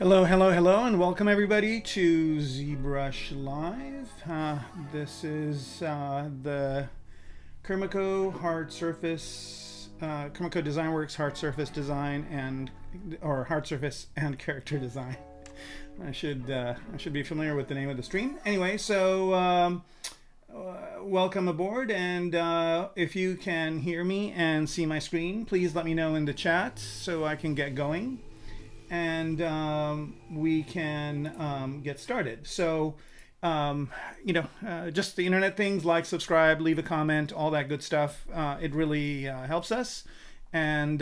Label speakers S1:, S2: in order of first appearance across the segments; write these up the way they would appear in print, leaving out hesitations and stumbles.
S1: Hello, hello, hello, and welcome everybody to ZBrush Live. This is the Kermaco hard surface, Kermaco Designworks hard surface design or hard surface and character design. I should be familiar with the name of the stream. Anyway, so welcome aboard, and if you can hear me and see my screen, please let me know in the chat so I can get going. And we can get started. So, just the internet things, like, subscribe, leave a comment, all that good stuff. It really helps us. And,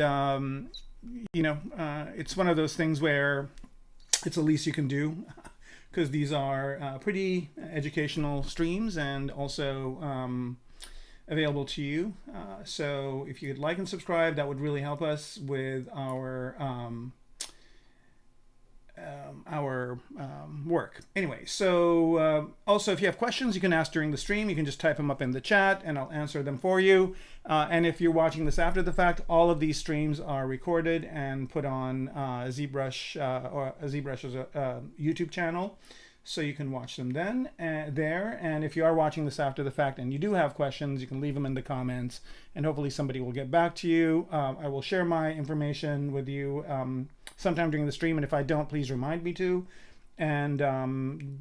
S1: it's one of those things where it's the least you can do, because these are pretty educational streams and also available to you. So if you could like and subscribe, that would really help us with our work. Anyway, so also if you have questions you can ask during the stream, you can just type them up in the chat and I'll answer them for you. And if you're watching this after the fact, all of these streams are recorded and put on ZBrush or ZBrush's YouTube channel, so you can watch them then there. And if you are watching this after the fact and you do have questions, you can leave them in the comments and hopefully somebody will get back to you. I will share my information with you sometime during the stream, and if I don't, please remind me to. And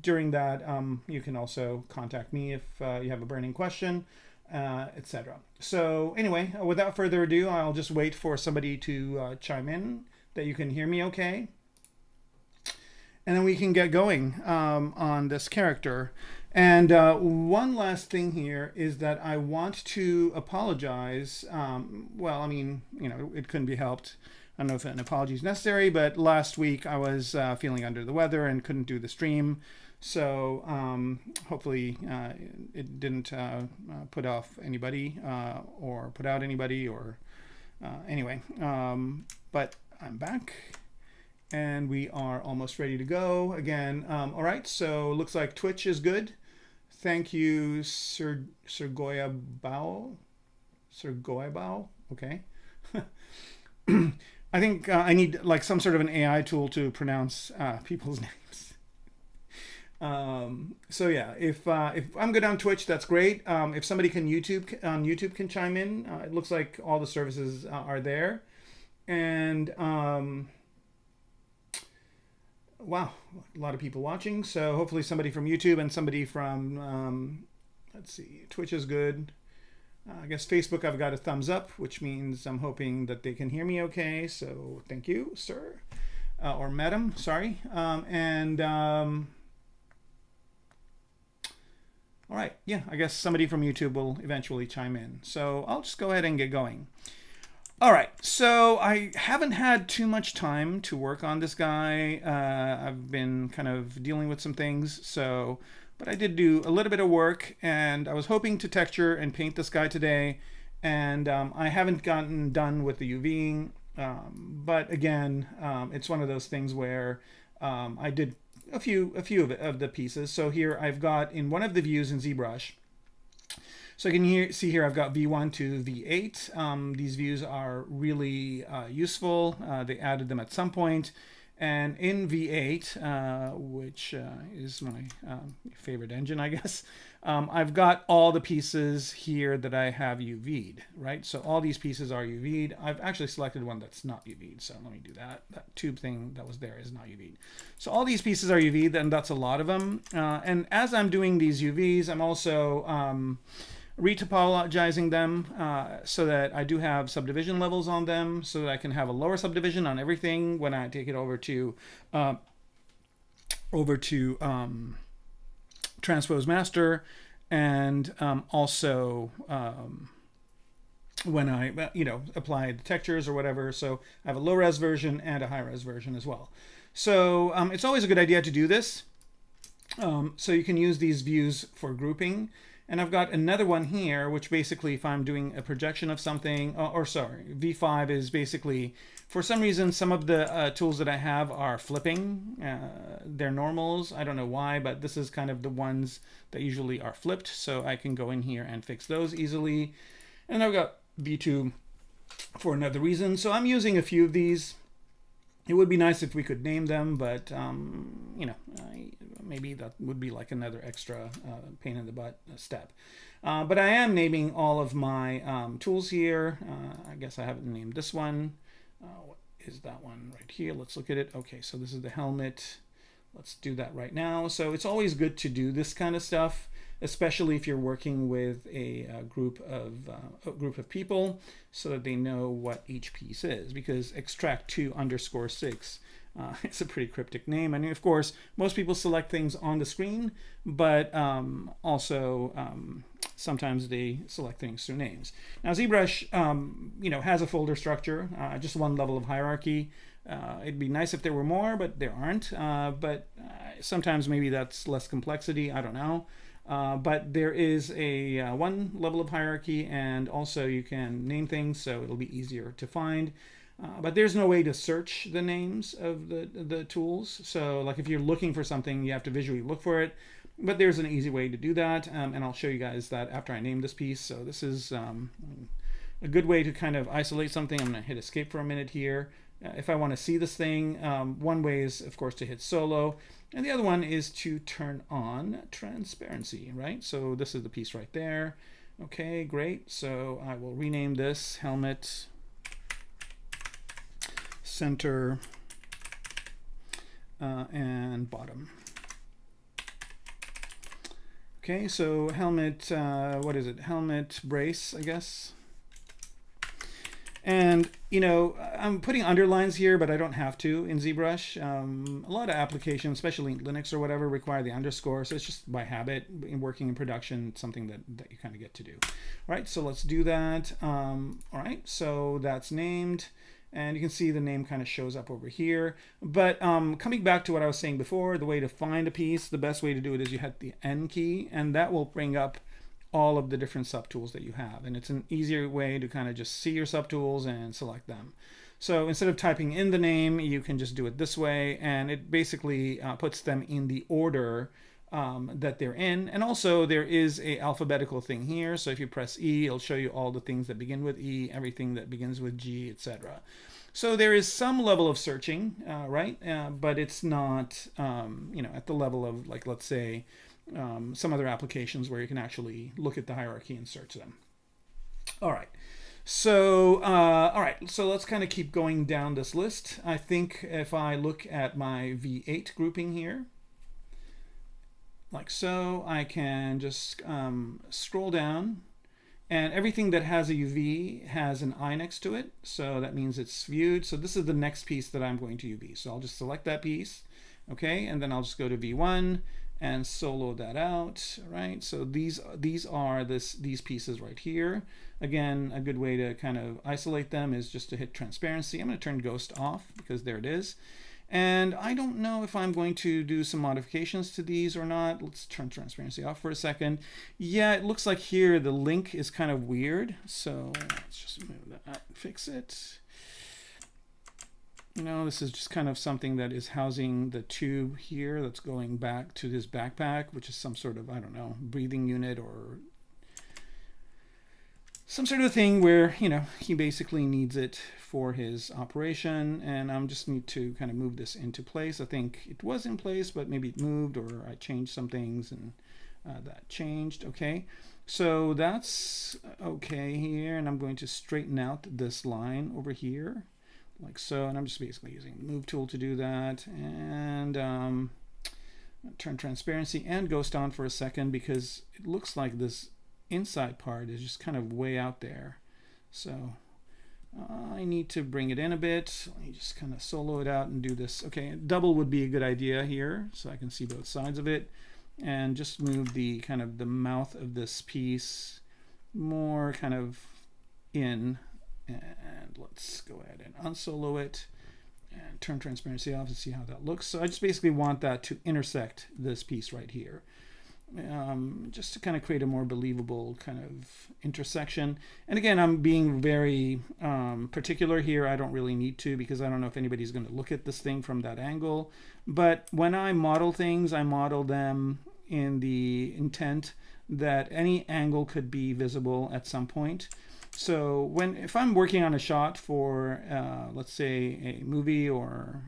S1: during that, you can also contact me if you have a burning question, etc. So anyway, without further ado, I'll just wait for somebody to chime in that you can hear me okay. And then we can get going on this character. And one last thing here is that I want to apologize. Well, I mean, it couldn't be helped. I don't know if an apology is necessary, but last week I was feeling under the weather and couldn't do the stream. So hopefully it didn't put off anybody or put out anybody or anyway. But I'm back and we are almost ready to go again. All right, so looks like Twitch is good. Thank you, Sergoya Bao. Okay. I think I need like some sort of an AI tool to pronounce people's names. So yeah, if I'm good on Twitch, that's great. If somebody can YouTube can chime in, it looks like all the services are there. And wow, a lot of people watching. So hopefully somebody from YouTube and somebody from let's see, Twitch is good. I guess Facebook, I've got a thumbs up, which means I'm hoping that they can hear me okay. So thank you, sir, or madam, sorry. All right, yeah, I guess somebody from YouTube will eventually chime in. So I'll just go ahead and get going. All right, so I haven't had too much time to work on this guy. I've been kind of dealing with some things, but I did do a little bit of work, and I was hoping to texture and paint this guy today, and I haven't gotten done with the UVing, but again, it's one of those things where I did a few of the pieces. So here I've got in one of the views in ZBrush, so you can see here I've got V1 to V8. These views are really useful. They added them at some point. And in V8, which is my favorite engine, I guess, I've got all the pieces here that I have UV'd, right? So all these pieces are UV'd. I've actually selected one that's not UV'd, so let me do that. That tube thing that was there is not UV'd. So all these pieces are UV'd, and that's a lot of them. And as I'm doing these UVs, I'm also retopologizing them so that I do have subdivision levels on them, so that I can have a lower subdivision on everything when I take it over to transpose master, and also when I apply the textures or whatever. So I have a low res version and a high res version as well. So it's always a good idea to do this. So you can use these views for grouping. And I've got another one here, which basically if I'm doing a projection of something, V5 is basically, for some reason, some of the tools that I have are flipping. They're normals. I don't know why, but this is kind of the ones that usually are flipped. So I can go in here and fix those easily. And I've got V2 for another reason. So I'm using a few of these. It would be nice if we could name them, but you know, maybe that would be like another extra pain in the butt step. But I am naming all of my tools here. I guess I haven't named this one. What is that one right here? Let's look at it. Okay, so this is the helmet. Let's do that right now. So it's always good to do this kind of stuff, especially if you're working with a group of people, so that they know what each piece is. Because extract2_6 it's a pretty cryptic name. I mean, of course, most people select things on the screen, but also sometimes they select things through names. Now, ZBrush, you know, has a folder structure, just one level of hierarchy. It'd be nice if there were more, but there aren't. But sometimes maybe that's less complexity. I don't know. But there is a one level of hierarchy, and also you can name things, so it'll be easier to find. But there's no way to search the names of the tools. So like if you're looking for something, you have to visually look for it. But there's an easy way to do that, and I'll show you guys that after I name this piece. So this is a good way to kind of isolate something. I'm going to hit escape for a minute here. If I want to see this thing, one way is, of course, to hit solo. And the other one is to turn on transparency, right? So this is the piece right there. Okay, great. So I will rename this helmet center and bottom. Okay, so helmet, what is it? Helmet brace, I guess. And, you know, I'm putting underlines here, but I don't have to in ZBrush. A lot of applications, especially Linux or whatever, require the underscore. So it's just by habit in working in production, something that you kind of get to do. All right, so let's do that. All right, so that's named. And you can see the name kind of shows up over here. But coming back to what I was saying before, the way to find a piece, the best way to do it is you hit the N key, and that will bring up all of the different subtools that you have. And it's an easier way to kind of just see your subtools and select them. So instead of typing in the name, you can just do it this way, and it basically puts them in the order that they're in. And also there is a alphabetical thing here. So if you press E, it'll show you all the things that begin with E, everything that begins with G, etc. So there is some level of searching, right? But it's not, you know, at the level of, like, let's say, some other applications where you can actually look at the hierarchy and search them. All right. So, all right. So let's kind of keep going down this list. I think if I look at my V8 grouping here, like so, I can just scroll down, and everything that has a UV has an I next to it. So that means it's viewed. So this is the next piece that I'm going to UV. So I'll just select that piece. Okay. And then I'll just go to V1 and solo that out, right? So these are these pieces right here. Again, a good way to kind of isolate them is just to hit transparency. I'm going to turn ghost off because there it is. And I don't know if I'm going to do some modifications to these or not. Let's turn transparency off for a second. Yeah, it looks like here the link is kind of weird. So let's just move that, fix it. No, this is just kind of something that is housing the tube here that's going back to his backpack, which is some sort of, I don't know, breathing unit or some sort of thing where, you know, he basically needs it for his operation. And I'm just need to kind of move this into place. I think it was in place, but maybe it moved, or I changed some things and that changed. Okay, so that's okay here. And I'm going to straighten out this line over here, like so, and I'm just basically using the move tool to do that. And turn transparency and ghost on for a second, because it looks like this inside part is just kind of way out there. So I need to bring it in a bit. Let me just kind of solo it out and do this. Okay, double would be a good idea here, so I can see both sides of it. And just move the kind of the mouth of this piece more kind of in. And let's go ahead and unsolo it and turn transparency off to see how that looks. So I just basically want that to intersect this piece right here, just to kind of create a more believable kind of intersection. And again, I'm being very particular here. I don't really need to, because I don't know if anybody's going to look at this thing from that angle. But when I model things, I model them in the intent that any angle could be visible at some point. So if I'm working on a shot for, let's say, a movie or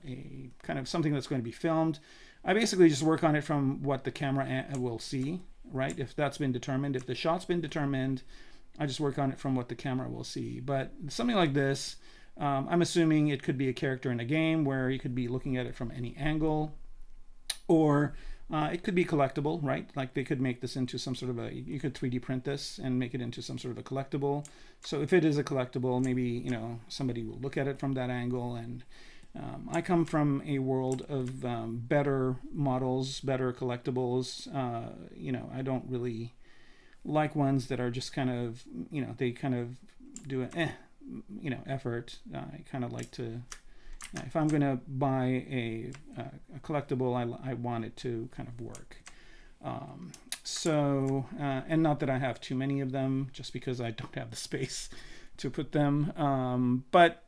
S1: a kind of something that's going to be filmed, I basically just work on it from what the camera will see, right? If that's been determined, if the shot's been determined, I just work on it from what the camera will see. But something like this, I'm assuming it could be a character in a game where you could be looking at it from any angle, or it could be collectible, right? Like they could make this into some sort of you could 3D print this and make it into some sort of a collectible. So if it is a collectible, maybe, somebody will look at it from that angle. And I come from a world of better models, better collectibles. I don't really like ones that are just kind of, they kind of do an effort. I kind of like to, if I'm going to buy a collectible, I want it to kind of work. And not that I have too many of them, just because I don't have the space to put them. But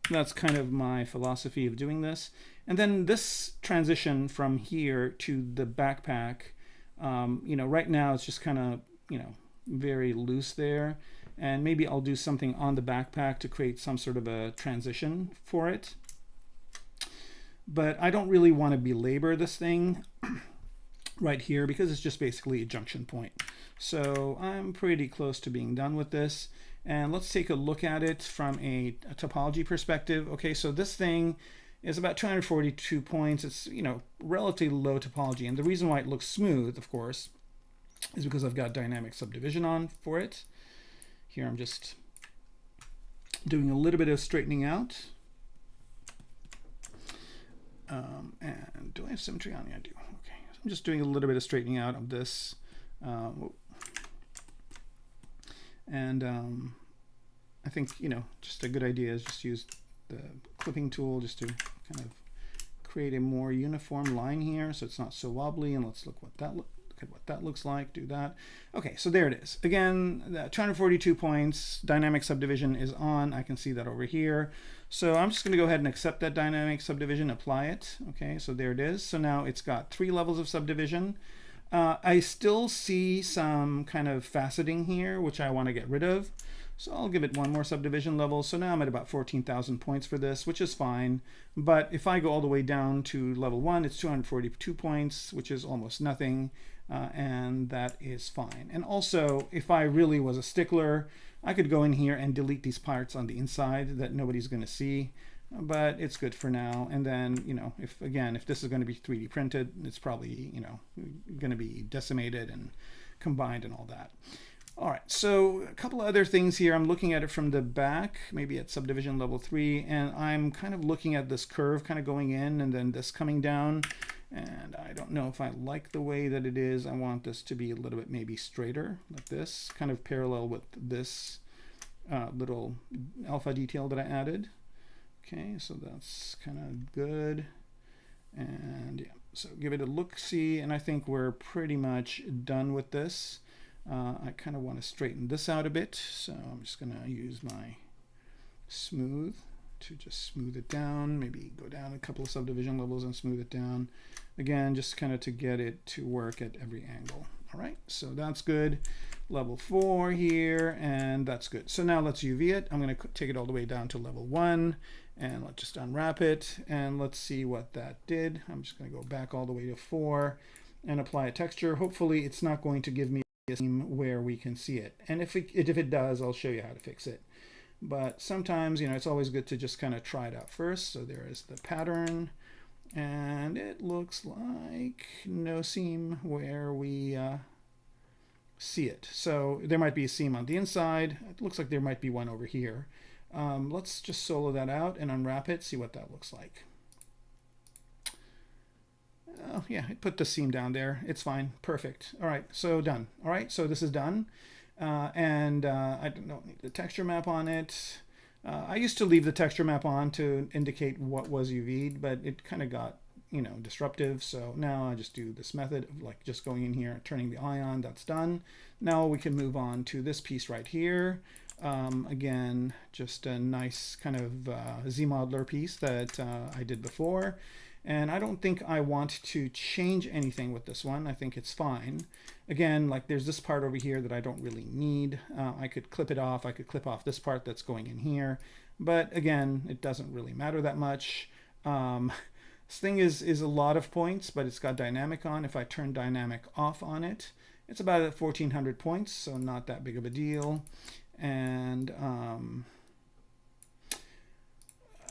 S1: that's kind of my philosophy of doing this. And then this transition from here to the backpack, right now it's just kind of, very loose there. And maybe I'll do something on the backpack to create some sort of a transition for it. But I don't really want to belabor this thing right here because it's just basically a junction point. So I'm pretty close to being done with this. And let's take a look at it from a topology perspective. Okay, so this thing is about 242 points. It's, relatively low topology. And the reason why it looks smooth, of course, is because I've got dynamic subdivision on for it. Here I'm just doing a little bit of straightening out. And do I have symmetry on? Yeah, I do. Okay, so I'm just doing a little bit of straightening out of this. I think, just a good idea is just use the clipping tool just to kind of create a more uniform line here so it's not so wobbly. And let's look at what that looks like. Do that. Okay, so there it is. Again, 242 points, dynamic subdivision is on. I can see that over here. So I'm just going to go ahead and accept that dynamic subdivision, apply it. Okay, so there it is. So now it's got 3 levels of subdivision. I still see some kind of faceting here, which I want to get rid of. So I'll give it one more subdivision level. So now I'm at about 14,000 points for this, which is fine. But if I go all the way down to level 1, it's 242 points, which is almost nothing. And that is fine. And also, if I really was a stickler, I could go in here and delete these parts on the inside that nobody's going to see. But it's good for now. And then, if this is going to be 3D printed, it's probably, going to be decimated and combined and all that. All right, so a couple of other things here. I'm looking at it from the back, maybe at subdivision level 3, and I'm kind of looking at this curve kind of going in and then this coming down. And I don't know if I like the way that it is. I want this to be a little bit maybe straighter, like this, kind of parallel with this little alpha detail that I added. Okay, so that's kind of good. And yeah, so give it a look-see, and I think we're pretty much done with this. I kind of want to straighten this out a bit, so I'm just going to use my smooth to just smooth it down, maybe go down a couple of subdivision levels and smooth it down. Again, just kind of to get it to work at every angle. All right, so that's good. Level 4 here, and that's good. So now let's UV it. I'm going to take it all the way down to level 1, and let's just unwrap it, and let's see what that did. I'm just going to go back all the way to 4 and apply a texture. Hopefully it's not going to give me a seam where we can see it. And if it does, I'll show you how to fix it. But sometimes, it's always good to just kind of try it out first. So there is the pattern, and it looks like no seam where we see it. So there might be a seam on the inside. It looks like there might be one over here. Let's just solo that out and unwrap it, see what that looks like. Oh yeah, it put the seam down there. It's fine. Perfect. All right, so done. All right, so this is done. I don't need the texture map on it. I used to leave the texture map on to indicate what was UV'd, but it kind of got, disruptive. So now I just do this method of like just going in here, turning the eye on. That's done. Now we can move on to this piece right here. Again, just a nice kind of Z-modeler piece that I did before. And I don't think I want to change anything with this one. I think it's fine. Again, like there's this part over here that I don't really need. I could clip it off. I could clip off this part that's going in here. But again, it doesn't really matter that much. This thing is a lot of points, but it's got dynamic on. If I turn dynamic off on it, it's about 1400 points, so not that big of a deal. And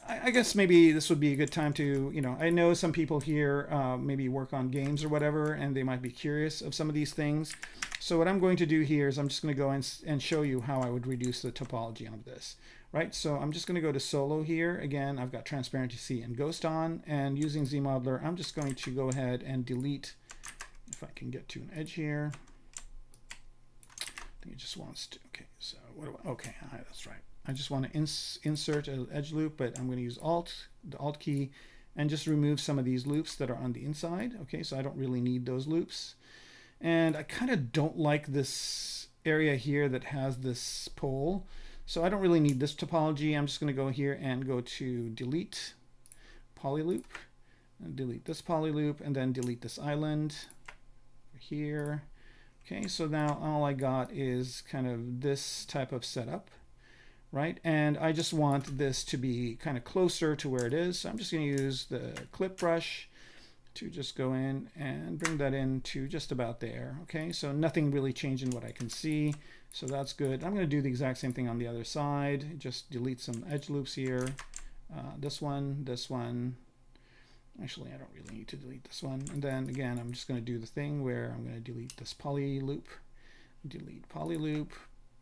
S1: I guess maybe this would be a good time to, I know some people here maybe work on games or whatever, and they might be curious of some of these things. So what I'm going to do here is I'm just going to go and show you how I would reduce the topology of this. Right, so I'm just going to go to solo here. Again, I've got transparency and ghost on, and using ZModeler, I'm just going to go ahead and delete, if I can get to an edge here. I think it just wants to, okay, so what do I, okay, that's right. I just want to insert an edge loop, but I'm going to use the Alt key, and just remove some of these loops that are on the inside. Okay, so I don't really need those loops. And I kind of don't like this area here that has this pole. So I don't really need this topology. I'm just going to go here and go to delete polyloop, and delete this polyloop, and then delete this island here. Okay, so now all I got is kind of this type of setup, right? And I just want this to be kind of closer to where it is. So I'm just going to use the clip brush to just go in and bring that in to just about there. Okay, so nothing really changed in what I can see. So that's good. I'm going to do the exact same thing on the other side. Just delete some edge loops here. This one. Actually, I don't really need to delete this one. And then again, I'm just going to do the thing where I'm going to delete this poly loop. Delete poly loop.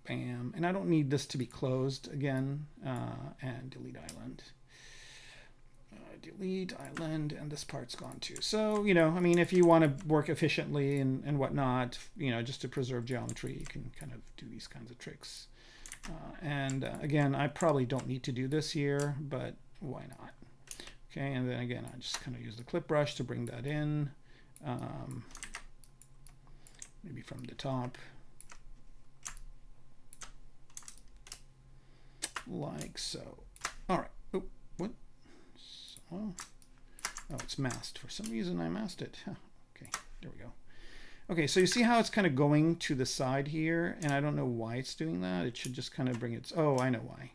S1: Bam. And I don't need this to be closed again. And delete island. Delete island, and this part's gone too. So, I mean, if you want to work efficiently and whatnot, just to preserve geometry, you can kind of do these kinds of tricks. Again, I probably don't need to do this here, but why not? Okay, and then again, I just kind of use the clip brush to bring that in, maybe from the top, like so. All right. Oh, what? Oh, it's masked. For some reason I masked it. Huh. Okay, there we go. Okay, so you see how it's kind of going to the side here, and I don't know why it's doing that. It should just kind of bring it. Oh, I know why.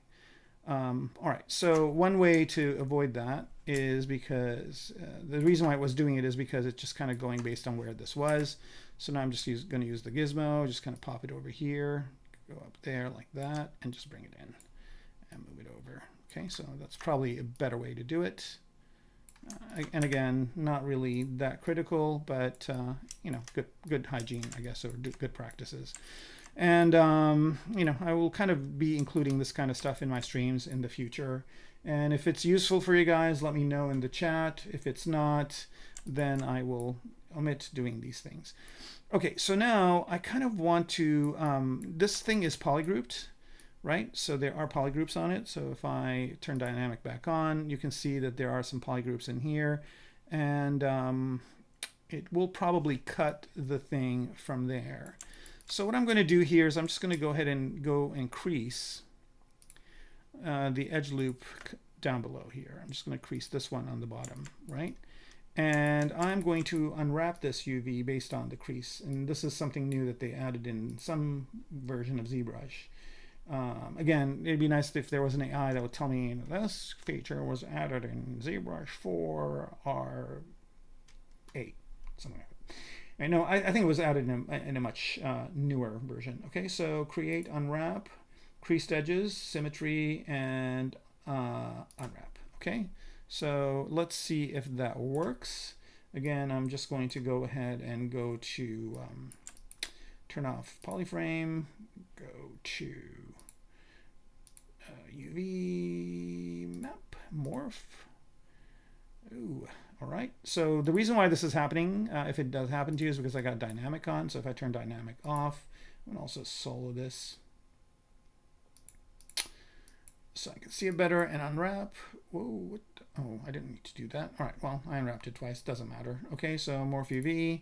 S1: All right, so one way to avoid that is because the reason why it was doing it is because it's just kind of going based on where this was. So now I'm just going to use the gizmo, just kind of pop it over here, go up there like that, and just bring it in and move it over. Okay, so that's probably a better way to do it. And again, not really that critical, but good hygiene, I guess, or good practices. And I will kind of be including this kind of stuff in my streams in the future. And if it's useful for you guys, let me know in the chat. If it's not, then I will omit doing these things. Okay, so now I kind of want to, this thing is polygrouped, right? So there are polygroups on it. So if I turn dynamic back on, you can see that there are some polygroups in here, and it will probably cut the thing from there. So what I'm going to do here is I'm just going to go ahead and crease the edge loop down below here. I'm just going to crease this one on the bottom, right? And I'm going to unwrap this UV based on the crease. And this is something new that they added in some version of ZBrush. Again, it'd be nice if there was an AI that would tell me this feature was added in ZBrush 4 or 8, something like that. I know, I think it was added in a much newer version. Okay, so create, unwrap, creased edges, symmetry, and unwrap. Okay, so let's see if that works. Again, I'm just going to go ahead and go to turn off polyframe, go to UV map, morph. Ooh, all right. So the reason why this is happening, if it does happen to you, is because I got dynamic on. So if I turn dynamic off, I'm going to also solo this so I can see it better and unwrap. Whoa, what? Oh, I didn't need to do that. All right, well, I unwrapped it twice. Doesn't matter. Okay, so morph UV.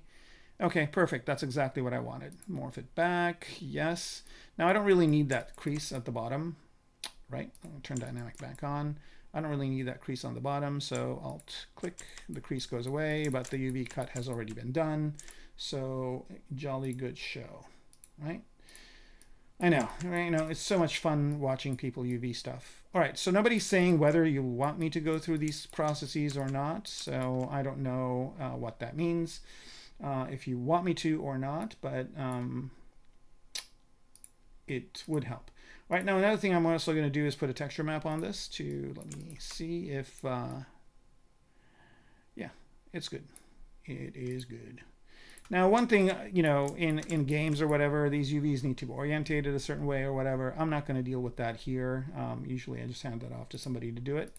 S1: Okay, perfect. That's exactly what I wanted. Morph it back. Yes. Now I don't really need that crease at the bottom, right? I'll turn dynamic back on. I don't really need that crease on the bottom, so Alt click, the crease goes away, but the UV cut has already been done. So jolly good show, right? I know, right? You know, it's so much fun watching people UV stuff. All right, so nobody's saying whether you want me to go through these processes or not, so I don't know what that means, if you want me to or not, but it would help. All right, now another thing I'm also going to do is put a texture map on this to, let me see if, yeah, it's good. It is good. Now, one thing, you know, in games or whatever, these UVs need to be orientated a certain way or whatever. I'm not going to deal with that here. Usually I just hand that off to somebody to do it.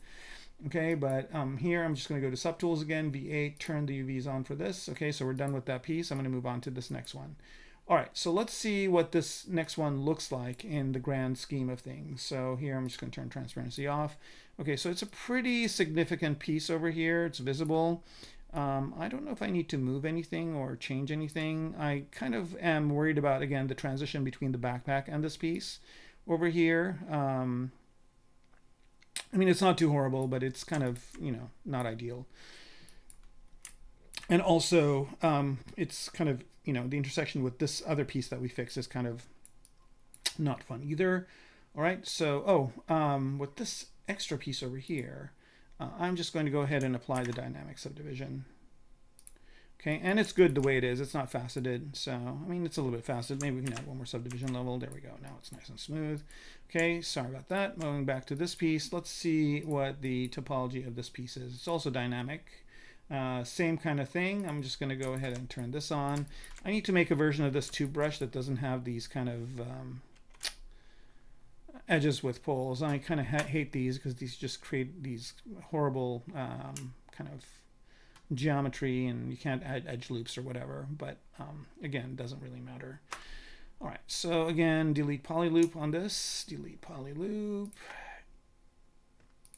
S1: Okay, but here I'm just going to go to Subtools again, V8, turn the UVs on for this. Okay, so we're done with that piece. I'm going to move on to this next one. All right, so let's see what this next one looks like in the grand scheme of things. So here I'm just going to turn transparency off. Okay, so it's a pretty significant piece over here. It's visible. I don't know if I need to move anything or change anything. I kind of am worried about, again, the transition between the backpack and this piece over here. I mean, it's not too horrible, but it's kind of, you know, not ideal. And also, it's kind of, you know, the intersection with this other piece that we fixed is kind of not fun either. All right, so, with this extra piece over here, I'm just going to go ahead and apply the dynamic subdivision. Okay, and it's good the way it is. It's not faceted, so, I mean, it's a little bit faceted. Maybe we can add one more subdivision level. There we go. Now it's nice and smooth. Okay, sorry about that. Moving back to this piece, let's see what the topology of this piece is. It's also dynamic. Same kind of thing. I'm just going to go ahead and turn this on. I need to make a version of this tube brush that doesn't have these kind of edges with poles. I kind of hate these because these just create these horrible kind of geometry, and you can't add edge loops or whatever, but again, doesn't really matter. All right, so again, delete polyloop on this, delete polyloop.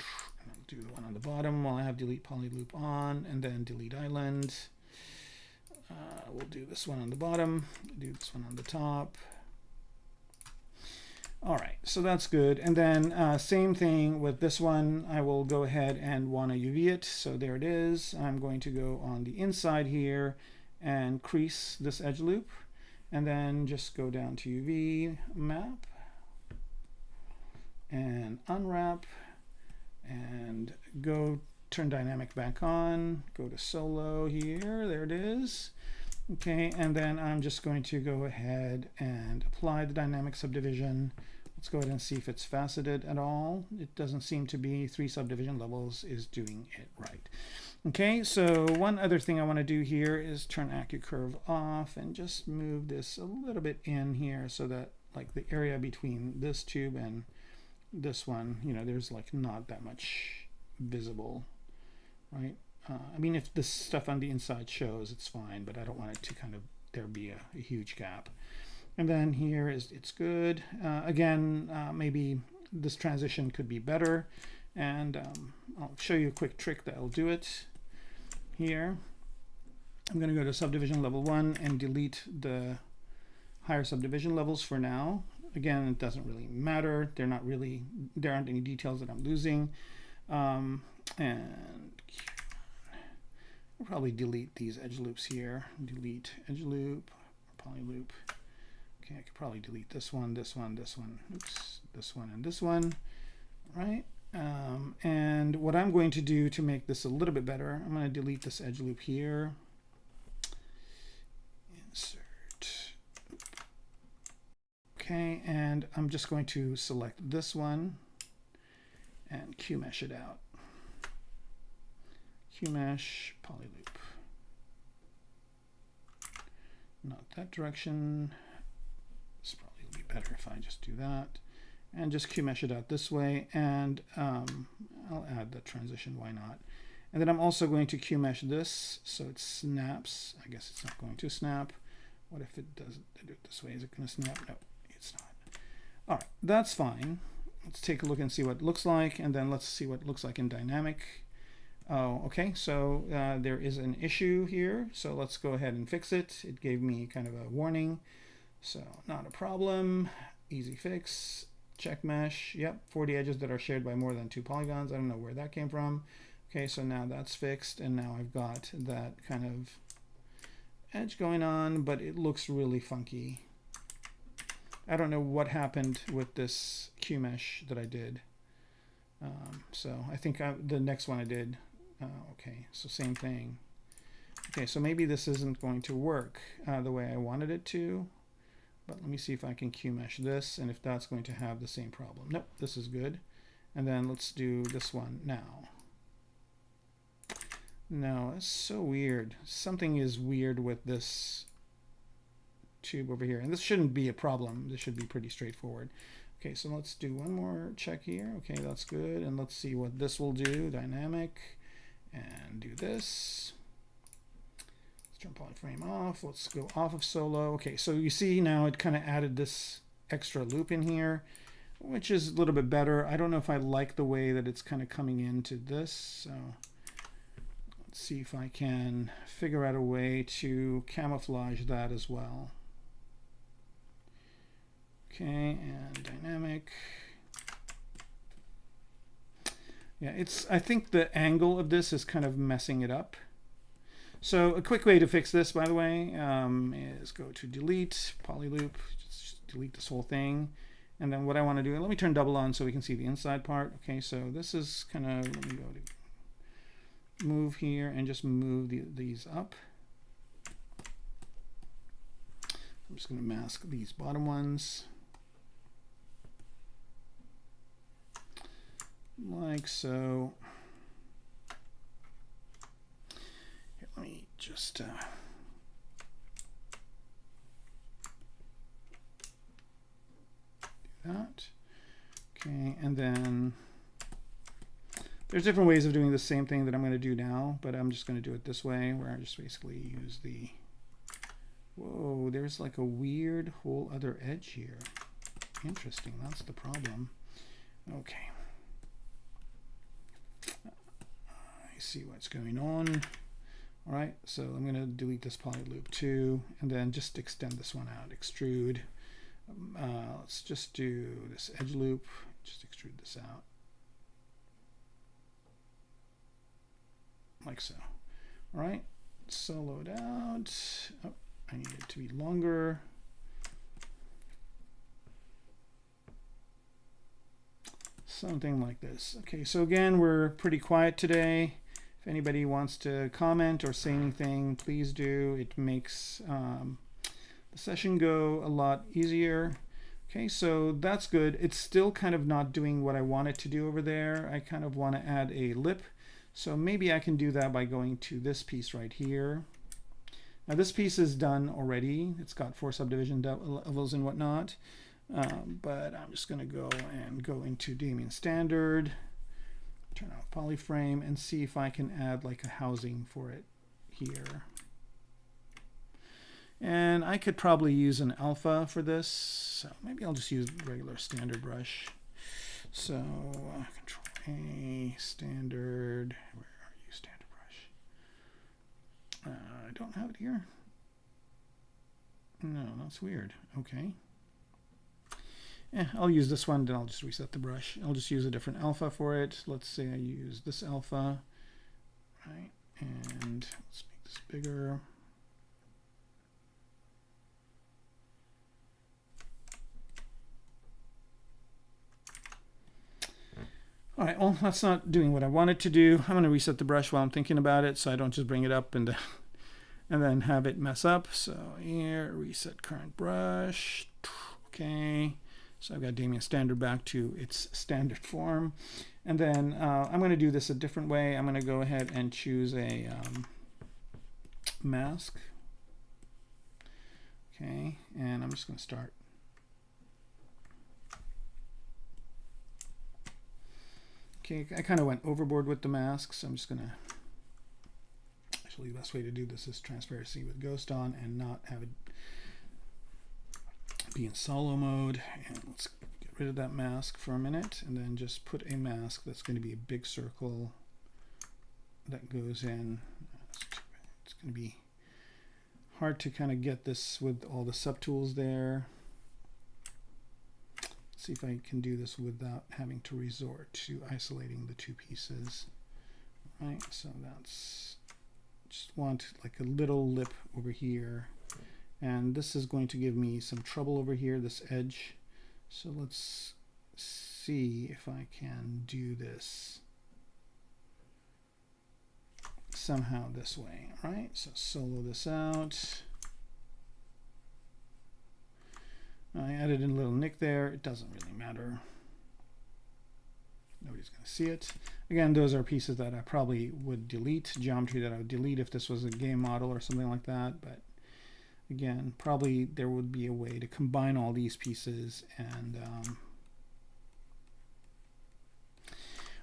S1: I'll do the one on the bottom while I have delete polyloop on, and then delete island. We'll do this one on the bottom, do this one on the top. All right, so that's good. And then same thing with this one. I will go ahead and want to UV it. So there it is. I'm going to go on the inside here and crease this edge loop. And then just go down to UV map and unwrap and go turn dynamic back on. Go to solo here. There it is. Okay, and then I'm just going to go ahead and apply the dynamic subdivision. Let's go ahead and see if it's faceted at all. It doesn't seem to be. 3 subdivision levels is doing it right. Okay, so one other thing I want to do here is turn AccuCurve off and just move this a little bit in here so that like the area between this tube and this one, you know, there's like not that much visible, right? I mean, if this stuff on the inside shows, it's fine, but I don't want it to kind of, there be a huge gap. And then here is, it's good. Again, maybe this transition could be better. And I'll show you a quick trick that will do it here. I'm going to go to subdivision level 1 and delete the higher subdivision levels for now. Again, it doesn't really matter. They're not really, there aren't any details that I'm losing. And I'll probably delete these edge loops here. Delete edge loop, or poly loop. Okay, I could probably delete this one, this one, this one, oops, this one, and this one, right? And what I'm going to do to make this a little bit better, I'm going to delete this edge loop here. Insert. Okay, and I'm just going to select this one and Q-mesh it out. Q-mesh, poly loop. Not that direction. This probably will be better if I just do that. And just Q-mesh it out this way, and I'll add the transition, why not? And then I'm also going to Q-mesh this so it snaps. I guess it's not going to snap. What if it does do it this way? Is it going to snap? No, it's not. All right, that's fine. Let's take a look and see what it looks like, and then let's see what it looks like in dynamic. Oh, okay, so there is an issue here, so let's go ahead and fix it. It gave me kind of a warning, so not a problem. Easy fix. Check mesh. Yep, 40 edges that are shared by more than 2 polygons. I don't know where that came from. Okay, so now that's fixed, and now I've got that kind of edge going on, but it looks really funky. I don't know what happened with this Q mesh that I did. So I think the next one I did. Okay, so same thing. Okay, so maybe this isn't going to work the way I wanted it to. But let me see if I can Q mesh this, and if that's going to have the same problem. Nope, this is good. And then let's do this one now. No, it's so weird. Something is weird with this tube over here. And this shouldn't be a problem. This should be pretty straightforward. Okay, so let's do one more check here. Okay, that's good. And let's see what this will do. Dynamic. And do this. Let's turn polyframe off. Let's go off of solo. Okay, so you see now it kind of added this extra loop in here, which is a little bit better. I don't know if I like the way that it's kind of coming into this. So let's see if I can figure out a way to camouflage that as well. Okay, and dynamic. Yeah, I think the angle of this is kind of messing it up. So a quick way to fix this, by the way, is go to delete, polyloop, just delete this whole thing. And then what I want to do, let me turn double on so we can see the inside part. Okay, so this is kind of, let me go to move here and just move these up. I'm just going to mask these bottom ones. Like so. Here, let me just do that. Okay, and then there's different ways of doing the same thing that I'm going to do now, but I'm just going to do it this way, where I just basically use the, whoa, there's like a weird whole other edge here. Interesting, that's the problem. Okay. I see what's going on. All right, so I'm going to delete this poly loop too, and then just extend this one out. Extrude. Let's just do this edge loop. Just extrude this out. Like so. All right, solo it out. Oh, I need it to be longer. Something like this. Okay, so again, we're pretty quiet today. If anybody wants to comment or say anything, please do. It makes the session go a lot easier. Okay, so that's good. It's still kind of not doing what I want it to do over there. I kind of want to add a lip. So maybe I can do that by going to this piece right here. Now this piece is done already. It's got 4 subdivision levels and whatnot. But I'm just going to go into Damien Standard, turn off polyframe, and see if I can add like a housing for it here. And I could probably use an alpha for this, so maybe I'll just use regular standard brush. So Control A, standard, where are you, standard brush? I don't have it here. No, that's weird. Okay. I'll use this one, then I'll just reset the brush. I'll just use a different alpha for it. Let's say I use this alpha, right? And let's make this bigger. All right, well, that's not doing what I want it to do. I'm going to reset the brush while I'm thinking about it so I don't just bring it up and then have it mess up. So here, reset current brush. Okay. So I've got Damien Standard back to its standard form. And then I'm going to do this a different way. I'm going to go ahead and choose a mask. Okay, and I'm just going to start. Okay, I kind of went overboard with the mask, so I'm just going to, actually the best way to do this is transparency with ghost on and not have it be in solo mode. And let's get rid of that mask for a minute and then just put a mask that's going to be a big circle that goes in. It's going to be hard to kind of get this with all the subtools there. Let's Let's see if I can do this without having to resort to isolating the two pieces. Right, so that's just want like a little lip over here, and this is going to give me some trouble over here, this edge. So let's see if I can do this somehow this way. All right, so solo this out. I added in a little nick there. It doesn't really matter. Nobody's going to see it. Again, those are pieces that I probably would delete, geometry that I would delete if this was a game model or something like that. But again, probably there would be a way to combine all these pieces. And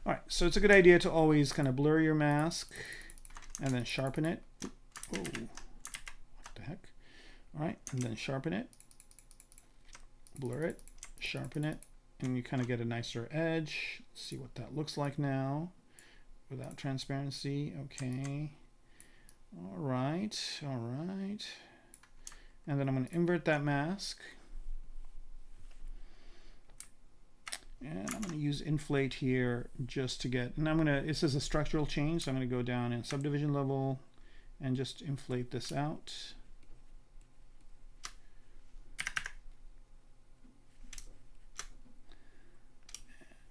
S1: all right, so it's a good idea to always kind of blur your mask and then sharpen it. Oh, what the heck? All right, and then sharpen it, blur it, sharpen it, and you kind of get a nicer edge. Let's see what that looks like now without transparency. Okay. All right. All right. And then I'm going to invert that mask. And I'm going to use inflate here just to get, and I'm going to, this is a structural change, so I'm going to go down in subdivision level and just inflate this out.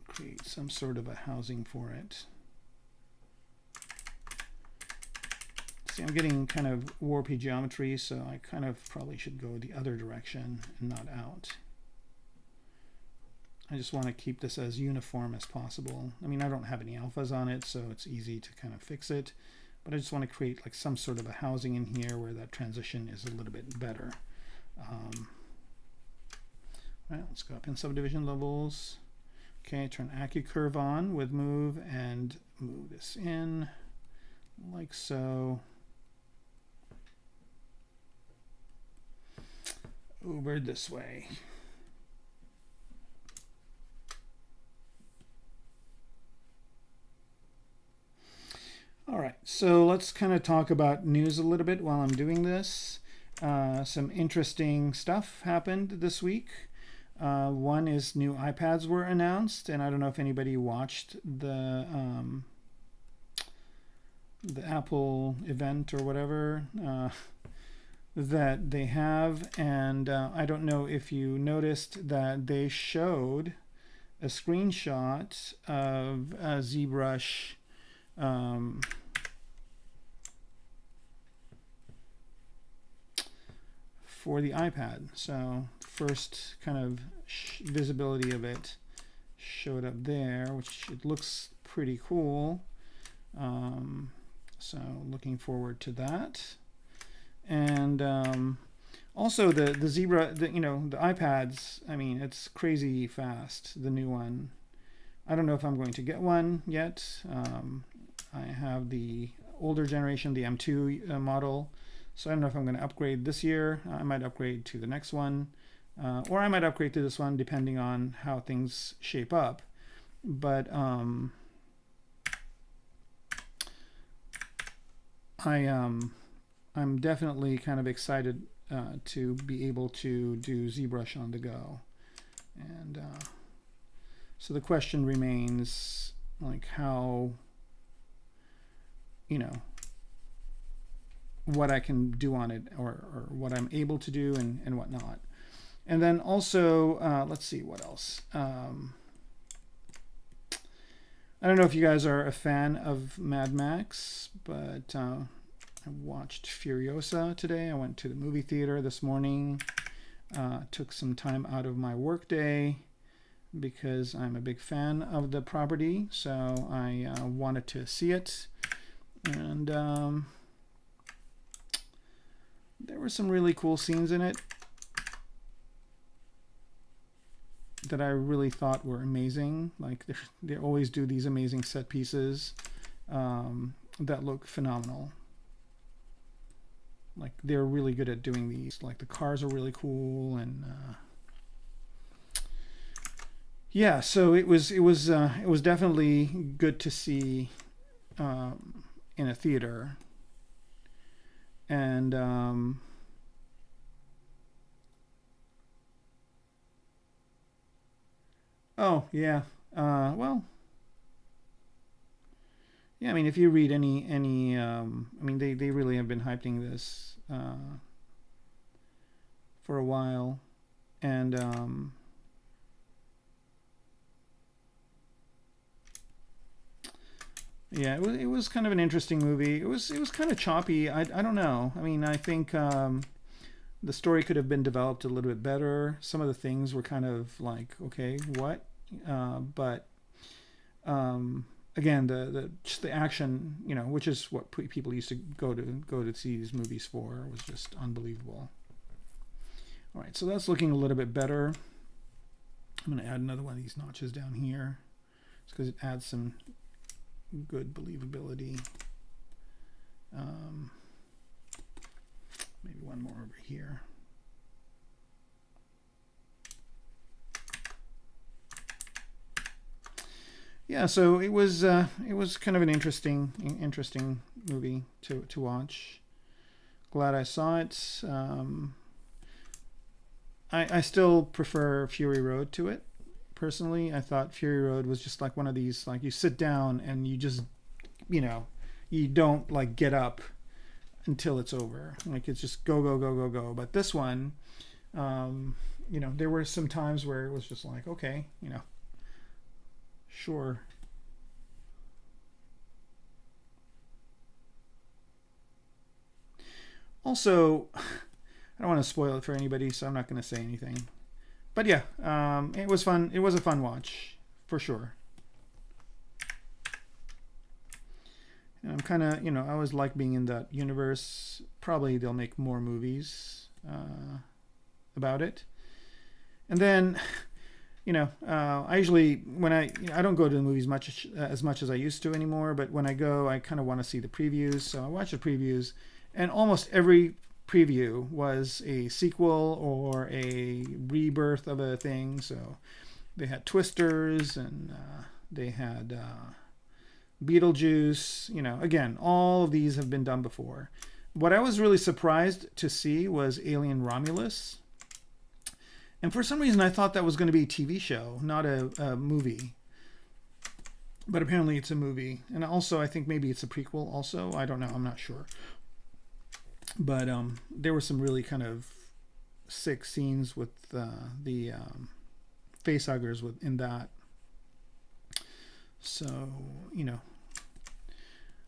S1: Create some sort of a housing for it. See, I'm getting kind of warpy geometry, so I kind of probably should go the other direction and not out. I just want to keep this as uniform as possible. I mean, I don't have any alphas on it, so it's easy to kind of fix it. But I just want to create like some sort of a housing in here where that transition is a little bit better. Right, let's go up in subdivision levels. Okay, turn AccuCurve on with move and move this in like so. Over this way. All right, so let's kind of talk about news a little bit while I'm doing this. Some interesting stuff happened this week. One is new iPads were announced, and I don't know if anybody watched the Apple event or whatever that they have, and I don't know if you noticed that they showed a screenshot of ZBrush for the iPad. So first kind of visibility of it showed up there, which it looks pretty cool. So looking forward to that. And also the Zebra, the iPads, I mean, it's crazy fast, the new one. I don't know if I'm going to get one yet. I have the older generation, the M2 model. So I don't know if I'm going to upgrade this year. I might upgrade to the next one. Or I might upgrade to this one depending on how things shape up. But I'm definitely kind of excited to be able to do ZBrush on the go. And so the question remains, like, how, what I can do on it, or what I'm able to do and whatnot. And then also, let's see what else. I don't know if you guys are a fan of Mad Max, but I watched Furiosa today. I went to the movie theater this morning. Took some time out of my work day because I'm a big fan of the property, so I wanted to see it. And there were some really cool scenes in it that I really thought were amazing. Like they always do these amazing set pieces that look phenomenal. Like they're really good at doing these. Like the cars are really cool, and yeah. So it was definitely good to see in a theater. And I'm Oh, yeah. Well, yeah, I mean, if you read any I mean, they really have been hyping this for a while. And yeah, it was kind of an interesting movie. It was kind of choppy. I don't know. I mean, I think the story could have been developed a little bit better. Some of the things were kind of like, okay, what? But again, just the action, you know, which is what people used to go to see these movies for, was just unbelievable. All right, so that's looking a little bit better. I'm going to add another one of these notches down here, just because it adds some good believability. Maybe one more over here. Yeah, so it was kind of an interesting movie to watch. Glad I saw it. I still prefer Fury Road to it. Personally, I thought Fury Road was just like one of these, like, you sit down and you just, you know, you don't like get up until it's over. Like, it's just go, go, go, go, go. But this one, you know, there were some times where it was just like, okay, you know, sure. Also, I don't want to spoil it for anybody, so I'm not going to say anything. But yeah, it was fun. It was a fun watch, for sure. And I'm kind of, you know, I always like being in that universe. Probably they'll make more movies about it. And then, you know, I usually, when I don't go to the movies as much as I used to anymore, but when I go, I kind of want to see the previews. So I watch the previews, and almost every preview was a sequel or a rebirth of a thing. So they had Twisters, and they had Beetlejuice. You know, again, all of these have been done before. What I was really surprised to see was Alien Romulus. And for some reason, I thought that was going to be a TV show, not a movie. But apparently it's a movie. And also, I think maybe it's a prequel also. I don't know. I'm not sure. But there were some really kind of sick scenes with the facehuggers in that. So, you know.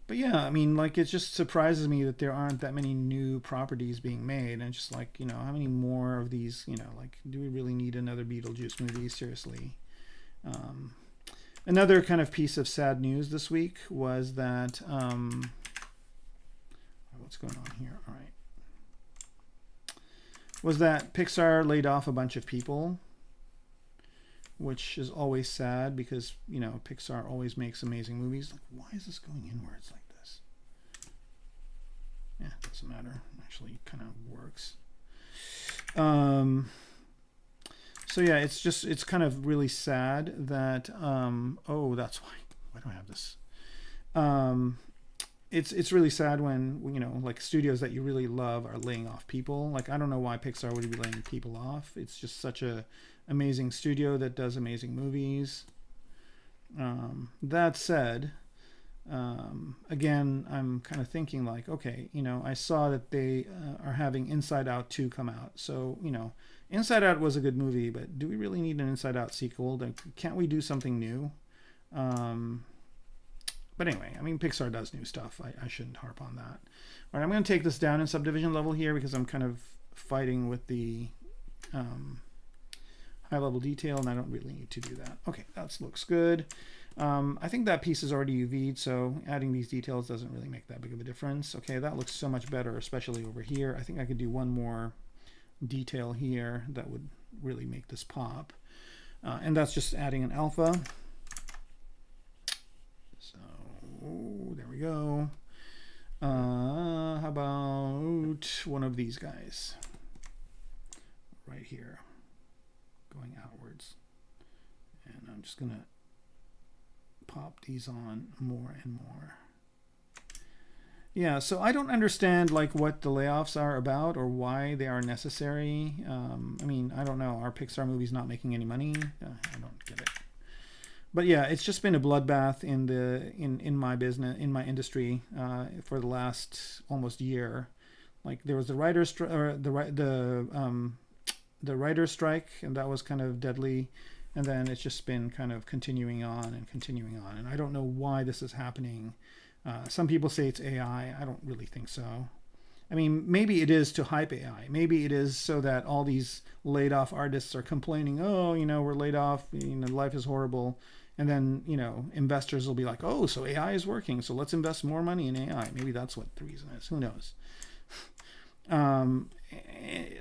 S1: But yeah, I mean, like, it just surprises me that there aren't that many new properties being made. And just like, you know, how many more of these, you know, like, do we really need another Beetlejuice movie? Seriously. Another kind of piece of sad news this week was that... what's going on here? All right. Was that Pixar laid off a bunch of people, which is always sad because, you know, Pixar always makes amazing movies. Like, why is this going inwards like this? Yeah, it doesn't matter. Actually, it kind of works. So yeah, it's kind of really sad that, oh, that's why do I have this? It's really sad when, you know, like, studios that you really love are laying off people. Like, I don't know why Pixar would be laying people off. It's just such a amazing studio that does amazing movies. That said, again, I'm kind of thinking like, okay, you know, I saw that they are having Inside Out 2 come out. So, you know, Inside Out was a good movie, but do we really need an Inside Out sequel? Like, can't we do something new? But anyway, I mean, Pixar does new stuff. I shouldn't harp on that. All right, I'm going to take this down in subdivision level here because I'm kind of fighting with the high level detail, and I don't really need to do that. Okay, that looks good. I think that piece is already UV'd, so adding these details doesn't really make that big of a difference. Okay, that looks so much better, especially over here. I think I could do one more detail here that would really make this pop. And that's just adding an alpha. Oh, there we go. How about one of these guys right here, going outwards, and I'm just gonna pop these on more and more. Yeah, so I don't understand like what the layoffs are about or why they are necessary. I mean, I don't know. Are Pixar movies not making any money? I don't get it. But yeah, it's just been a bloodbath in my business, in my industry, for the last almost year. Like there was the writer's or the writer's strike, and that was kind of deadly. And then it's just been kind of continuing on and continuing on. And I don't know why this is happening. Some people say it's AI. I don't really think so. I mean, maybe it is to hype AI. Maybe it is so that all these laid off artists are complaining, oh, we're laid off, life is horrible. And then, investors will be like, oh, so AI is working, so let's invest more money in AI. Maybe that's what the reason is. Who knows?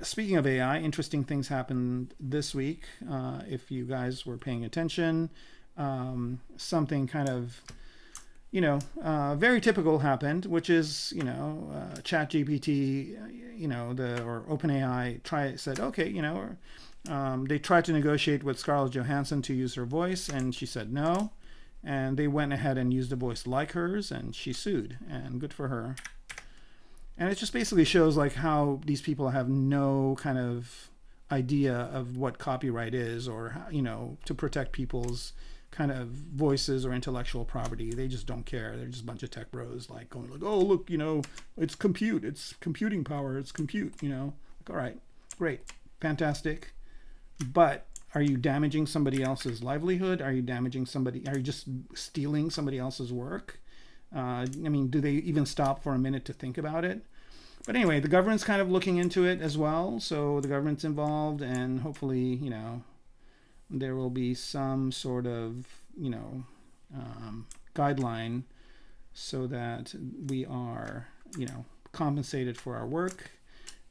S1: Speaking of AI, interesting things happened this week. If you guys were paying attention, something kind of, very typical happened, which is, ChatGPT, or OpenAI said, okay, they tried to negotiate with Scarlett Johansson to use her voice, and she said no. And they went ahead and used a voice like hers, and she sued, and good for her. And it just basically shows like how these people have no kind of idea of what copyright is, or to protect people's kind of voices or intellectual property. They just don't care. They're just a bunch of tech bros like going like, oh look, it's compute, it's computing power, it's compute, like, all right, great, fantastic. But are you damaging somebody else's livelihood? Are you just stealing somebody else's work? I mean, do they even stop for a minute to think about it? But anyway, the government's kind of looking into it as well. So the government's involved, and hopefully, there will be some sort of, guideline so that we are, compensated for our work,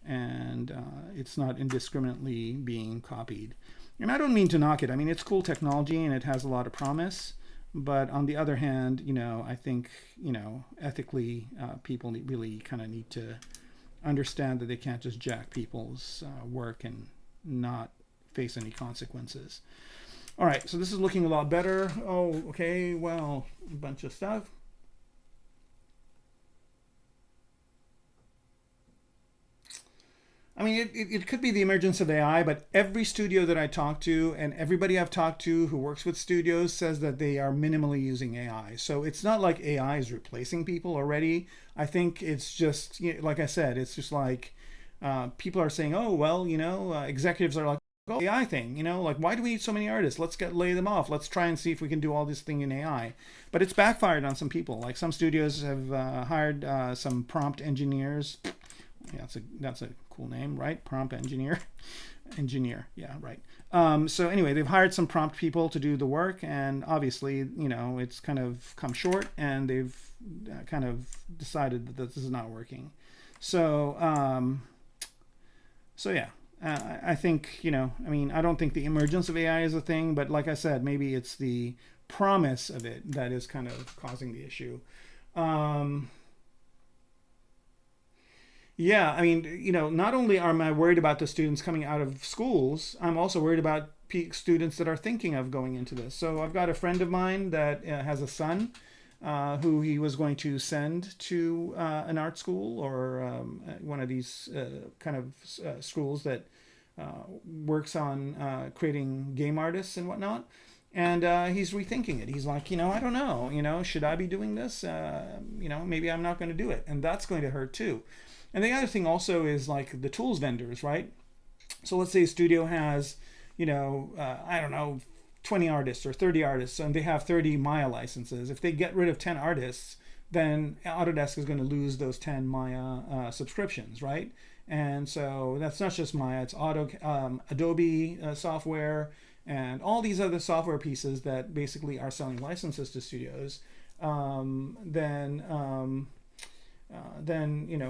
S1: and it's not indiscriminately being copied. And I don't mean to knock it. I mean, it's cool technology and it has a lot of promise. But on the other hand, I think, ethically, people really kind of need to understand that they can't just jack people's work and not face any consequences. All right, so this is looking a lot better. Oh, okay, well, a bunch of stuff. I mean, it could be the emergence of AI, but every studio that I talk to and everybody I've talked to who works with studios says that they are minimally using AI. So it's not like AI is replacing people already. I think it's just, like I said, it's just like people are saying, oh, well, executives are like, oh, AI thing, like, why do we need so many artists? Let's lay them off. Let's try and see if we can do all this thing in AI. But it's backfired on some people. Like some studios have hired some prompt engineers. Yeah, that's a cool name, right? Prompt engineer. Yeah, right. So anyway, they've hired some prompt people to do the work, and obviously, it's kind of come short, and they've kind of decided that this is not working. So, yeah, I think, I mean, I don't think the emergence of AI is a thing, but like I said, maybe it's the promise of it that is kind of causing the issue. Yeah, I mean, not only am I worried about the students coming out of schools, I'm also worried about students that are thinking of going into this. So I've got a friend of mine that has a son who he was going to send to an art school or one of these kind of schools that works on creating game artists and whatnot. And he's rethinking it. He's like, I don't know, should I be doing this? Maybe I'm not going to do it. And that's going to hurt too. And the other thing also is like the tools vendors, right? So let's say a studio has, I don't know, 20 artists or 30 artists, and they have 30 Maya licenses. If they get rid of 10 artists, then Autodesk is going to lose those 10 Maya subscriptions, right? And so that's not just Maya, it's Adobe software and all these other software pieces that basically are selling licenses to studios. Then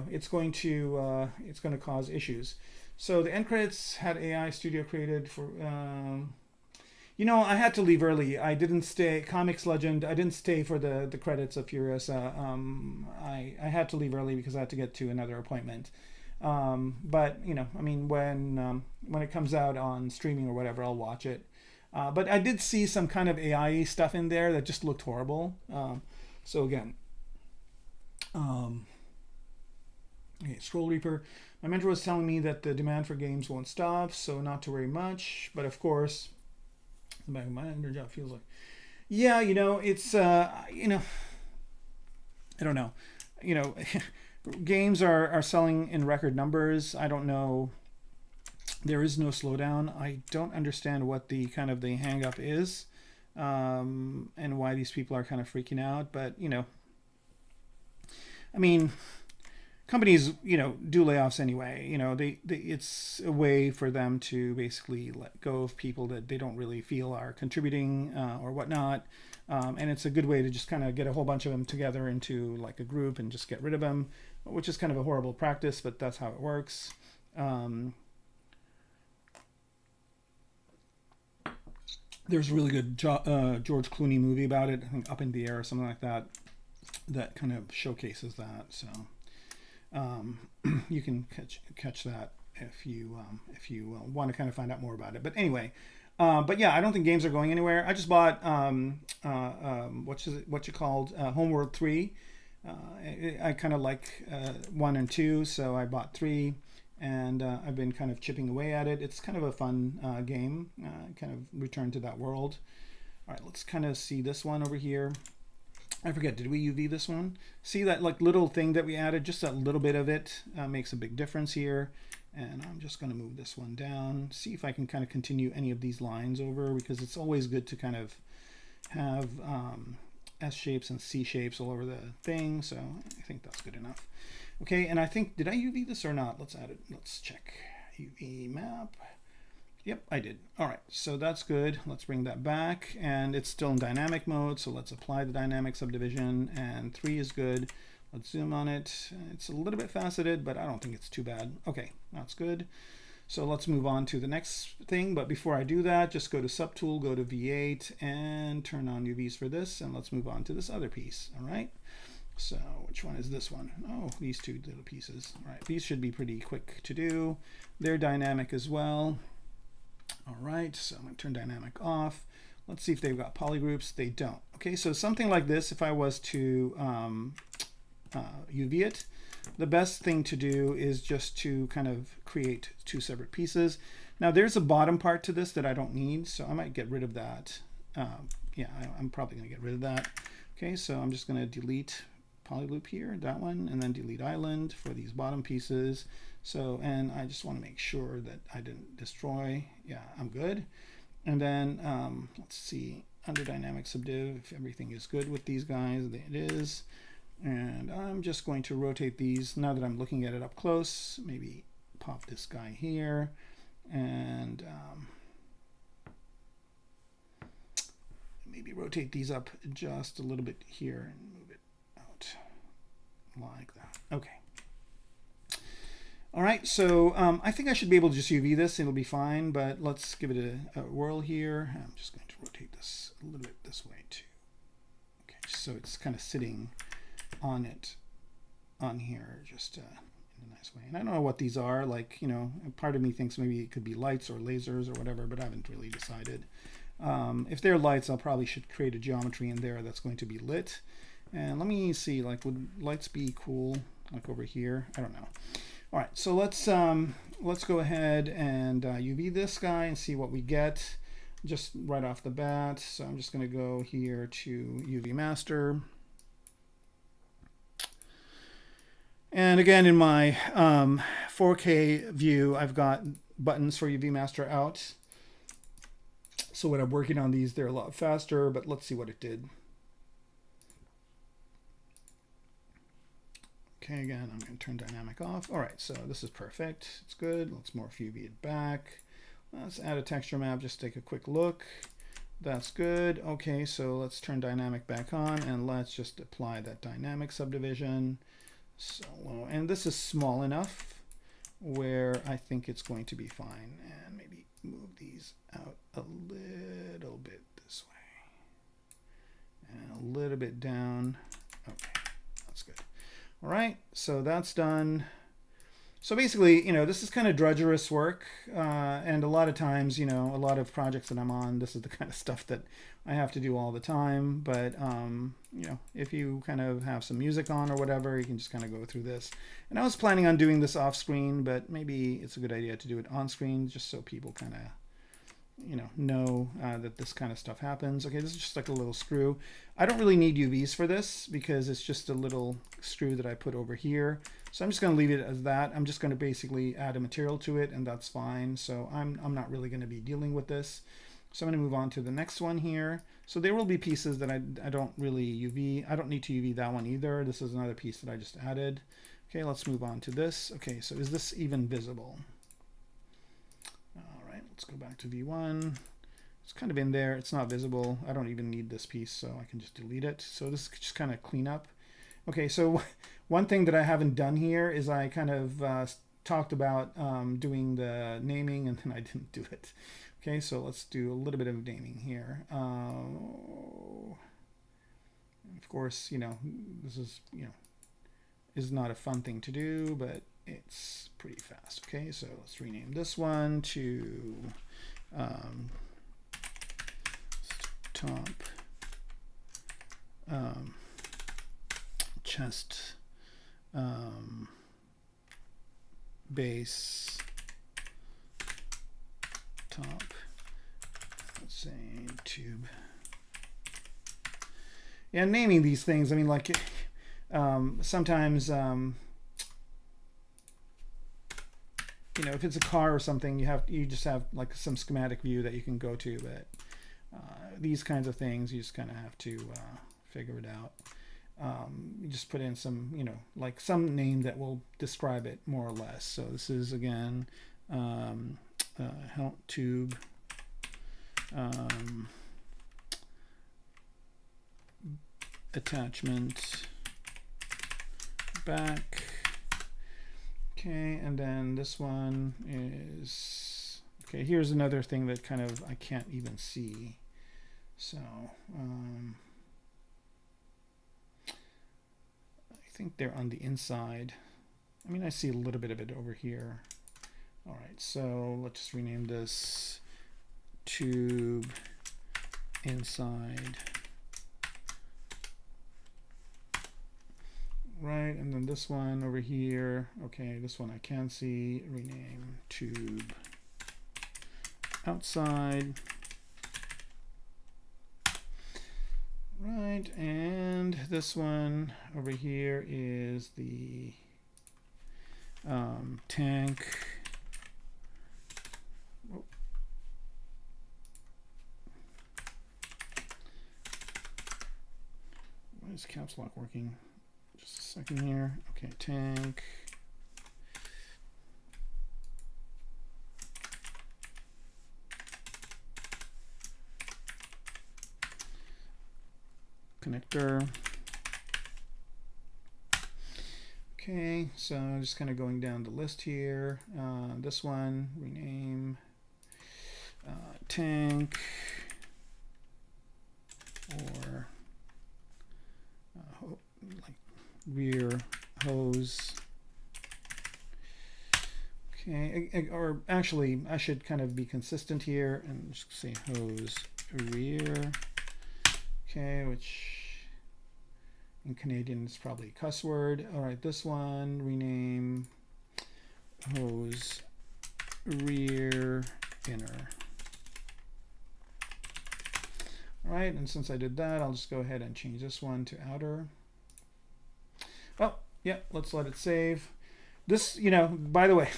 S1: it's going to cause issues. So the end credits had AI Studio created for. I had to leave early. I didn't stay. Comics Legend. I didn't stay for the credits of Furiosa. I had to leave early because I had to get to another appointment. But I mean, when it comes out on streaming or whatever, I'll watch it. But I did see some kind of AI stuff in there that just looked horrible. So again. Okay, Scroll Reaper. My mentor was telling me that the demand for games won't stop, so not to worry much. But of course, the back of my job feels like, Yeah, it's I don't know. You know, games are selling in record numbers. I don't know. There is no slowdown. I don't understand what the kind of the hang up is, and why these people are kind of freaking out. But I mean, companies do layoffs anyway. It's a way for them to basically let go of people that they don't really feel are contributing, or whatnot. And it's a good way to just kind of get a whole bunch of them together into like a group and just get rid of them, which is kind of a horrible practice, but that's how it works. There's a really good George Clooney movie about it, I think Up in the Air or something like that, that kind of showcases that. So you can catch that if you want to kind of find out more about it. But anyway, but yeah, I don't think games are going anywhere. I just bought what's it called, Homeworld 3. I kind of like 1 and 2, so I bought 3. And I've been kind of chipping away at it. It's kind of a fun game. Kind of return to that world. All right, let's kind of see this one over here. I forget, did we UV this one? See that like little thing that we added? Just a little bit of it makes a big difference here. And I'm just going to move this one down. See if I can kind of continue any of these lines over, because it's always good to kind of have S shapes and C shapes all over the thing. So I think that's good enough. Okay, and I think, did I UV this or not? Let's add it. Let's check. UV map. Yep, I did. All right, so that's good. Let's bring that back. And it's still in dynamic mode, so let's apply the dynamic subdivision. And 3 is good. Let's zoom on it. It's a little bit faceted, but I don't think it's too bad. Okay, that's good. So let's move on to the next thing. But before I do that, just go to Subtool, go to V8, and turn on UVs for this. And let's move on to this other piece, all right? So which one is this one? Oh, these two little pieces. All right, these should be pretty quick to do. They're dynamic as well. All right, so I'm going to turn dynamic off. Let's see if they've got polygroups. They don't. Okay, so something like this, if I was to UV it, the best thing to do is just to kind of create 2 separate pieces. Now there's a bottom part to this that I don't need, so I might get rid of that. Yeah, I'm probably going to get rid of that. Okay, so I'm just going to delete polyloop here, that one, and then delete island for these bottom pieces. So, and I just want to make sure that I didn't destroy. Yeah, I'm good. And then let's see, under dynamic subdiv, if everything is good with these guys. It is. And I'm just going to rotate these now that I'm looking at it up close. Maybe pop this guy here, and maybe rotate these up just a little bit here and move it out like that. Okay. All right, so I think I should be able to just UV this. It'll be fine, but let's give it a whirl here. I'm just going to rotate this a little bit this way too. Okay, so it's kind of sitting on it, on here, just in a nice way. And I don't know what these are. Like, part of me thinks maybe it could be lights or lasers or whatever, but I haven't really decided. If they're lights, I'll probably should create a geometry in there that's going to be lit. And let me see, like, would lights be cool, like over here? I don't know. All right, so let's go ahead and UV this guy and see what we get just right off the bat. So I'm just going to go here to UV master. And again, in my 4K view, I've got buttons for UV master out. So when I'm working on these, they're a lot faster, but let's see what it did. Okay, again, I'm going to turn dynamic off. All right, so this is perfect. It's good. Let's morph UV it back. Let's add a texture map, just take a quick look. That's good. Okay, so let's turn dynamic back on, and let's just apply that dynamic subdivision. So, and this is small enough where I think it's going to be fine. And maybe move these out a little bit this way. And a little bit down. Okay, that's good. All right, so that's done. So basically, this is kind of drudgerous work, and a lot of times, a lot of projects that I'm on, this is the kind of stuff that I have to do all the time. But if you kind of have some music on or whatever, you can just kind of go through this. And I was planning on doing this off screen, but maybe it's a good idea to do it on screen, just so people kind of know that this kind of stuff happens. Okay, this is just like a little screw. I don't really need UVs for this because it's just a little screw that I put over here. So I'm just going to leave it as that. I'm just going to basically add a material to it, and that's fine. So I'm not really going to be dealing with this. So I'm going to move on to the next one here. So there will be pieces that I don't really UV. I don't need to UV that one either. This is another piece that I just added. Okay, let's move on to this. Okay, so is this even visible? All right, let's go back to V1. It's kind of in there. It's not visible. I don't even need this piece, so I can just delete it. So this is just kind of clean up. Okay, so one thing that I haven't done here is I kind of talked about doing the naming, and then I didn't do it. Okay, so let's do a little bit of naming here. Of course, this is not a fun thing to do, but it's pretty fast. Okay, so let's rename this one to top chest base top, let's say tube. Yeah, naming these things, I mean, like sometimes if it's a car or something, you just have like some schematic view that you can go to, but these kinds of things you just kind of have to figure it out. You just put in some like some name that will describe it more or less. So this is again help tube attachment back. Okay, and then this one is, okay, here's another thing that kind of I can't even see. So I think they're on the inside. I mean, I see a little bit of it over here. All right, so let's just rename this tube inside. Right, and then this one over here. Okay, this one I can see. Rename tube outside. Right, and this one over here is the tank. Oh. Why is caps lock working? Just a second here. Okay, tank. Connector. Okay, so I'm just kind of going down the list here. This one, rename tank, or like rear hose. Okay, or actually I should kind of be consistent here and just say hose rear. Okay, which in Canadian is probably a cuss word. All right, this one, rename hose rear inner. All right, and since I did that, I'll just go ahead and change this one to outer. Oh, yeah, let's let it save. This, by the way,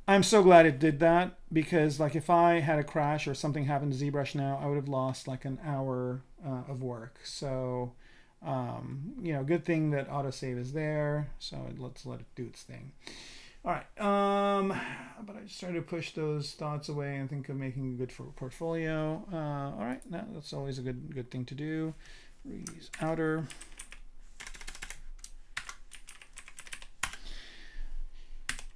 S1: I'm so glad it did that, because like if I had a crash or something happened to ZBrush now, I would have lost like an hour of work. So, good thing that autosave is there. So let's let it do its thing. All right, but I just tried to push those thoughts away and think of making a good portfolio. All right, now that's always a good thing to do. Reuse outer.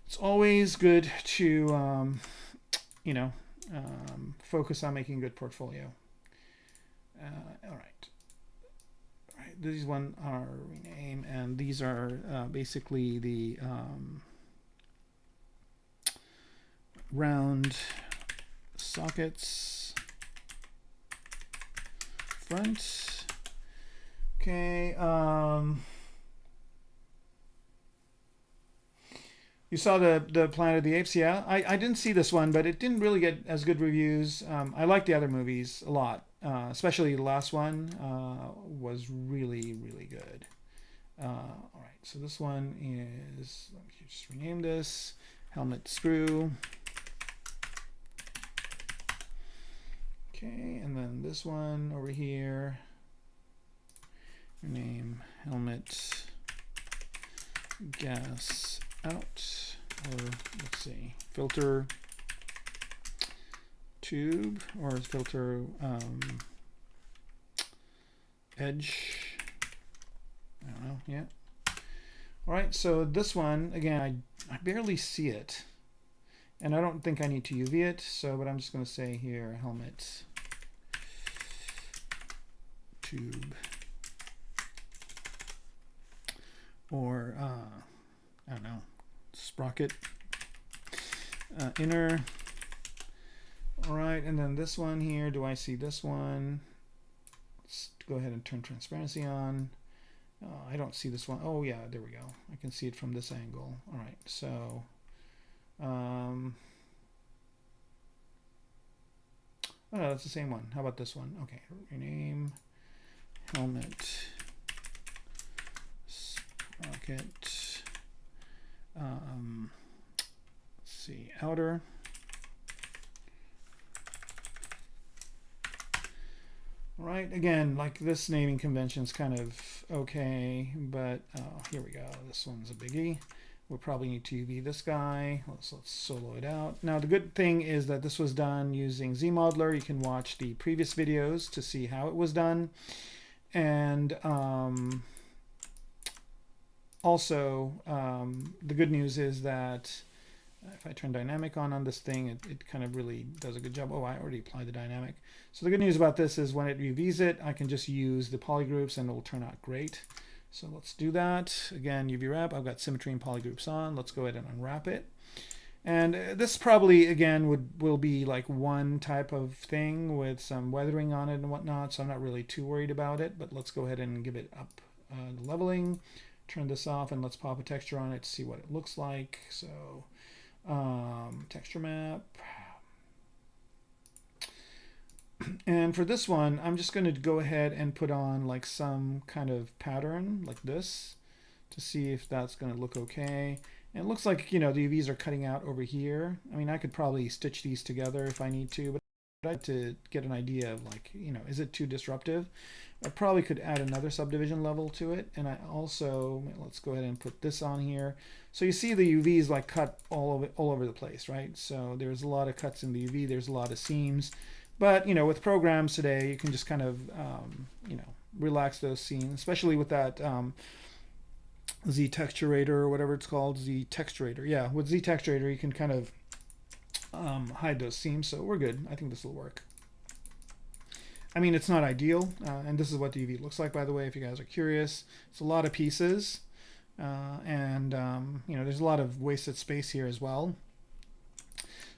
S1: It's always good to, focus on making a good portfolio. All right. These one are rename, and these are basically the round sockets front. Okay. You saw the Planet of the Apes, yeah? I didn't see this one, but it didn't really get as good reviews. I like the other movies a lot, especially the last one was really, really good. All right, so this one is, let me just rename this, helmet sprue. Okay, and then this one over here, rename helmet gas out, or let's see, filter tube, or filter edge. I don't know, yeah. All right, so this one, again, I barely see it. And I don't think I need to UV it, so, but I'm just going to say here, helmet tube, or, I don't know, sprocket inner. All right, and then this one here, do I see this one? Let's go ahead and turn transparency on. I don't see this one. Oh yeah, there we go. I can see it from this angle. All right, so oh no, that's the same one. How about this one? Okay, rename helmet sprocket. Let's see, outer. Right, again, like this naming convention is kind of okay, but here we go. This one's a biggie. We'll probably need to UV this guy. Let's solo it out. Now, the good thing is that this was done using ZModeler. You can watch the previous videos to see how it was done. And also, the good news is that if I turn dynamic on this thing, it kind of really does a good job. Oh, I already applied the dynamic. So the good news about this is when it UVs it, I can just use the polygroups and it will turn out great. So let's do that. Again, UV wrap, I've got symmetry and polygroups on. Let's go ahead and unwrap it. And this probably, again, will be like one type of thing with some weathering on it and whatnot. So I'm not really too worried about it, but let's go ahead and give it up leveling, turn this off, and let's pop a texture on it to see what it looks like. So texture map, and for this one I'm just going to go ahead and put on like some kind of pattern like this to see if that's going to look okay. And it looks like, you know, the UVs are cutting out over here. I mean, I could probably stitch these together if I need to, but I like to get an idea of, like, you know, is it too disruptive? I probably could add another subdivision level to it. And I also, let's go ahead and put this on here. So you see the UVs like cut all over the place, right? So there's a lot of cuts in the UV, there's a lot of seams. But, you know, with programs today, you can just kind of, you know, relax those seams, especially with that Z Texturator or whatever it's called, Z Texturator. Yeah, with Z Texturator, you can kind of hide those seams. So we're good. I think this will work. I mean, it's not ideal, and this is what the UV looks like, by the way, if you guys are curious. It's a lot of pieces, and you know, there's a lot of wasted space here as well.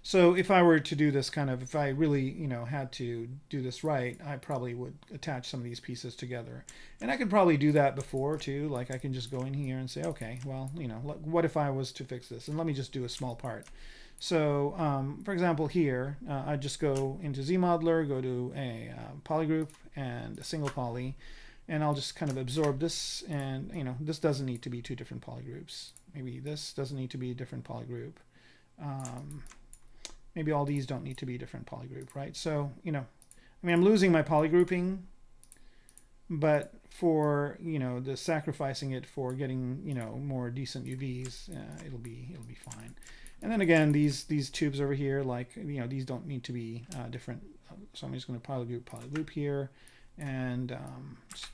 S1: So if I were to do this kind of, if I really, you know, had to do this right, I probably would attach some of these pieces together. And I could probably do that before too. Like I can just go in here and say, okay, well, you know, what if I was to fix this? And let me just do a small part. So for example here, I just go into ZModeler, go to a polygroup and a single poly, and I'll just kind of absorb this. And, you know, this doesn't need to be two different polygroups. Maybe this doesn't need to be a different polygroup. Maybe all these don't need to be a different polygroup, right? So, you know, I mean, I'm losing my polygrouping, but for, you know, the sacrificing it for getting, you know, more decent UVs, it'll be fine. And then again, these tubes over here, like, you know, these don't need to be different. So I'm just going to polygroup here, and just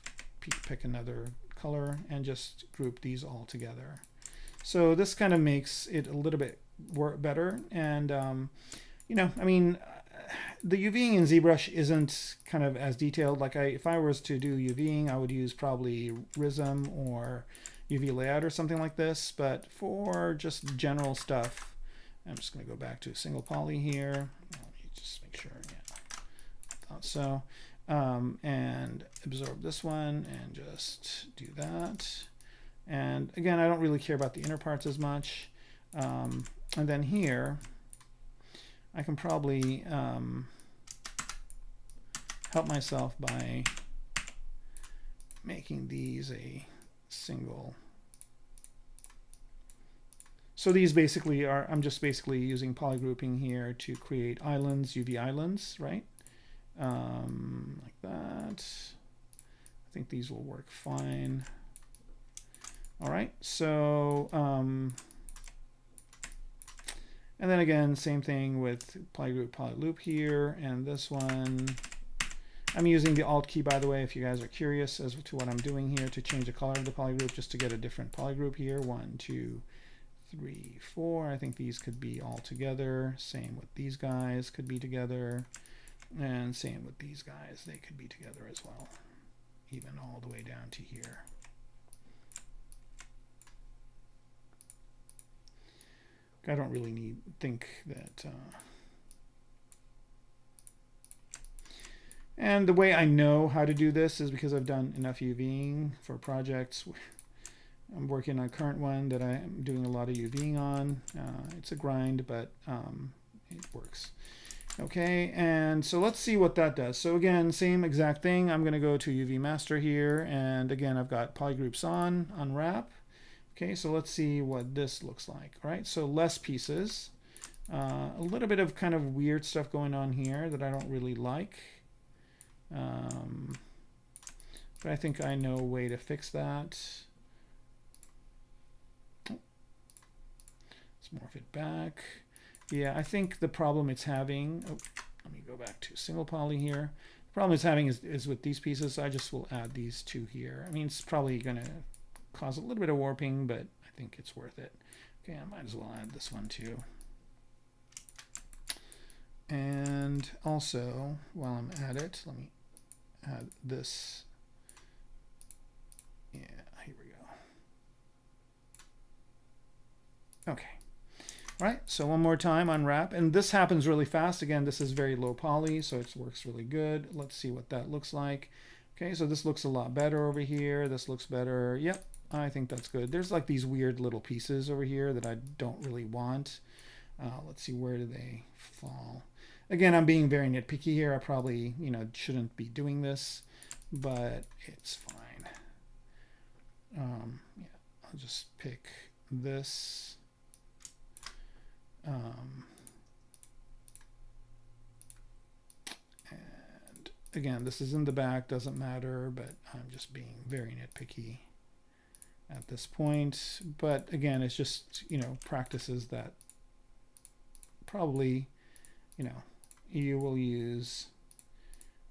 S1: pick another color and just group these all together. So this kind of makes it a little bit better. And you know, I mean, the UVing in ZBrush isn't kind of as detailed. Like if I was to do UVing, I would use probably Rism or UV layout or something like this. But for just general stuff, I'm just going to go back to a single poly here. Let me just make sure. Yeah, I thought so. And absorb this one and just do that. And again, I don't really care about the inner parts as much. And then here, I can probably help myself by making these a single. So these basically are, I'm just basically using polygrouping here to create islands, UV islands, right? Like that. I think these will work fine. All right, so, and then again, same thing with polygroup, polyloop here, and this one. I'm using the Alt key, by the way, if you guys are curious as to what I'm doing here to change the color of the polygroup, just to get a different polygroup here. 1, 2, 3, 4. I think these could be all together. Same with these guys could be together. And same with these guys. They could be together as well, even all the way down to here. I don't really think that... And the way I know how to do this is because I've done enough UVing for projects. I'm working on a current one that I'm doing a lot of UVing on. It's a grind, but it works. Okay, and so let's see what that does. So again, same exact thing. I'm going to go to UV master here, and again, I've got polygroups on, unwrap. Okay, so let's see what this looks like. All right, so less pieces. A little bit of kind of weird stuff going on here that I don't really like. But I think I know a way to fix that. Let's morph it back. Yeah, I think the problem it's having, let me go back to single poly here. The problem it's having is with these pieces. I just will add these two here. I mean, it's probably going to cause a little bit of warping, but I think it's worth it. Okay, I might as well add this one too. And also, while I'm at it, let me add this. Yeah, here we go. Okay. All right, so one more time, unwrap. And this happens really fast. Again, this is very low poly, so it works really good. Let's see what that looks like. Okay, so this looks a lot better over here. This looks better. Yep, I think that's good. There's like these weird little pieces over here that I don't really want. Let's see, where do they fall? Again, I'm being very nitpicky here. I probably, shouldn't be doing this, but it's fine. Yeah, I'll just pick this. And again, this is in the back, doesn't matter, but I'm just being very nitpicky at this point. But again, it's just, practices that probably, you will use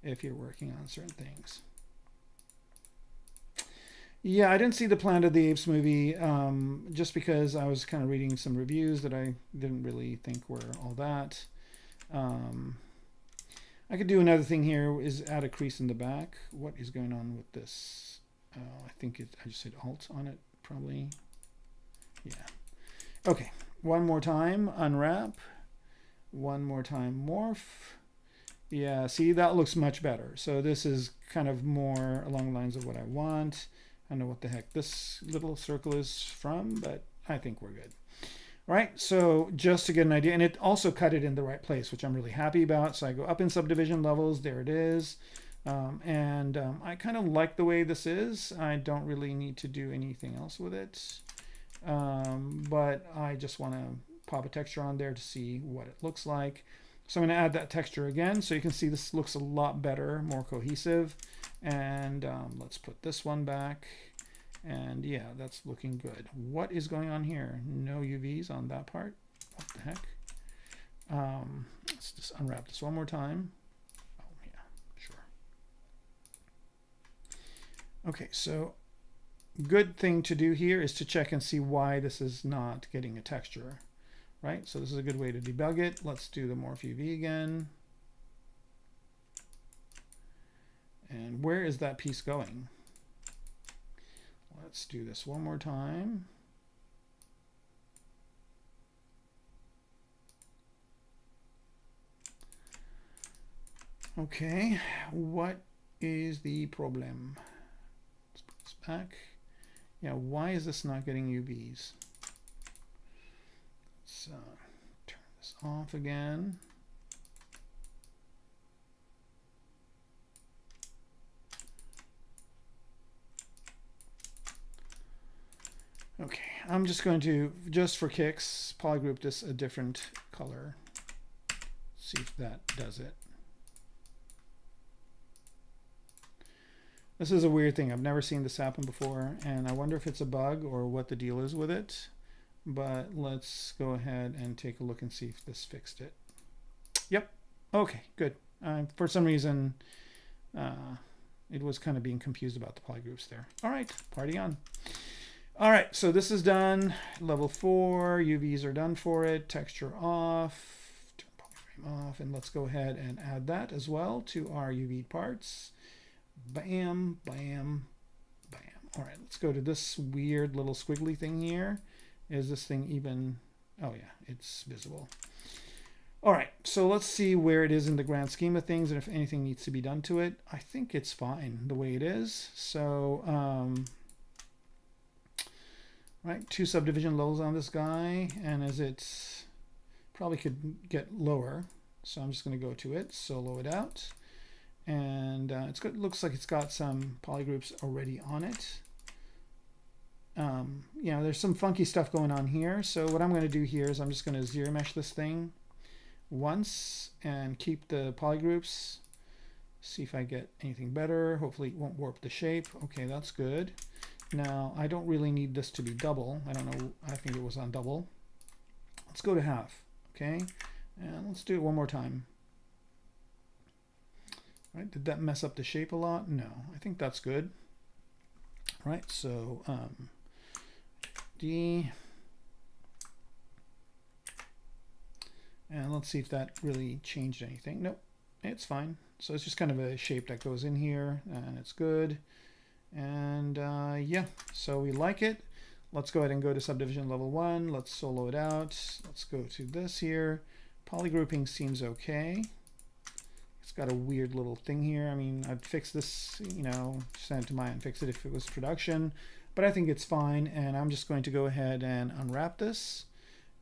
S1: if you're working on certain things. Yeah, I didn't see the Planet of the Apes movie just because I was kind of reading some reviews that I didn't really think were all that. I could do another thing here is add a crease in the back. What is going on with this? I think I just hit Alt on it, probably. Yeah. Okay, one more time, unwrap. One more time, morph. Yeah, see, that looks much better. So this is kind of more along the lines of what I want. I don't know what the heck this little circle is from, but I think we're good. All right, so just to get an idea, and it also cut it in the right place, which I'm really happy about. So I go up in subdivision levels, there it is. I kind of like the way this is. I don't really need to do anything else with it. But I just want to pop a texture on there to see what it looks like. So I'm going to add that texture again, so you can see this looks a lot better, more cohesive. And let's put this one back. And yeah, that's looking good. What is going on here? No UVs on that part. What the heck? Let's just unwrap this one more time. Oh yeah, sure. Okay, so good thing to do here is to check and see why this is not getting a texture. Right, so this is a good way to debug it. Let's do the morph UV again. And where is that piece going? Let's do this one more time. Okay, what is the problem? Let's put this back. Yeah, why is this not getting UVs? Let's turn this off again. Okay, I'm just going to, just for kicks, polygroup this a different color. See if that does it. This is a weird thing. I've never seen this happen before, and I wonder if it's a bug or what the deal is with it. But let's go ahead and take a look and see if this fixed it. Yep. Okay, good. For some reason, it was kind of being confused about the polygroups there. All right, party on. All right, so this is done. Level 4, UVs are done for it. Texture off, turn polyframe off, and let's go ahead and add that as well to our UV parts. Bam, bam, bam. All right, let's go to this weird little squiggly thing here. Is this thing even, oh yeah, it's visible. All right, so let's see where it is in the grand scheme of things and if anything needs to be done to it. I think it's fine the way it is. So, right, 2 subdivision levels on this guy, and as it's probably could get lower, so I'm just going to go to it, solo it out, and it's good. Looks like it's got some polygroups already on it. You know, there's some funky stuff going on here, so what I'm going to do here is I'm just going to zero mesh this thing once and keep the polygroups. See if I get anything better. Hopefully it won't warp the shape. Okay, that's good. Now, I don't really need this to be double. I don't know. I think it was on double. Let's go to half. Okay. And let's do it one more time. Right. Did that mess up the shape a lot? No. I think that's good. Right. So, D. And let's see if that really changed anything. Nope. It's fine. So it's just kind of a shape that goes in here, and it's good. And yeah, so we like it. Let's go ahead and go to subdivision level 1. Let's solo it out. Let's go to this here. Polygrouping seems okay. It's got a weird little thing here. I mean, I'd fix this, you know, send it to Maya and fix it if it was production, but I think it's fine. And I'm just going to go ahead and unwrap this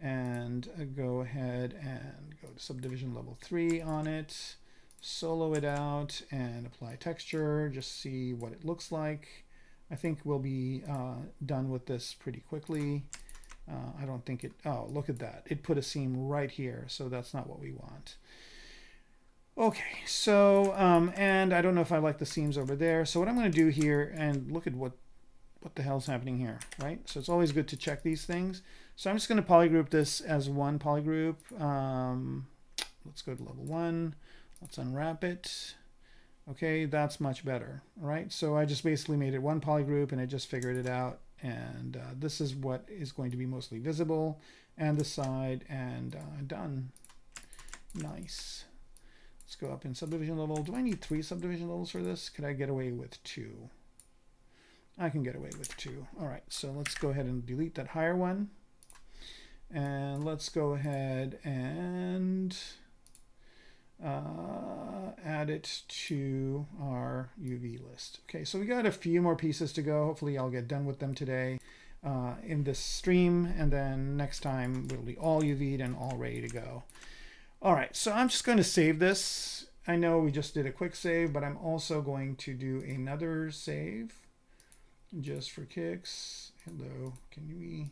S1: and go ahead and go to subdivision level 3 on it. Solo it out and apply texture, just see what it looks like. I think we'll be done with this pretty quickly. I don't think it, oh, look at that. It put a seam right here, so that's not what we want. Okay, so, and I don't know if I like the seams over there. So what I'm going to do here, and look at what the hell's happening here, right? So it's always good to check these things. So I'm just going to polygroup this as one polygroup. Let's go to level 1. Let's unwrap it. Okay, that's much better, right? So I just basically made it one polygroup and it just figured it out. And this is what is going to be mostly visible, and the side, and done. Nice. Let's go up in subdivision level. Do I need 3 subdivision levels for this? Could I get away with 2? I can get away with 2. All right, so let's go ahead and delete that higher one. And let's go ahead and add it to our UV list. Okay, so we got a few more pieces to go. Hopefully I'll get done with them today in this stream, and then next time it'll be all UV'd and all ready to go. All right, so I'm just going to save this. I know we just did a quick save, but I'm also going to do another save just for kicks. Hello, can we?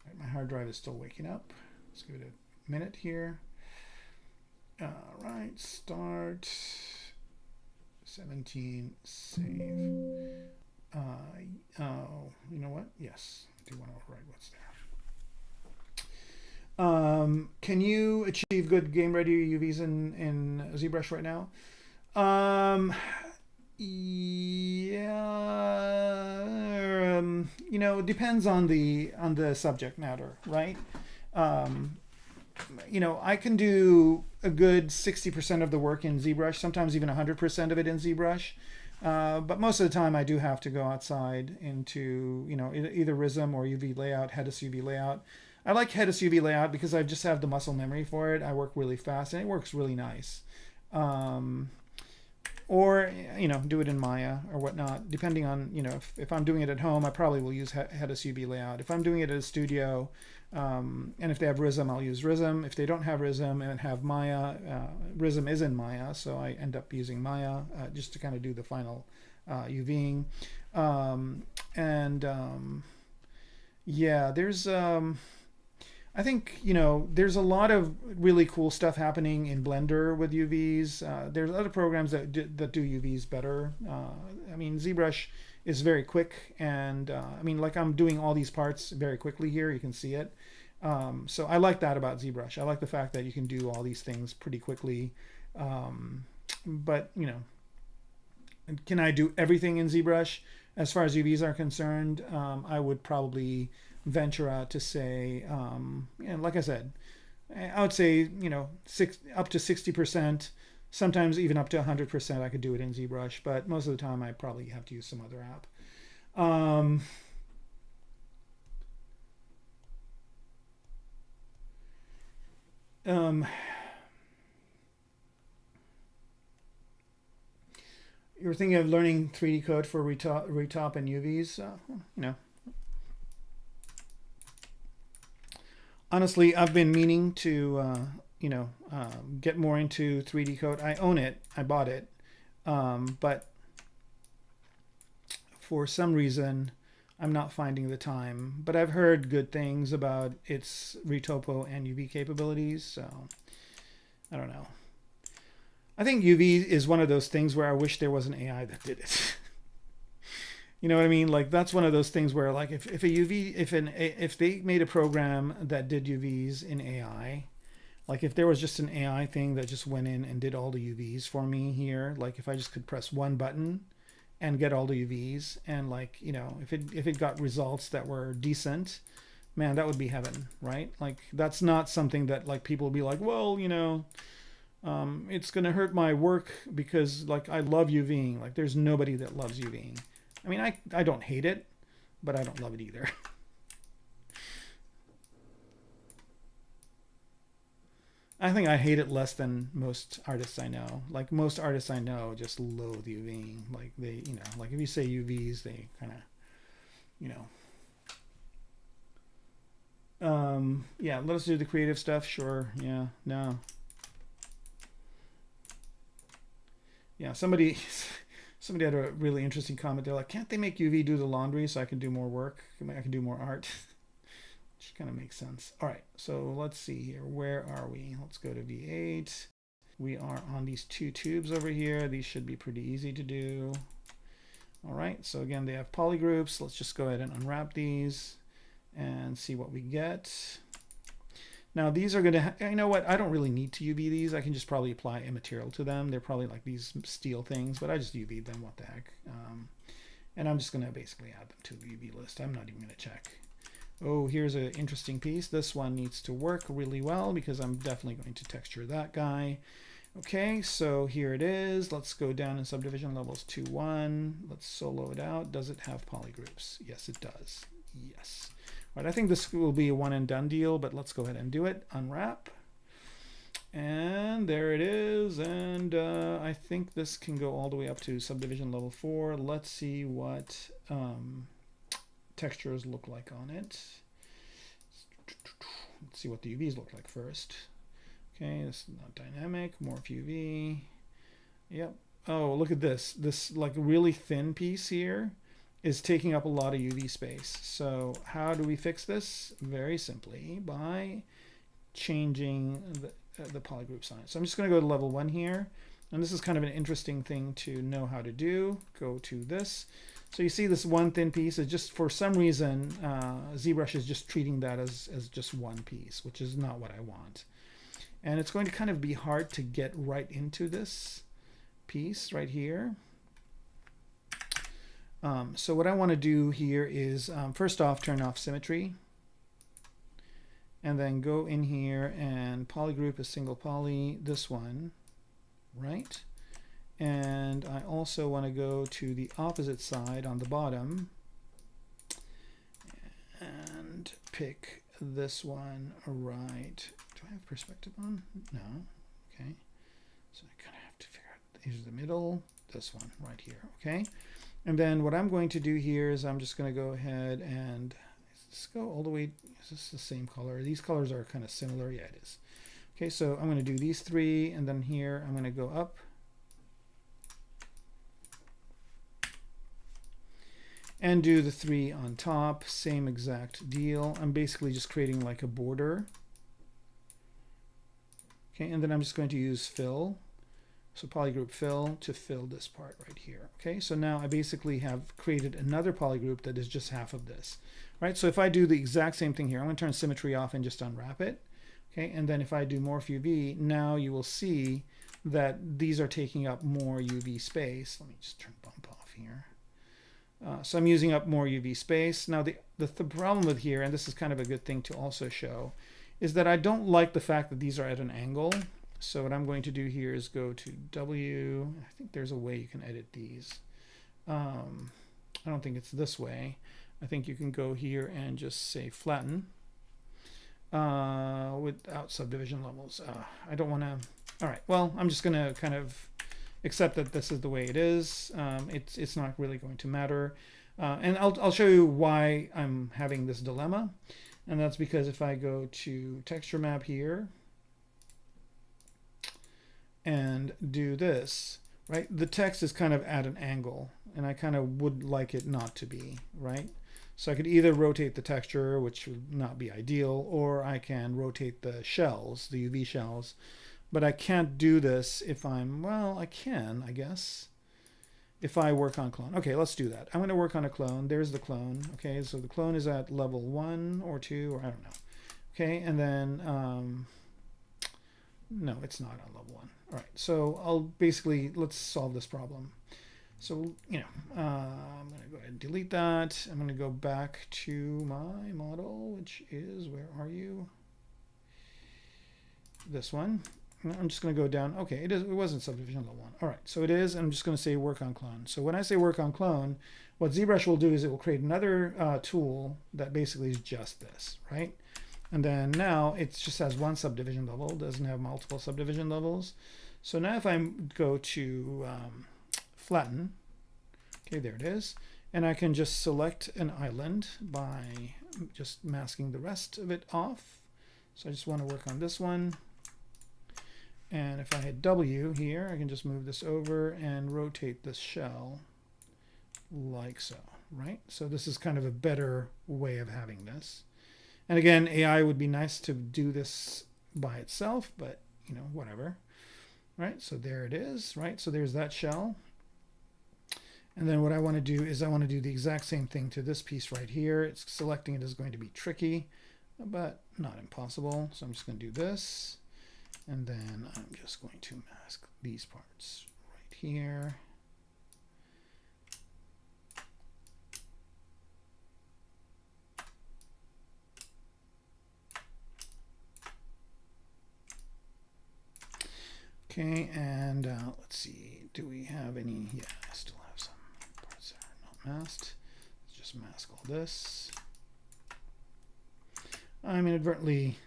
S1: All right, my hard drive is still waking up. Let's give it a minute here. All right, start 17, save. Oh, you know what? Yes, I do want to override what's there. Can you achieve good game ready UVs in ZBrush right now? Yeah, you know, it depends on the subject matter, right? You know, I can do a good 60% of the work in ZBrush, sometimes even 100% of it in ZBrush. But most of the time I do have to go outside into, you know, either RISM or UV layout, Hedis UV layout. I like Hedis UV layout because I just have the muscle memory for it. I work really fast and it works really nice. or do it in Maya or whatnot, depending on if I'm doing it at home, I probably will use Hedis UV layout. If I'm doing it at a studio, and if they have RISM, I'll use RISM. If they don't have RISM and have Maya, RISM is in Maya, so I end up using Maya just to kind of do the final UVing. Yeah, there's I think there's a lot of really cool stuff happening in Blender with UVs. There's other programs that do UVs better. I mean, ZBrush is very quick, and I mean, like, I'm doing all these parts very quickly here. You can see it. So I like that about ZBrush. I like the fact that you can do all these things pretty quickly. But can I do everything in ZBrush? As far as UVs are concerned, I would probably venture out to say, like I said, I would say, up to 60%, sometimes even up to 100%, I could do it in ZBrush, but most of the time I probably have to use some other app. You're thinking of learning 3D code for retop and UVs? Honestly, I've been meaning to, get more into 3D code. I own it. I bought it. But for some reason, I'm not finding the time. But I've heard good things about its retopo and UV capabilities. So I don't know. I think UV is one of those things where I wish there was an AI that did it. You know what I mean? Like, that's one of those things where, like, if they made a program that did UVs in AI, like if there was just an AI thing that just went in and did all the UVs for me here, like if I just could press one button and get all the UVs, and like, if it got results that were decent, man, that would be heaven, right? Like, that's not something that, like, people will be like, well, it's gonna hurt my work because, like, I love UVing. Like, there's nobody that loves UVing. I mean, I don't hate it, but I don't love it either. I think I hate it less than most artists I know. Like, most artists I know just loathe UVing. Like, they, like if you say UVs, they kind of, yeah, let us do the creative stuff. Sure. Yeah, no. Yeah, somebody had a really interesting comment. They're like, can't they make UV do the laundry so I can do more work? I can do more art. Which kind of makes sense. All right, so let's see here. Where are we? Let's go to V8. We are on these two tubes over here. These should be pretty easy to do. All right, so again, they have polygroups. Let's just go ahead and unwrap these and see what we get. Now these are gonna, you know what? I don't really need to UV these. I can just probably apply a material to them. They're probably like these steel things, but I just UV'd them. What the heck? And I'm just gonna basically add them to the UV list. I'm not even gonna check. Oh, here's an interesting piece. This one needs to work really well because I'm definitely going to texture that guy. Okay, so here it is. Let's go down in subdivision levels 2-1. Let's solo it out. Does it have polygroups? Yes, it does. Yes. All right, I think this will be a one and done deal, but let's go ahead and do it. Unwrap. And there it is. And I think this can go all the way up to subdivision level 4. Let's see what textures look like on it. Let's see what the UVs look like first. Okay, this is not dynamic. Morph UV. Yep. Oh, look at this. This like really thin piece here is taking up a lot of UV space. So how do we fix this? Very simply by changing the polygroup sign. So I'm just going to go to level 1 here. And this is kind of an interesting thing to know how to do. Go to this. So you see this one thin piece is just, for some reason, ZBrush is just treating that as just one piece, which is not what I want. And it's going to kind of be hard to get right into this piece right here. So what I want to do here is, first off, turn off symmetry. And then go in here and polygroup a single poly, this one, right? And I also want to go to the opposite side on the bottom and pick this one right. Do I have perspective on? No. Okay. So I kind of have to figure out, here's the middle. this one right here, okay? And then what I'm going to do here is I'm just going to go ahead and let's go all the way. Is this the same color? These colors are kind of similar. Yeah, it is. Okay, so I'm going to do these three, and then here I'm going to go up and do the three on top. Same exact deal. I'm basically just creating like a border. Okay, and then I'm just going to use fill. So polygroup fill to fill this part right here. Okay, so now I basically have created another polygroup that is just half of this. Right, so if I do the exact same thing here, I'm going to turn symmetry off and just unwrap it. Okay, and then if I do morph UV, now you will see that these are taking up more UV space. Let me just turn bump off here. So I'm using up more UV space. Now the problem with here, and this is kind of a good thing to also show, is that I don't like the fact that these are at an angle. So what I'm going to do here is go to W. I think there's a way you can edit these. I don't think it's this way. I think you can go here and just say flatten without subdivision levels. I don't want to. All right. Well, I'm just going to kind of accept that this is the way it is. It's not really going to matter. And I'll show you why I'm having this dilemma. And that's because if I go to texture map here and do this, right, the text is kind of at an angle, and I kind of would like it not to be, right? So I could either rotate the texture, which would not be ideal, or I can rotate the shells, the UV shells. But I can't do this if I'm, well, I can, I guess, if I work on clone. Okay, let's do that. I'm going to work on a clone. There's the clone. Okay, so the clone is at level 1 or 2, or I don't know. Okay, and then, no, it's not on level 1. All right, so I'll basically, let's solve this problem. So, you know, I'm going to go ahead and delete that. I'm going to go back to my model, which is, where are you? This one. I'm just going to go down. Okay, it wasn't subdivision level 1. All right, so it is. I'm just going to say work on clone. So when I say work on clone, what ZBrush will do is it will create another tool that basically is just this, right? And then now it just has one subdivision level, doesn't have multiple subdivision levels. So now if I go to flatten, okay, there it is. And I can just select an island by just masking the rest of it off. So I just want to work on this one. And if I hit W here, I can just move this over and rotate this shell like so, right? So this is kind of a better way of having this. And again, AI would be nice to do this by itself, but you know, whatever, right? So there it is, right? So there's that shell. And then what I want to do is I want to do the exact same thing to this piece right here. It's selecting it is going to be tricky, but not impossible. So I'm just going to do this. And then I'm just going to mask these parts right here. Okay, and let's see, do we have any? Yeah, I still have some parts that are not masked. Let's just mask all this. I'm inadvertently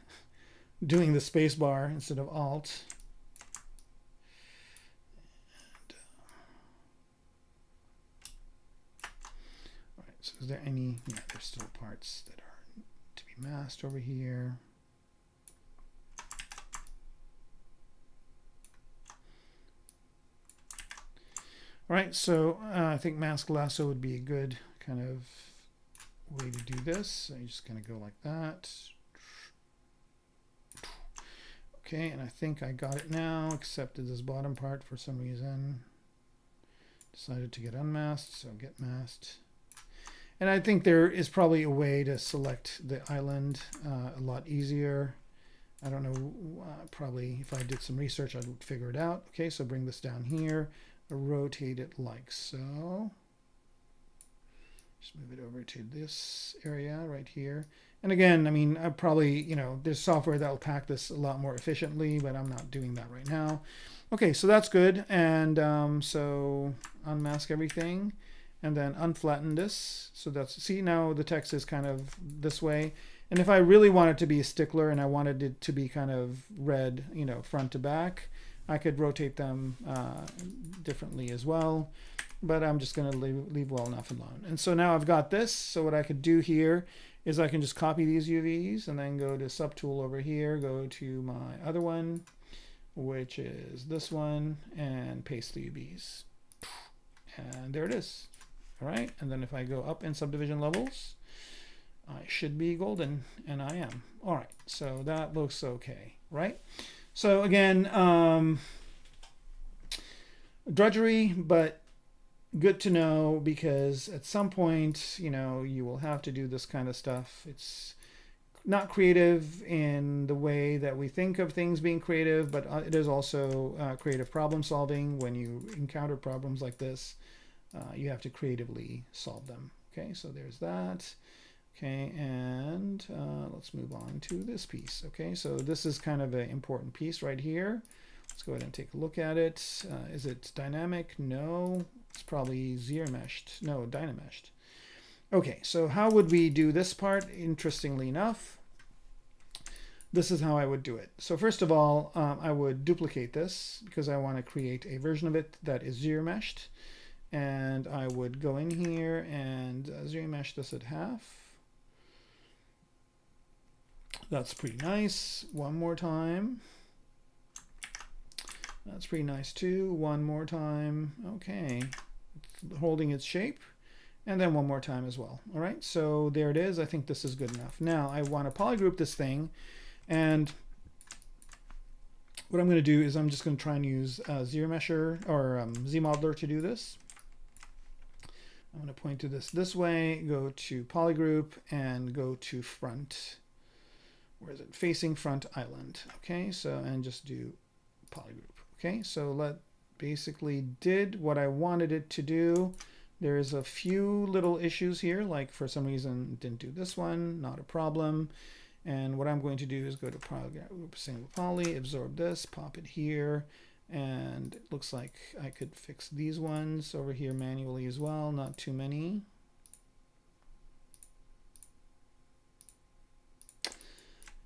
S1: doing the space bar instead of Alt. And, all right, so is there any? Yeah, there's still parts that are to be masked over here. All right, so I think mask lasso would be a good kind of way to do this. So you're just going to go like that. Okay, and I think I got it now, except that this bottom part for some reason decided to get unmasked, so get masked. And I think there is probably a way to select the island a lot easier. I don't know, probably if I did some research, I would figure it out. Okay, so bring this down here, rotate it like so. Just move it over to this area right here. And again, I mean, I probably, you know, there's software that will pack this a lot more efficiently, but I'm not doing that right now. Okay, so that's good. And so unmask everything and then unflatten this. So that's, see, now the text is kind of this way. And if I really wanted to be a stickler and I wanted it to be kind of red, you know, front to back, I could rotate them differently as well, but I'm just going to leave well enough alone. And so now I've got this. So what I could do here is I can just copy these UVs and then go to subtool over here, go to my other one, which is this one, and paste the UVs. And there it is. All right. And then if I go up in subdivision levels, I should be golden, and I am. All right. So that looks okay, right? So again, drudgery, but good to know, because at some point, you know, you will have to do this kind of stuff. It's not creative in the way that we think of things being creative, but it is also creative problem solving. When you encounter problems like this, you have to creatively solve them. Okay, so there's that. Okay, and let's move on to this piece. Okay, so this is kind of an important piece right here. Let's go ahead and take a look at it. Is it dynamic? No, it's probably ZBrush. No, Dynameshed. Okay, so how would we do this part? Interestingly enough, this is how I would do it. So first of all, I would duplicate this because I want to create a version of it that is ZBrushed. And I would go in here and ZBrush this at half. That's pretty nice. One more time. That's pretty nice too. One more time. Okay, it's holding its shape. And then one more time as well. All right, so there it is. I think this is good enough. Now I want to polygroup this thing, and what I'm going to do is I'm just going to try and use ZMesher or ZModeler to do this. I'm going to point to this way, go to polygroup, and go to front. Where is it? Facing front island. Okay, so and just do polygroup. Okay, so basically did what I wanted it to do. There's a few little issues here, like for some reason didn't do this one, not a problem. And what I'm going to do is go to single poly, absorb this, pop it here, and it looks like I could fix these ones over here manually as well, not too many.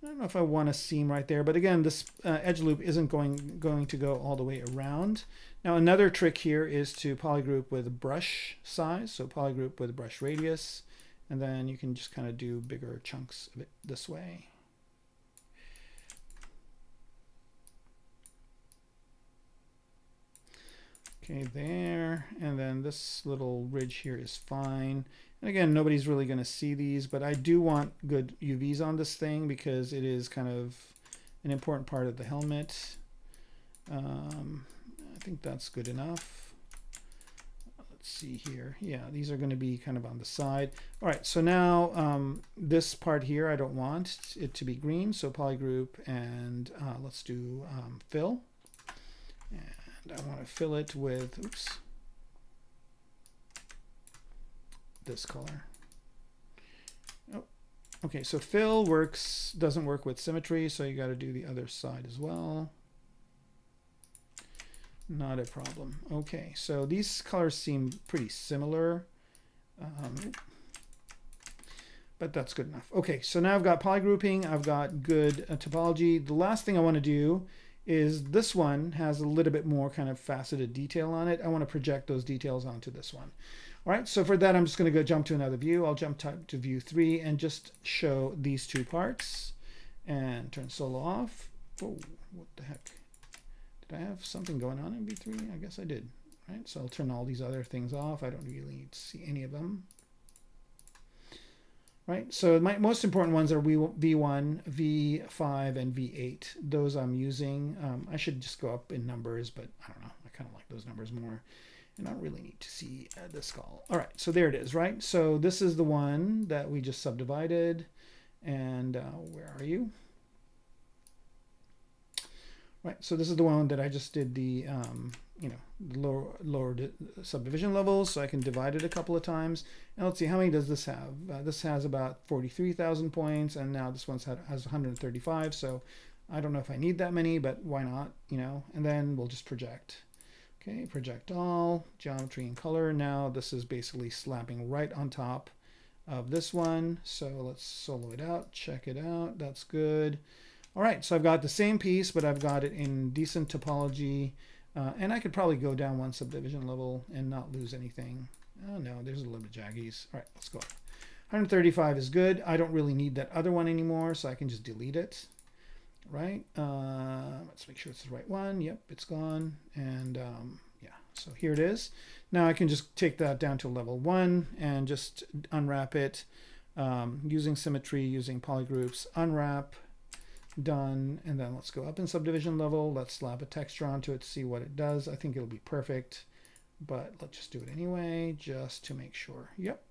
S1: I don't know if I want a seam right there, but again, this edge loop isn't going to go all the way around. Now another trick here is to polygroup with brush size, so polygroup with brush radius, and then you can just kind of do bigger chunks of it this way. Okay, there, and then this little ridge here is fine. And again, nobody's really going to see these, but I do want good UVs on this thing because it is kind of an important part of the helmet. I think that's good enough. Let's see here. Yeah, these are going to be kind of on the side. All right, so now this part here, I don't want it to be green, so polygroup, and let's do fill. And I want to fill it with, oops, this color. Oh, okay, so fill doesn't work with symmetry, so you got to do the other side as well. Not a problem. Okay, so these colors seem pretty similar, but that's good enough. Okay, so now I've got polygrouping, I've got good topology. The last thing I want to do is this one has a little bit more kind of faceted detail on it. I want to project those details onto this one. All right, so for that, I'm just going to go jump to another view. I'll jump to view 3 and just show these two parts and turn solo off. Oh, what the heck? Did I have something going on in V3? I guess I did. Right, so I'll turn all these other things off. I don't really need to see any of them. Right, so my most important ones are V1, V5, and V8. Those I'm using. I should just go up in numbers, but I don't know. I kind of like those numbers more. And I don't really need to see the skull. All right, so there it is, right? So this is the one that we just subdivided. And where are you? Right, so this is the one that I just did the, lower subdivision levels, so I can divide it a couple of times. And let's see, how many does this have? This has about 43,000 points, and now this one has 135. So I don't know if I need that many, but why not, And then we'll just project. Okay, project all, geometry and color. Now this is basically slapping right on top of this one. So let's solo it out, check it out. That's good. All right, so I've got the same piece, but I've got it in decent topology. And I could probably go down one subdivision level and not lose anything. Oh no, there's a little bit of jaggies. All right, let's go. 135 is good. I don't really need that other one anymore, so I can just delete it. Right? Let's make sure it's the right one. Yep, it's gone. And yeah, so here it is. Now I can just take that down to level 1 and just unwrap it using symmetry, using polygroups, unwrap, done. And then let's go up in subdivision level. Let's slap a texture onto it to see what it does. I think it'll be perfect, but let's just do it anyway, just to make sure. Yep.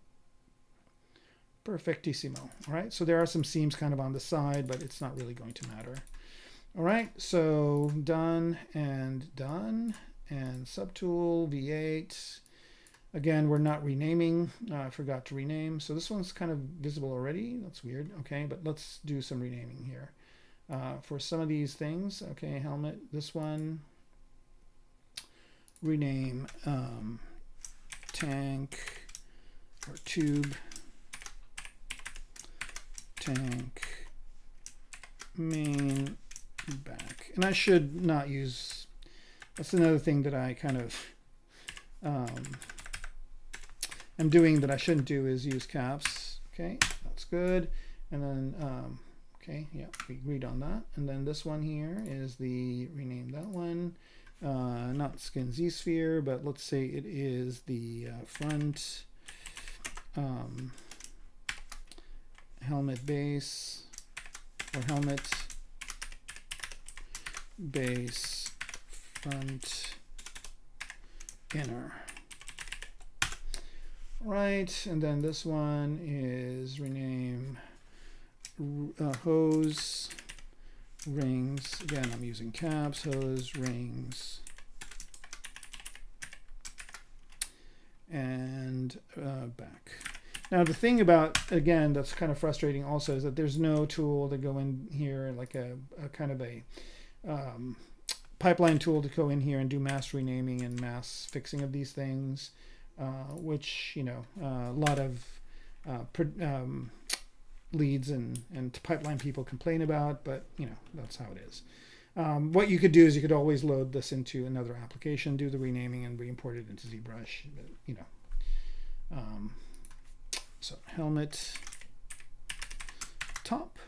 S1: Perfectissimo. All right, so there are some seams kind of on the side, but it's not really going to matter. All right, so done and subtool V8. Again, we're not renaming. I forgot to rename. So this one's kind of visible already. That's weird. Okay, but let's do some renaming here. For some of these things, okay, helmet, this one, rename tank or tube, tank, main, back. And I should not use, that's another thing that I kind of am doing that I shouldn't do, is use caps. Okay, that's good. And then, okay, yeah, we agreed on that. And then this one here is the, rename that one. Not skin Z-sphere, but let's say it is the front helmet base, or helmet base front inner. Right, and then this one is rename hose rings. Again, I'm using caps, hose rings, and back. Now the thing about, again, that's kind of frustrating also, is that there's no tool to go in here, like a kind of a pipeline tool to go in here and do mass renaming and mass fixing of these things, which, you know, a lot of leads and pipeline people complain about, but you know, that's how it is. What you could do is you could always load this into another application, do the renaming, and re-import it into ZBrush. You know, so helmet top.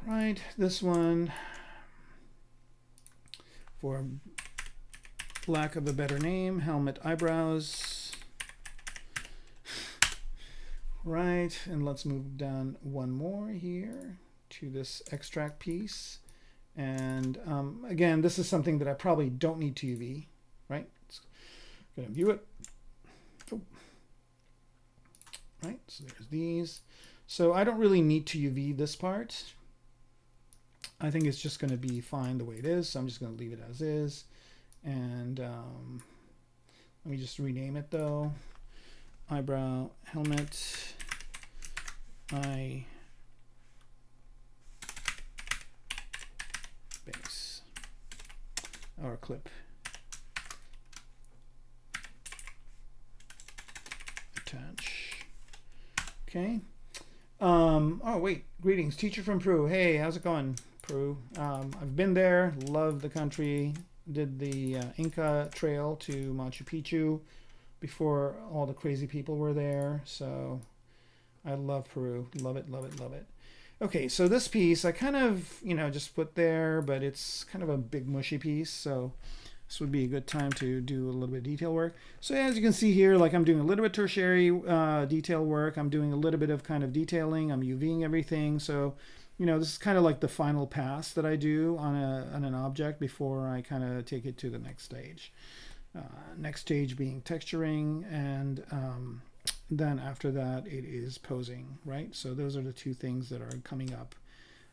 S1: Right, this one, for lack of a better name, helmet eyebrows. Right, and let's move down one more here to this extract piece. And again, this is something that I probably don't need to UV, right? It's gonna view it. Oh. Right, so there's these. So I don't really need to UV this part. I think it's just gonna be fine the way it is, so I'm just gonna leave it as is. And let me just rename it though. Eyebrow, helmet, eye base, or clip. Attach. Okay. Oh wait, greetings, teacher from Peru. Hey, how's it going, Peru? I've been there, love the country. Did the Inca trail to Machu Picchu before all the crazy people were there. So I love Peru. Love it, love it, love it. Okay, so this piece I kind of, you know, just put there, but it's kind of a big mushy piece. So this would be a good time to do a little bit of detail work. So as you can see here, like I'm doing a little bit of tertiary detail work. I'm doing a little bit of kind of detailing. I'm UVing everything. So you know, this is kind of like the final pass that I do on an object before I kind of take it to the next stage. Next stage being texturing, and then after that it is posing, right? So those are the two things that are coming up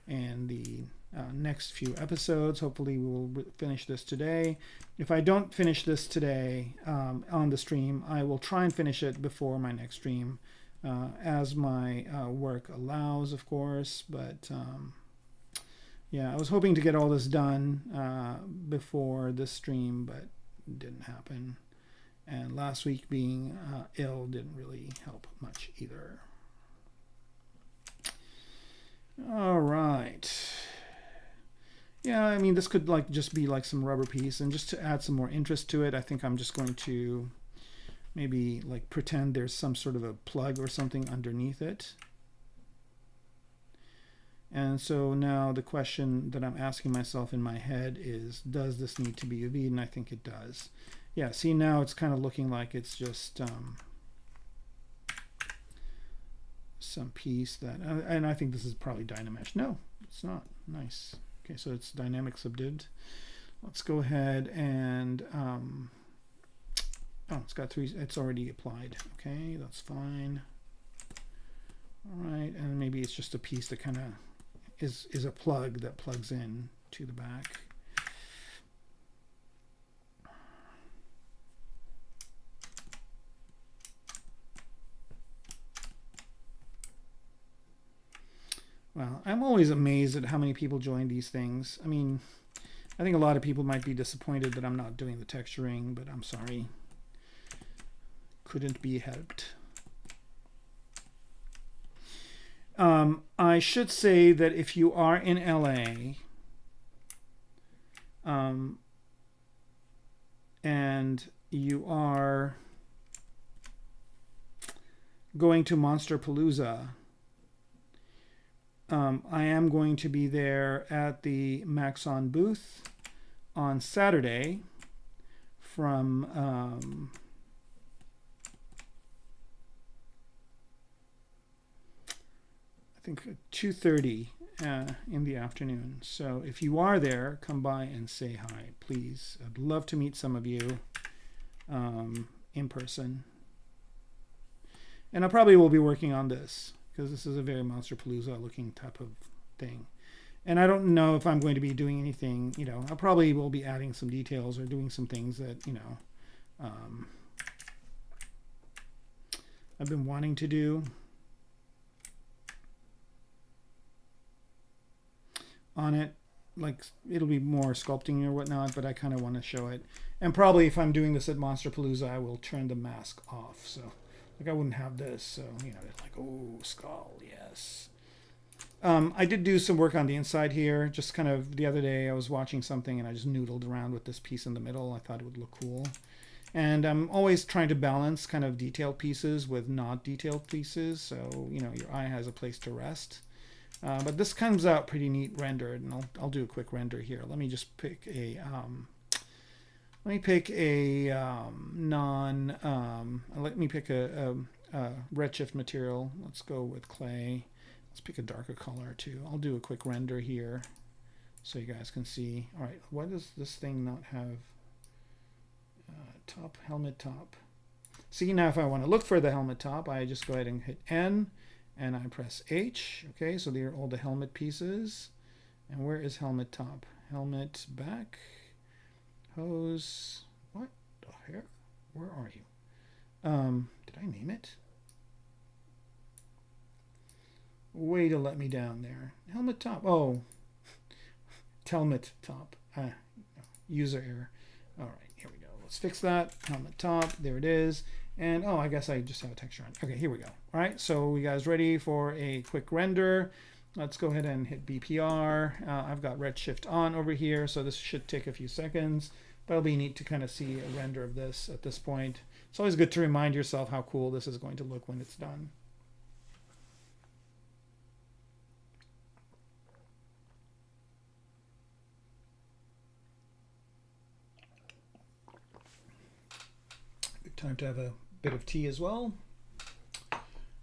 S1: in the next few episodes. Hopefully we will finish this today. If I don't finish this today on the stream, I will try and finish it before my next stream. As my work allows, of course, but yeah, I was hoping to get all this done before this stream, but it didn't happen. And last week being ill didn't really help much either. All right. Yeah, I mean, this could like just be like some rubber piece, and just to add some more interest to it, I think I'm just going to maybe like pretend there's some sort of a plug or something underneath it. And so now the question that I'm asking myself in my head is, does this need to be UV'd? And I think it does. Yeah, see, now it's kind of looking like it's just some piece that, and I think this is probably Dynamesh. No, it's not. Nice. Okay, so it's dynamic subdiv. Let's go ahead and, oh, it's got three, it's already applied. Okay, that's fine. All right, and maybe it's just a piece that kind of is a plug that plugs in to the back. Well, I'm always amazed at how many people join these things. I mean, I think a lot of people might be disappointed that I'm not doing the texturing, but I'm sorry. Couldn't be helped. I should say that if you are in LA, and you are going to Monsterpalooza, I am going to be there at the Maxon booth on Saturday from I think 2:30 in the afternoon. So if you are there, come by and say hi, please. I'd love to meet some of you in person. And I probably will be working on this, because this is a very Monsterpalooza looking type of thing. And I don't know if I'm going to be doing anything, you know, I probably will be adding some details or doing some things that, you know, I've been wanting to do on it. Like, it'll be more sculpting or whatnot, but I kind of want to show it. And probably if I'm doing this at Monsterpalooza, I will turn the mask off. So, like, I wouldn't have this. So, you know, it's like, oh, skull, yes. I did do some work on the inside here. Just kind of the other day, I was watching something and I just noodled around with this piece in the middle. I thought it would look cool. And I'm always trying to balance kind of detailed pieces with not detailed pieces. So, you know, your eye has a place to rest. But this comes out pretty neat rendered, and I'll do a quick render here. Let me just pick a redshift material. Let's go with clay. Let's pick a darker color too. I'll do a quick render here so you guys can see. All right, why does this thing not have top, helmet top? See, now if I want to look for the helmet top, I just go ahead and hit N and I press H. Okay, so these are all the helmet pieces. And where is helmet top? Helmet back, hose, what the heck? Where are you? Did I name it? Way to let me down there. Helmet top. Oh, helmet top. User error. All right, here we go. Let's fix that. Helmet top. There it is. And oh, I guess I just have a texture on. Okay, here we go. All right, so you guys ready for a quick render? Let's go ahead and hit BPR. I've got Redshift on over here, so this should take a few seconds. But it'll be neat to kind of see a render of this at this point. It's always good to remind yourself how cool this is going to look when it's done. Good time to have a bit of tea as well.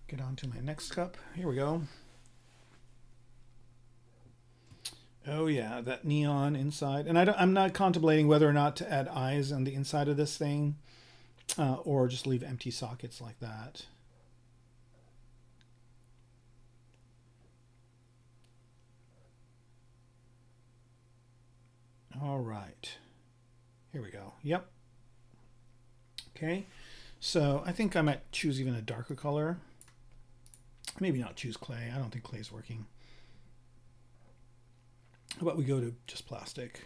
S1: Get on to my next cup. Here we go. Oh yeah, that neon inside. And I'm not contemplating whether or not to add eyes on the inside of this thing, or just leave empty sockets like that. All right, here we go. Yep. Okay, so I think I might choose even a darker color. Maybe not choose clay. I don't think clay is working. How about we go to just plastic?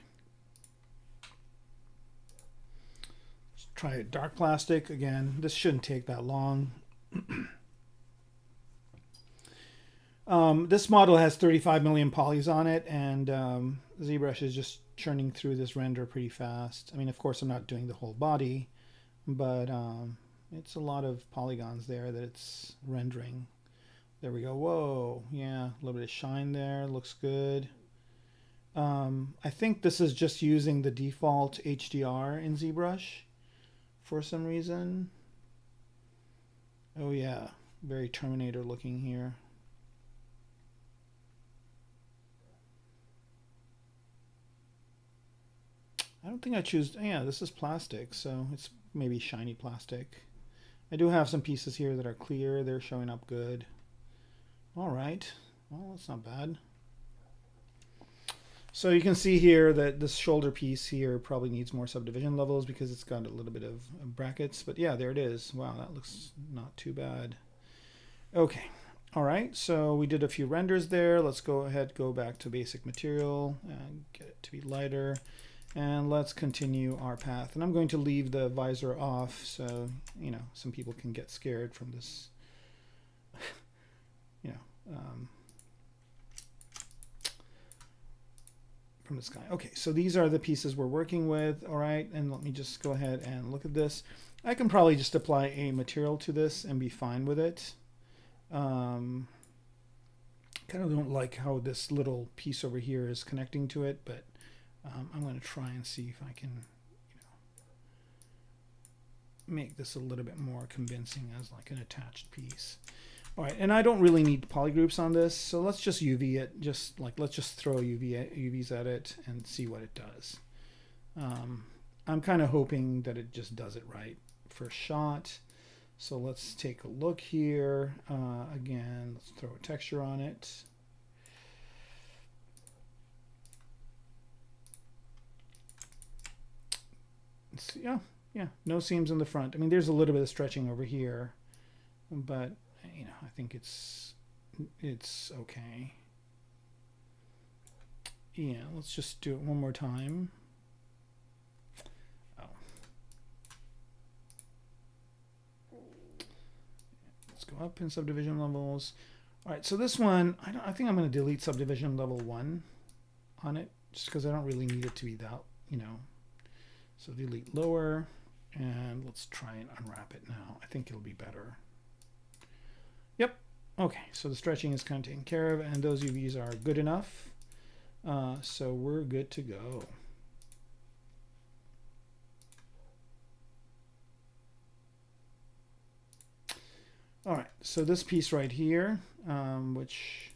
S1: try dark plastic. Again, this shouldn't take that long. This model has 35 million polys on it, and ZBrush is just churning through this render pretty fast. I mean, of course, I'm not doing the whole body, but it's a lot of polygons there that it's rendering. There we go. Whoa, yeah, a little bit of shine there. Looks good. I think this is just using the default HDR in ZBrush for some reason. Oh yeah, very Terminator looking here. I don't think I choose, yeah, this is plastic, so it's maybe shiny plastic. I do have some pieces here that are clear. They're showing up good. All right, well, that's not bad. So you can see here that this shoulder piece here probably needs more subdivision levels because it's got a little bit of brackets, but yeah, there it is. Wow, that looks not too bad. Okay, all right, so we did a few renders there. Let's go ahead, go back to basic material and get it to be lighter. And let's continue our path. And I'm going to leave the visor off so, you know, some people can get scared from this, you know, from this guy. Okay, so these are the pieces we're working with. All right, and let me just go ahead and look at this. I can probably just apply a material to this and be fine with it. Kind of don't like how this little piece over here is connecting to it, but I'm going to try and see if I can, you know, make this a little bit more convincing as like an attached piece. All right, and I don't really need polygroups on this, so let's just UV it. Just like let's just throw UVs at it and see what it does. I'm kind of hoping that it just does it right first shot. So let's take a look here. Again, let's throw a texture on it. Yeah, no seams in the front. I mean, there's a little bit of stretching over here, but you know, I think it's okay. Yeah, let's just do it one more time. Oh. Let's go up in subdivision levels. All right, so this one, I think I'm going to delete subdivision level 1 on it, just because I don't really need it to be that, you know. So delete lower, and let's try and unwrap it now. I think it'll be better. Yep. Okay, so the stretching is kind of taken care of, and those UVs are good enough. So we're good to go. All right, so this piece right here, which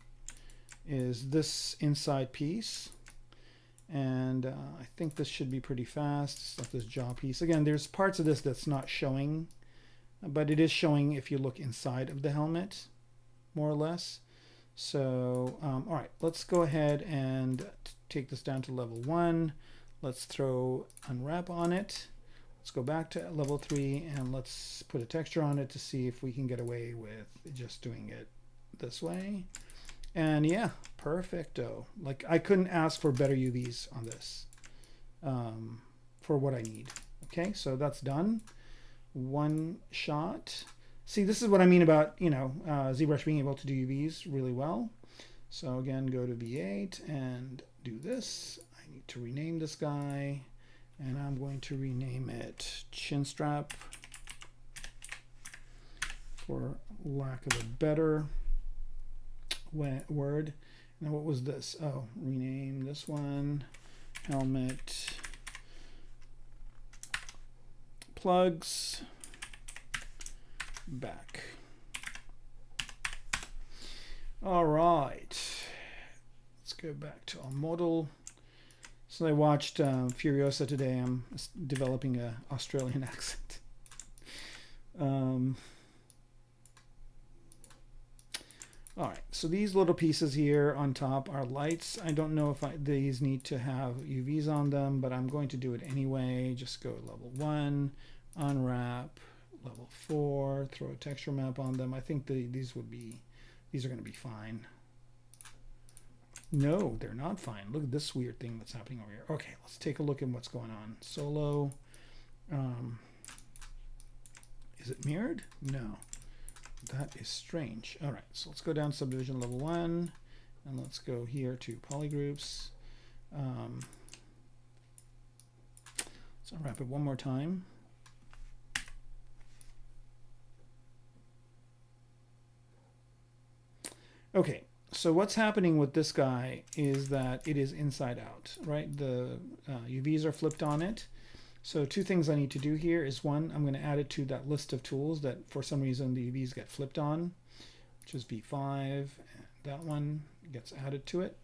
S1: is this inside piece. And I think this should be pretty fast. It's like this jaw piece. Again, there's parts of this that's not showing, but it is showing if you look inside of the helmet, more or less. So, all right, let's go ahead and take this down to level 1. Let's throw unwrap on it. Let's go back to level 3 and let's put a texture on it to see if we can get away with just doing it this way. And yeah, perfecto. Like I couldn't ask for better UVs on this for what I need. Okay, so that's done. One shot. See, this is what I mean about, you know, ZBrush being able to do UVs really well. So again, go to V8 and do this. I need to rename this guy, and I'm going to rename it chin strap for lack of a better word. Now what was this? Oh, rename this one helmet plugs back. All right, let's go back to our model. So I watched Furiosa today. I'm developing an Australian accent. All right, so these little pieces here on top are lights. I don't know if these need to have UVs on them, but I'm going to do it anyway. Just go level 1, unwrap, level 4, throw a texture map on them. I think these are going to be fine. No, they're not fine. Look at this weird thing that's happening over here. Okay, let's take a look at what's going on. Solo. Is it mirrored? No. That is strange. All right, so let's go down to subdivision level 1, and let's go here to polygroups. So unwrap it one more time. Okay, so what's happening with this guy is that it is inside out, right? The UVs are flipped on it. So two things I need to do here is, one, I'm going to add it to that list of tools that for some reason the UVs get flipped on, which is V5. And that one gets added to it.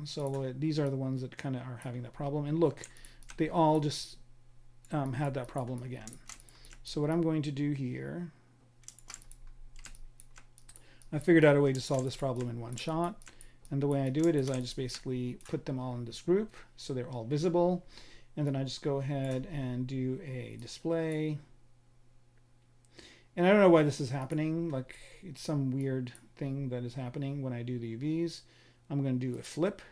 S1: So these are the ones that kind of are having that problem. And look, they all just had that problem again. So what I'm going to do here, I figured out a way to solve this problem in one shot. And the way I do it is I just basically put them all in this group so they're all visible. And then I just go ahead and do a display. And I don't know why this is happening. Like, it's some weird thing that is happening when I do the UVs. I'm going to do a flip.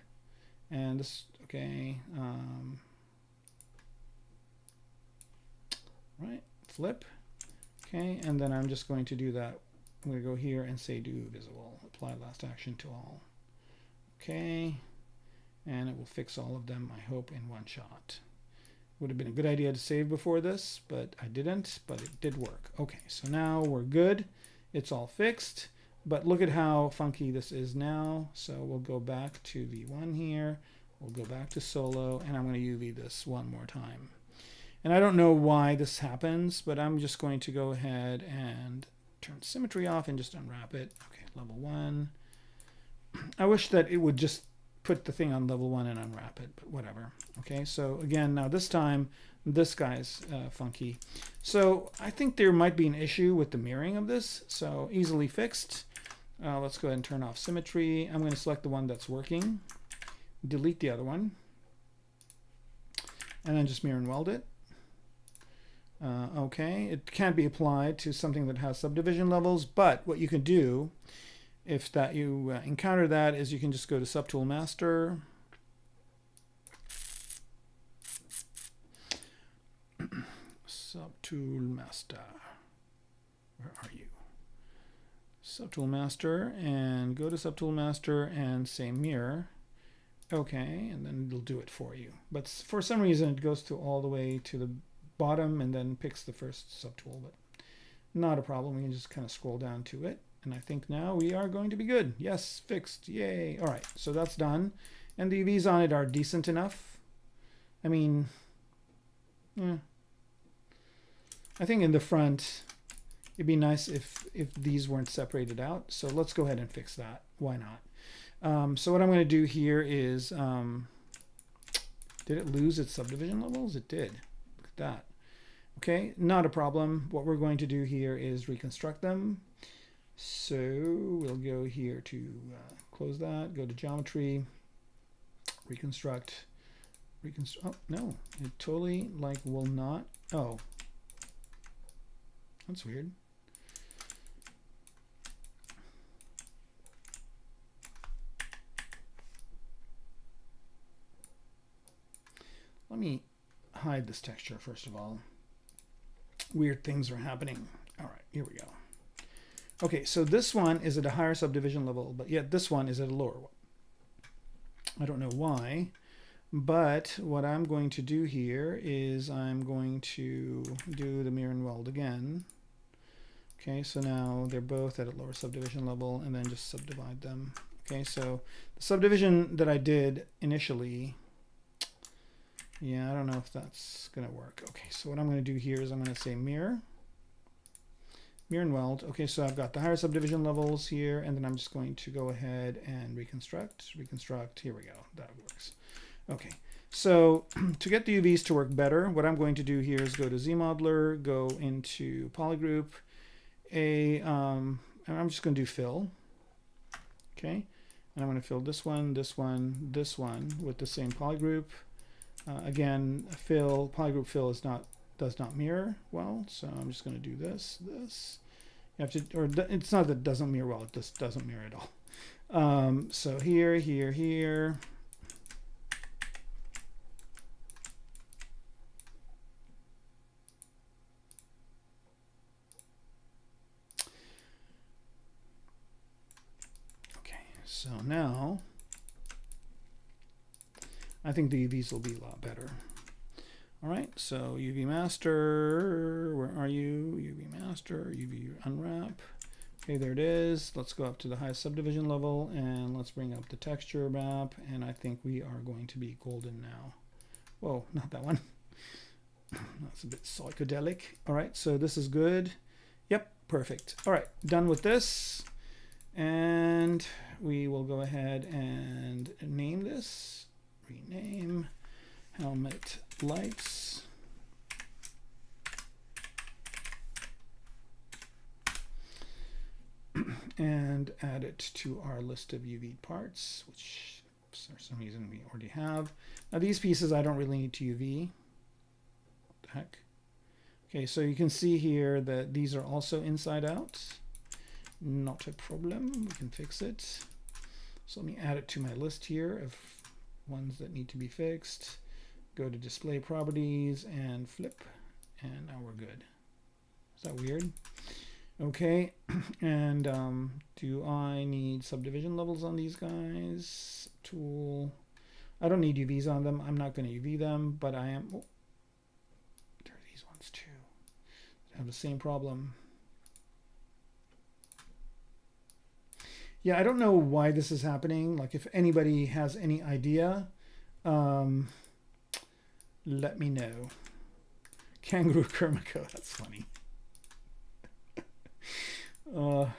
S1: And this, okay. Right, flip. Okay, and then I'm just going to do that. I'm going to go here and say do visible. Apply last action to all. Okay. And it will fix all of them, I hope, in one shot. Would have been a good idea to save before this, but I didn't, but it did work. Okay, so now we're good. It's all fixed, but look at how funky this is now. So we'll go back to V1 here. We'll go back to solo, and I'm going to UV this one more time. And I don't know why this happens, but I'm just going to go ahead and turn symmetry off and just unwrap it. Okay, level 1. I wish that it would just put the thing on level 1 and unwrap it, but whatever. Okay, so again, now this time, this guy's funky. So I think there might be an issue with the mirroring of this, so easily fixed. Let's go ahead and turn off symmetry. I'm going to select the one that's working, delete the other one, and then just mirror and weld it. Okay, it can't be applied to something that has subdivision levels, but what you can do if that you encounter that is you can just go to Subtool Master. Subtool Master. Where are you? Subtool Master, and go to Subtool Master and say mirror. Okay, and then it'll do it for you. But for some reason it goes to all the way to the bottom and then picks the first subtool, but not a problem. We can just kind of scroll down to it. And I think now we are going to be good. Yes, fixed. Yay. All right, so that's done. And the UVs on it are decent enough. I mean, yeah. I think in the front, it'd be nice if these weren't separated out. So let's go ahead and fix that. Why not? So what I'm going to do here is, did it lose its subdivision levels? It did. Look at that. Okay, not a problem. What we're going to do here is reconstruct them. So we'll go here to close that, go to geometry, reconstruct, oh no, it totally like will not, oh, that's weird. Let me hide this texture first of all. Weird things are happening. All right, here we go. Okay, so this one is at a higher subdivision level, but yet this one is at a lower one. I don't know why, but what I'm going to do here is I'm going to do the mirror and weld again. Okay, so now they're both at a lower subdivision level, and then just subdivide them. Okay, so the subdivision that I did initially, yeah, I don't know if that's going to work. Okay, so what I'm going to do here is I'm going to say mirror. Mirror and weld. Okay, so I've got the higher subdivision levels here, and then I'm just going to go ahead and reconstruct. Here we go. That works. Okay, so to get the UVs to work better, what I'm going to do here is go to ZModeler, go into polygroup, and I'm just going to do fill. Okay, and I'm going to fill this one, this one, this one with the same polygroup. Again, polygroup fill does not mirror well, so I'm just going to do this. You have to, or it's not that it doesn't mirror well, it just doesn't mirror at all. So here, here. So now I think the UVs will be a lot better. All right, so UV master, where are you? UV master, UV unwrap. Okay, there it is. Let's go up to the highest subdivision level and let's bring up the texture map. And I think we are going to be golden now. Whoa, not that one. That's a bit psychedelic. All right, so this is good. Yep, perfect. All right, done with this. And we will go ahead and name this. Rename helmet lights. And add it to our list of UV parts, which for some reason we already have. Now these pieces I don't really need to UV. What the heck? Okay, so you can see here that these are also inside out. Not a problem, we can fix it. So let me add it to my list here of ones that need to be fixed. Go to display properties and flip, and now we're good. Is that weird? Okay, and do I need subdivision levels on these guys? Tool. I don't need UVs on them. I'm not going to UV them, but I am. Oh, there are these ones too. I have the same problem. Yeah, I don't know why this is happening. Like, if anybody has any idea, let me know. Kangaroo Kermaco, that's funny. What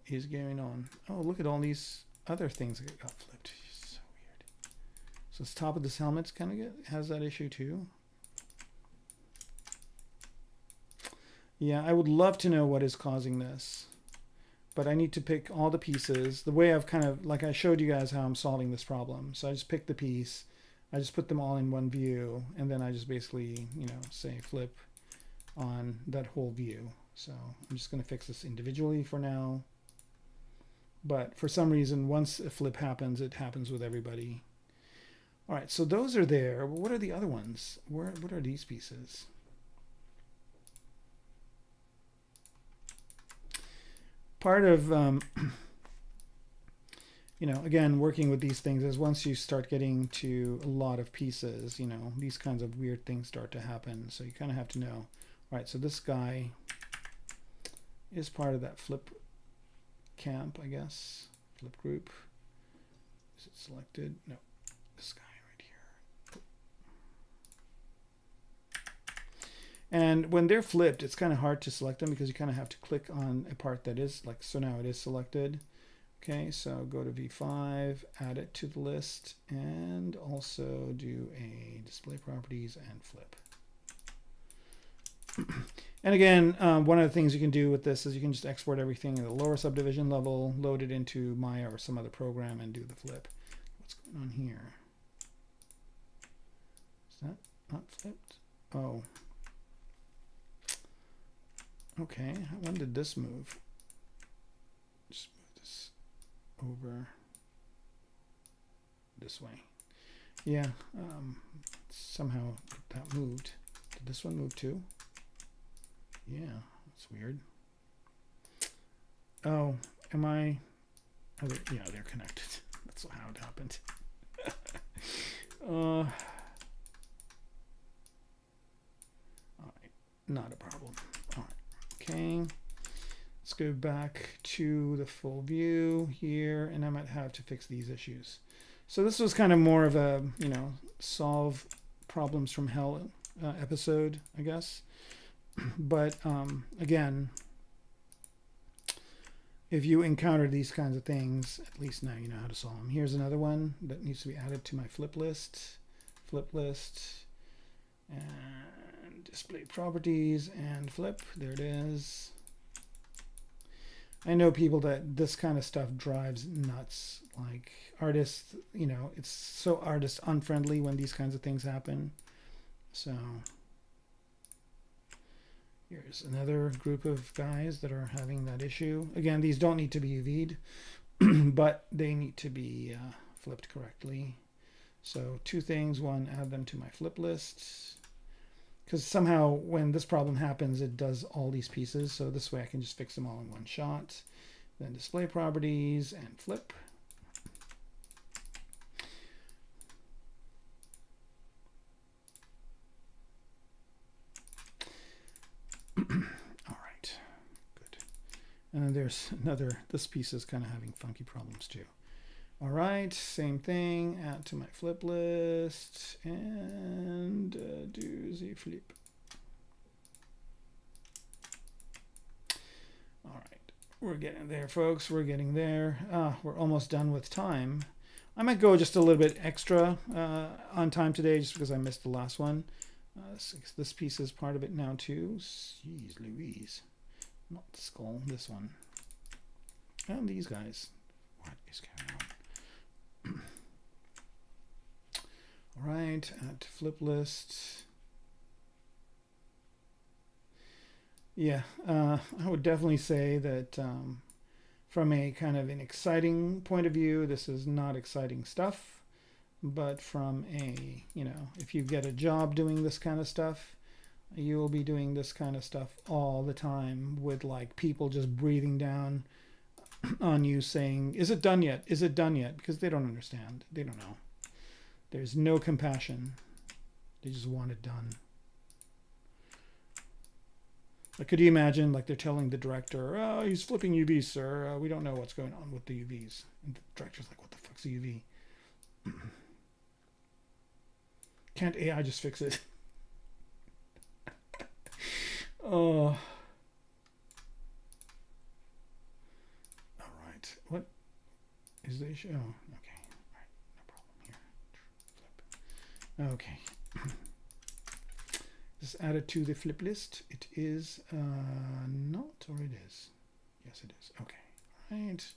S1: is going on? Oh, look at all these other things that got flipped. It's so weird. So the top of this helmet kind of has that issue too. Yeah, I would love to know what is causing this, but I need to pick all the pieces. The way I've kind of, like I showed you guys how I'm solving this problem. So I just pick the piece, I just put them all in one view, and then I just basically, you know, say flip on that whole view. So I'm just going to fix this individually for now. But for some reason, once a flip happens, it happens with everybody. All right, so those are there. What are the other ones? What are these pieces? Part of, you know, again, working with these things is once you start getting to a lot of pieces, you know, these kinds of weird things start to happen. So you kind of have to know, all right, so this guy is part of that flip camp, I guess, flip group. Is it selected? No, this guy right here. And when they're flipped, it's kind of hard to select them because you kind of have to click on a part that is like, so now it is selected. Okay, so go to V5, add it to the list, and also do a display properties and flip. And again, one of the things you can do with this is you can just export everything at a lower subdivision level, load it into Maya or some other program, and do the flip. What's going on here? Is that not flipped? Oh. Okay, when did this move? Just move this over this way. Yeah, somehow that moved. Did this one move too? Yeah, that's weird. Oh, am I? Oh, yeah, they're connected. That's how it happened. All right, not a problem. All right. Okay, let's go back to the full view here, and I might have to fix these issues. So this was kind of more of a, you know, solve problems from hell episode, I guess. But again, if you encounter these kinds of things, at least now you know how to solve them. Here's another one that needs to be added to my flip list, and display properties and flip. There it is. I know people that this kind of stuff drives nuts. Like artists, you know, it's so artist unfriendly when these kinds of things happen. So here's another group of guys that are having that issue. Again, these don't need to be UV'd, but they need to be flipped correctly. So two things. One, add them to my flip list. because somehow when this problem happens, it does all these pieces. So this way I can just fix them all in one shot. Then display properties and flip. All right, good. And then there's another, this piece is kind of having funky problems too. All right, same thing, add to my flip list and do the flip. All right, we're getting there, folks. We're getting there. We're almost done with time. I might go just a little bit extra on time today just because I missed the last one. This piece is part of it now too. Jeez Louise. Not the skull, this one. And these guys. What is going on? All right, add to flip list. Yeah, I would definitely say that from a kind of an exciting point of view, this is not exciting stuff. But from a, you know, if you get a job doing this kind of stuff, you will be doing this kind of stuff all the time with like people just breathing down on you saying, is it done yet? Is it done yet? Because they don't understand. They don't know. There's no compassion. They just want it done. Like, could you imagine, like, they're telling the director, oh, he's flipping UVs, sir. We don't know what's going on with the UVs. And the director's like, what the fuck's a UV? Can't AI just fix it? Oh. All right. What is the issue? Oh, okay. All right. No problem here. Flip. Okay. This is added to the flip list. It is not, or it is. Yes, it is. Okay. All right.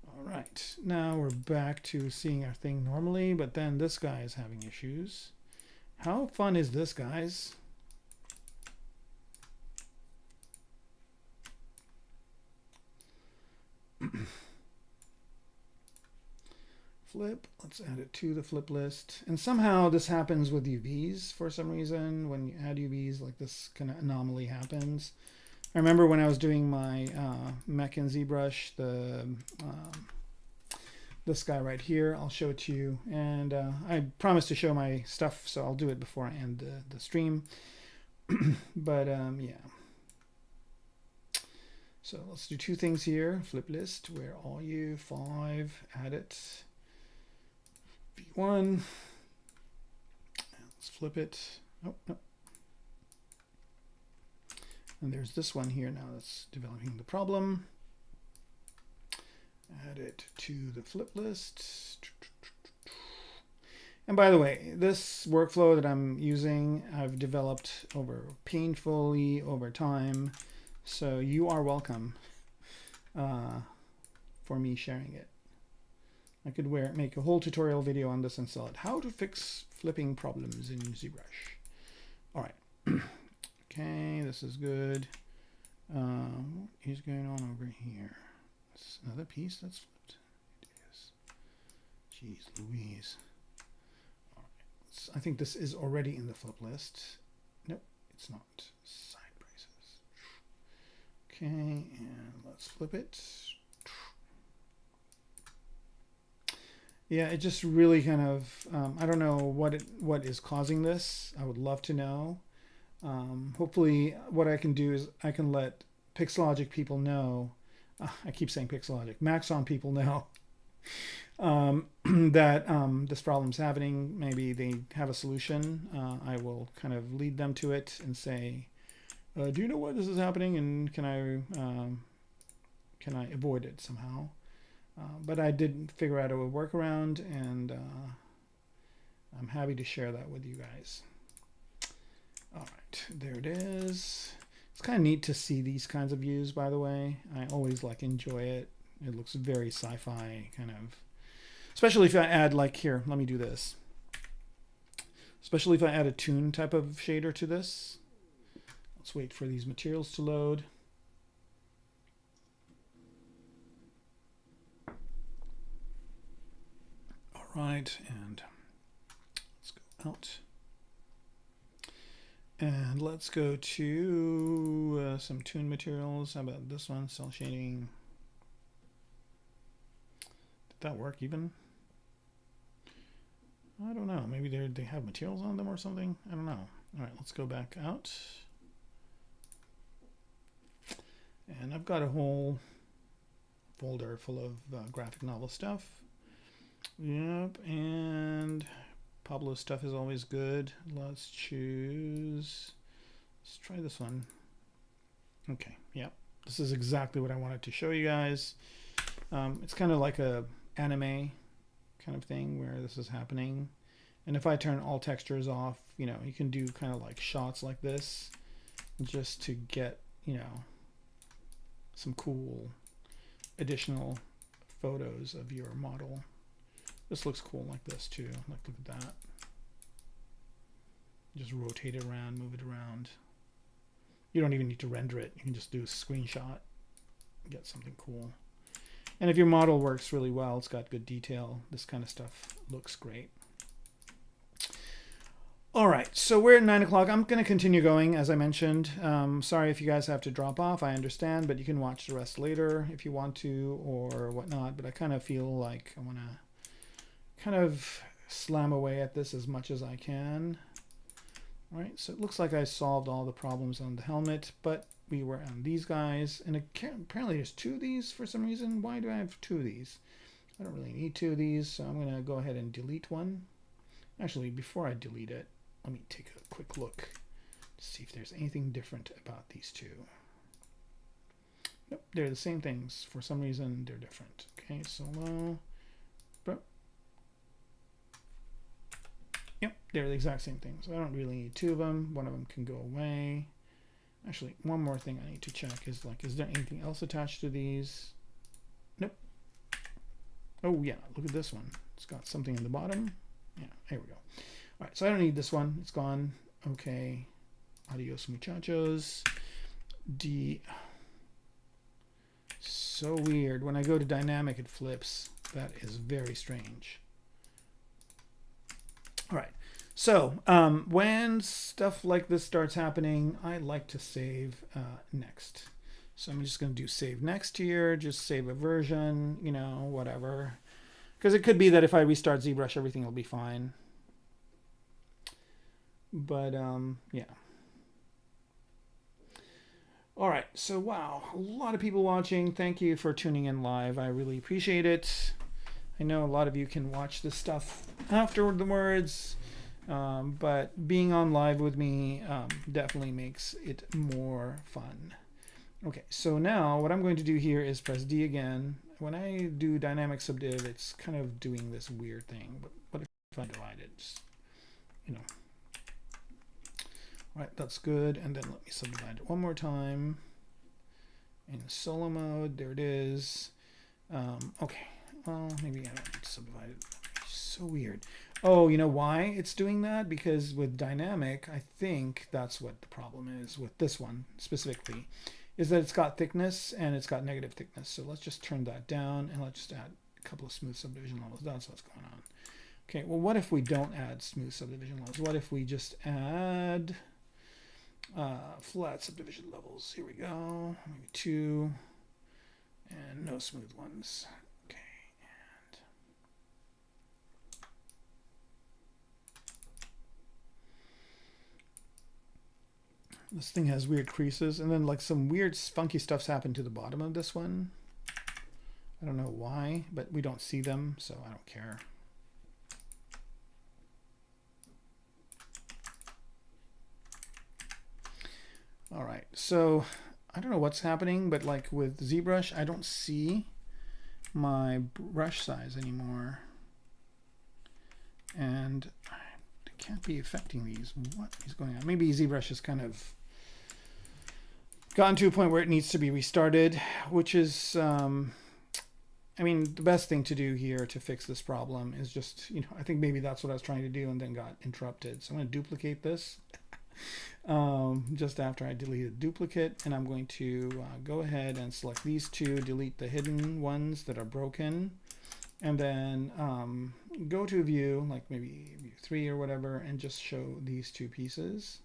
S1: All right. Now we're back to seeing our thing normally, but then this guy is having issues. How fun is this, guys? Flip, let's add it to the flip list. And somehow this happens with UVs for some reason. When you add UVs, like this kind of anomaly happens. I remember when I was doing my mech and ZBrush, this guy right here, I'll show it to you. And I promised to show my stuff, so I'll do it before I end the stream. But yeah. So let's do two things here. Flip list, where are you? 5, add it. V1. Let's flip it. Oh, no. And there's this one here now that's developing the problem. Add it to the flip list. And by the way, this workflow that I'm using, I've developed painfully over time. So you are welcome for me sharing it. I could make a whole tutorial video on this and sell it. How to fix flipping problems in ZBrush. All right. Okay, this is good. What is going on over here? This is another piece that's flipped. It is. Jeez Louise. All right. I think this is already in the flip list. Nope, it's not. Side braces. Okay, and let's flip it. Yeah, it just really kind of, I don't know what is causing this. I would love to know. Hopefully what I can do is I can let Pixelogic people know, I keep saying Pixelogic, Maxon people know that this problem's happening. Maybe they have a solution. I will kind of lead them to it and say, do you know why this is happening, and can I avoid it somehow? But I did figure out a workaround, and I'm happy to share that with you guys. All right, there it is. It's kind of neat to see these kinds of views, by the way. I always enjoy it. It looks very sci-fi kind of, especially if I add here, let me do this. Especially if I add a toon type of shader to this. Let's wait for these materials to load. All right, and let's go out. And let's go to some tune materials. How about this one, cell shading? Did that work even? I don't know. Maybe they have materials on them or something. I don't know. All right, let's go back out. And I've got a whole folder full of graphic novel stuff. Yep, and Pablo stuff is always good. Let's try this one. Okay, yep. This is exactly what I wanted to show you guys. It's kind of like a anime kind of thing where this is happening. And if I turn all textures off, you know, you can do kind of like shots like this just to get, you know, some cool additional photos of your model. This looks cool like this too. Like, look at that. Just rotate it around, move it around. You don't even need to render it. You can just do a screenshot, get something cool. And if your model works really well, it's got good detail, this kind of stuff looks great. All right, so we're at 9 o'clock. I'm going to continue going, as I mentioned. Sorry if you guys have to drop off. I understand, but you can watch the rest later if you want to or whatnot. But I kind of feel like I want to kind of slam away at this as much as I can. All right, so it looks like I solved all the problems on the helmet, but we were on these guys. And apparently there's 2 of these for some reason. Why do I have 2 of these? I don't really need 2 of these, so I'm going to go ahead and delete one. Actually, before I delete it, let me take a quick look to see if there's anything different about these 2. Nope, they're the same things. For some reason, they're different. Okay, solo. Yep, they're the exact same thing. So I don't really need 2 of them. One of them can go away. Actually, one more thing I need to check is like, is there anything else attached to these? Nope. Oh yeah, look at this one. It's got something in the bottom. Yeah, there we go. All right, so I don't need this one. It's gone. Okay. Adios, muchachos. So weird. When I go to dynamic, it flips. That is very strange. All right. So when stuff like this starts happening, I like to save next. So I'm just going to do save next here. Just save a version, you know, whatever. Because it could be that if I restart ZBrush, everything will be fine. But yeah. All right, so wow, a lot of people watching. Thank you for tuning in live. I really appreciate it. I know a lot of you can watch this stuff afterwards, but being on live with me definitely makes it more fun. Okay, so now what I'm going to do here is press D again. When I do dynamic subdiv, it's kind of doing this weird thing. But what if I divide it? Just, you know. All right, that's good. And then let me subdivide it one more time. In solo mode, there it is. Okay, well, maybe I don't need to subdivide it. It's so weird. Oh, you know why it's doing that? Because with dynamic, I think that's what the problem is with this one specifically, is that it's got thickness and it's got negative thickness. So let's just turn that down and let's just add a couple of smooth subdivision levels. That's what's going on. Okay, well, what if we don't add smooth subdivision levels? What if we just add flat subdivision levels? Here we go. Maybe 2 and no smooth ones. Okay, and this thing has weird creases, and then like some weird funky stuff's happened to the bottom of this one. I don't know why, but we don't see them, so I don't care. All right, so I don't know what's happening, but like with ZBrush, I don't see my brush size anymore. And it can't be affecting these. What is going on? Maybe ZBrush has kind of gotten to a point where it needs to be restarted, which is, I mean, the best thing to do here to fix this problem is just, you know, I think maybe that's what I was trying to do and then got interrupted. So I'm going to duplicate this. Just after I deleted duplicate, and I'm going to go ahead and select these 2, delete the hidden ones that are broken, and then go to view, like maybe view 3 or whatever, and just show these 2 pieces.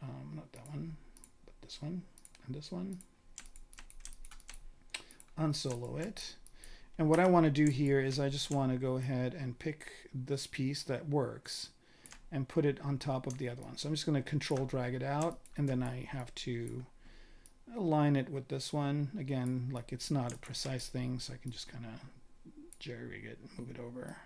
S1: not that one, but this one and this one. Unsolo it. And what I want to do here is I just want to go ahead and pick this piece that works and put it on top of the other one. So I'm just going to control drag it out, and then I have to align it with this one. Again, like it's not a precise thing, so I can just kind of jerry-rig it and move it over.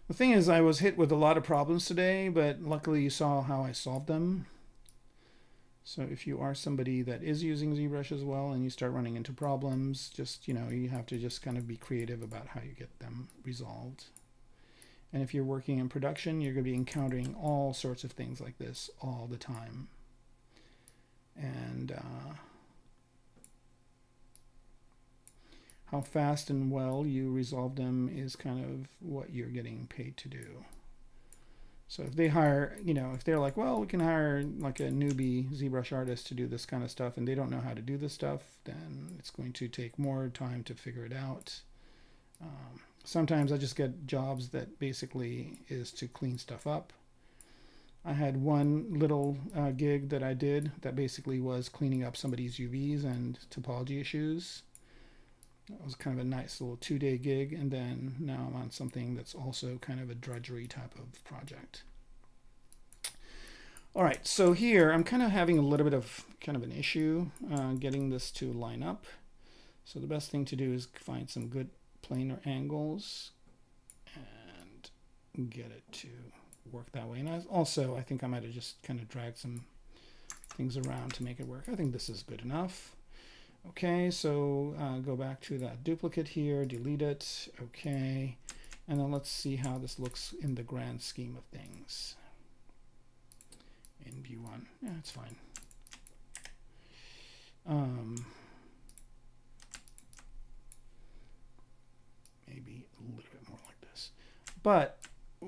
S1: The thing is, I was hit with a lot of problems today, but luckily you saw how I solved them. So if you are somebody that is using ZBrush as well and you start running into problems, just, you know, you have to just kind of be creative about how you get them resolved. And if you're working in production, you're going to be encountering all sorts of things like this all the time. And how fast and well you resolve them is kind of what you're getting paid to do. So if they hire, you know, if they're like, well, we can hire like a newbie ZBrush artist to do this kind of stuff, and they don't know how to do this stuff, then it's going to take more time to figure it out. Sometimes I just get jobs that basically is to clean stuff up. I had one little gig that I did that basically was cleaning up somebody's UVs and topology issues. It was kind of a nice little 2-day gig, and then now I'm on something that's also kind of a drudgery type of project. All right, so here I'm kind of having a little bit of kind of an issue getting this to line up. So the best thing to do is find some good planar angles and get it to work that way. And I think I might have just kind of dragged some things around to make it work. I think this is good enough. Okay, so go back to that duplicate here, delete it, okay, and then let's see how this looks in the grand scheme of things. In view 1, yeah, it's fine. Maybe a little bit more like this. But,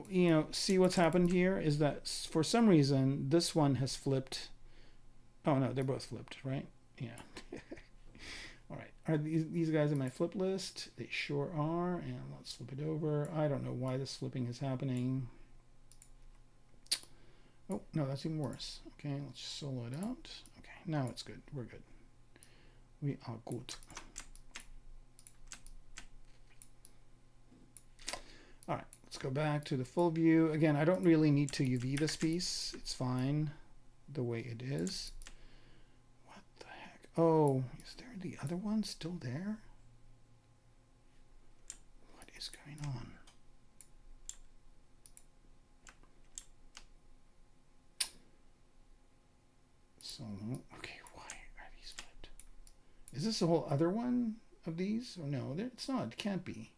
S1: you know, see what's happened here is that for some reason, this one has flipped. Oh no, they're both flipped, right? Yeah. All right, are these guys in my flip list? They sure are, and let's flip it over. I don't know why this flipping is happening. Oh, no, that's even worse. Okay, let's solo it out. Okay, now it's good. We're good. We are good. All right, let's go back to the full view. Again, I don't really need to UV this piece. It's fine the way it is. Oh, is there the other one still there? What is going on? So, okay, why are these flipped? Is this a whole other one of these? Oh, no, it's not. It can't be.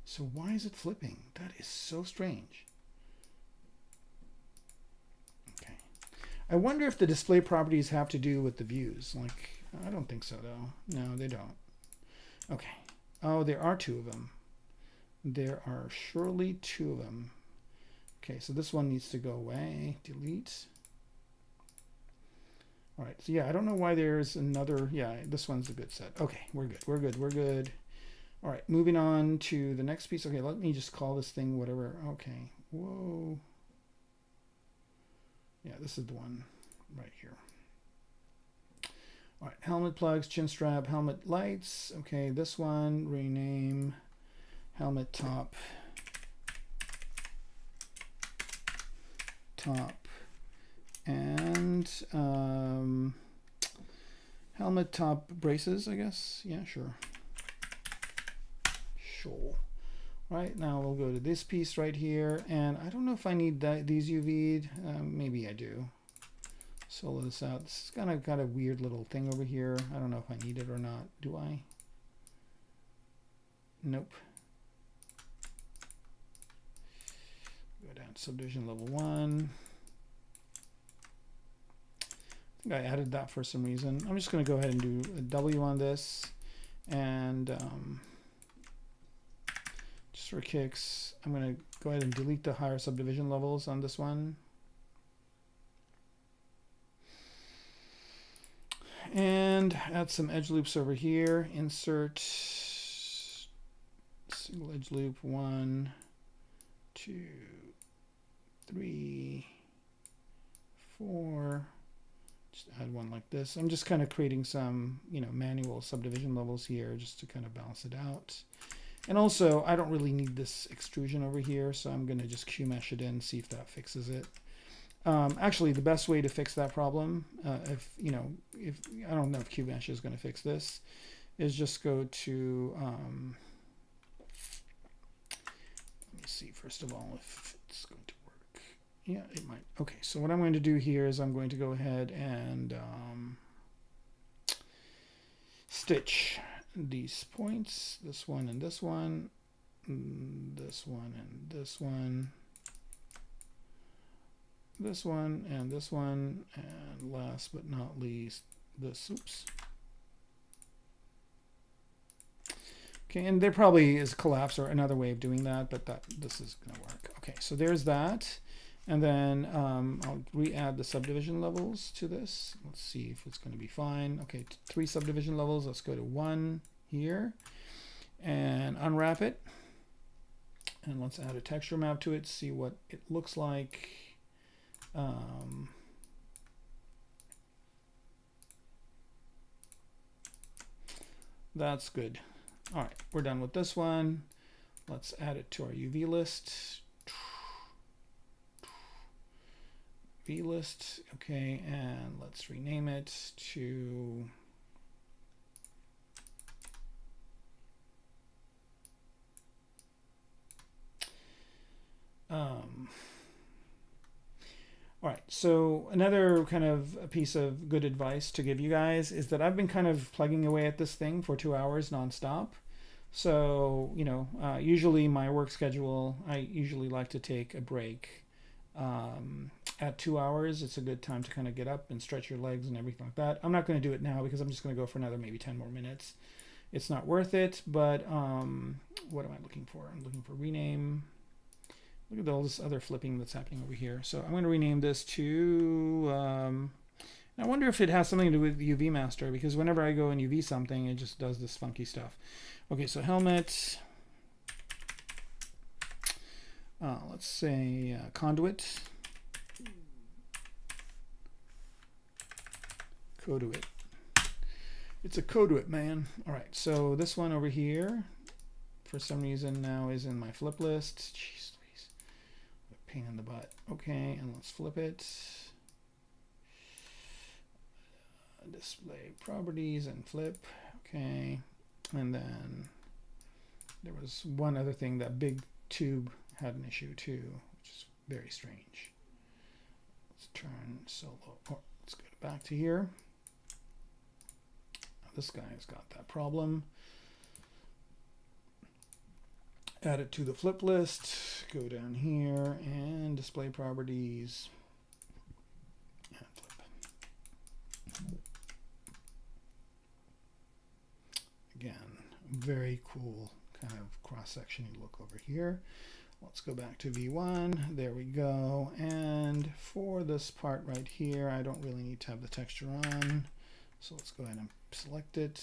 S1: So why is it flipping? That is so strange. I wonder if the display properties have to do with the views. Like, I don't think so, though. No, they don't. Okay. Oh, there are 2 of them. There are surely 2 of them. Okay, so this one needs to go away. Delete. All right, so yeah, I don't know why there's another. Yeah, this one's a good set. Okay, we're good. We're good. We're good. All right, moving on to the next piece. Okay, let me just call this thing whatever. Okay. Whoa. Yeah, this is the one right here. All right, helmet plugs, chin strap, helmet lights. Okay, this one, rename helmet top, and helmet top braces, I guess. Yeah, sure. Sure. Right, now we'll go to this piece right here, and I don't know if I need these UV'd. Maybe I do. Solo this out. This is kind of got a weird little thing over here. I don't know if I need it or not. Do I? Nope. Go down to subdivision level 1. I think I added that for some reason. I'm just going to go ahead and do a W on this, and just for kicks, I'm going to go ahead and delete the higher subdivision levels on this one. and add some edge loops over here. Insert single edge loop, 1, 2, 3, 4. Just add one like this. I'm just kind of creating some, manual subdivision levels here just to kind of balance it out. And also, I don't really need this extrusion over here, so I'm going to just Q-mesh it in, see if that fixes it. Actually, the best way to fix that problem, if I don't know if Q-mesh is going to fix this, is just go to, let me see first of all if it's going to work. Yeah, it might. Okay, so what I'm going to do here is I'm going to go ahead and stitch these points, this one and this one, this one and this one, this one and this one, and last but not least, this. Oops. Okay, and there probably is collapse or another way of doing that, but this is going to work. Okay, so there's that. And then I'll re-add the subdivision levels to this. Let's see if it's going to be fine. Okay, 3 subdivision levels. Let's go to 1 here and unwrap it. And let's add a texture map to it, see what it looks like. That's good. All right, we're done with this one. Let's add it to our UV list. List, okay, and let's rename it to all right, so another kind of a piece of good advice to give you guys is that I've been kind of plugging away at this thing for 2 hours nonstop. So, usually my work schedule, I usually like to take a break. At 2 hours, it's a good time to kind of get up and stretch your legs and everything like that. I'm not going to do it now because I'm just going to go for another maybe 10 more minutes. It's not worth it, but what am I looking for? I'm looking for rename. Look at all this other flipping that's happening over here. So I'm going to rename this to, I wonder if it has something to do with UV Master, because whenever I go and UV something, it just does this funky stuff. Okay, so helmet, let's say conduit. Conduit. It's a conduit, man. All right, so this one over here, for some reason now is in my flip list. Jeez Louise, what a pain in the butt. Okay, and let's flip it. Display properties and flip. Okay, and then there was one other thing, that big tube had an issue too, which is very strange. Let's turn solo. Oh, let's go back to here. This guy's got that problem. Add it to the flip list. Go down here and display properties. And flip. Again, very cool kind of cross-section look over here. Let's go back to V1. There we go. And for this part right here, I don't really need to have the texture on. So let's go ahead and select it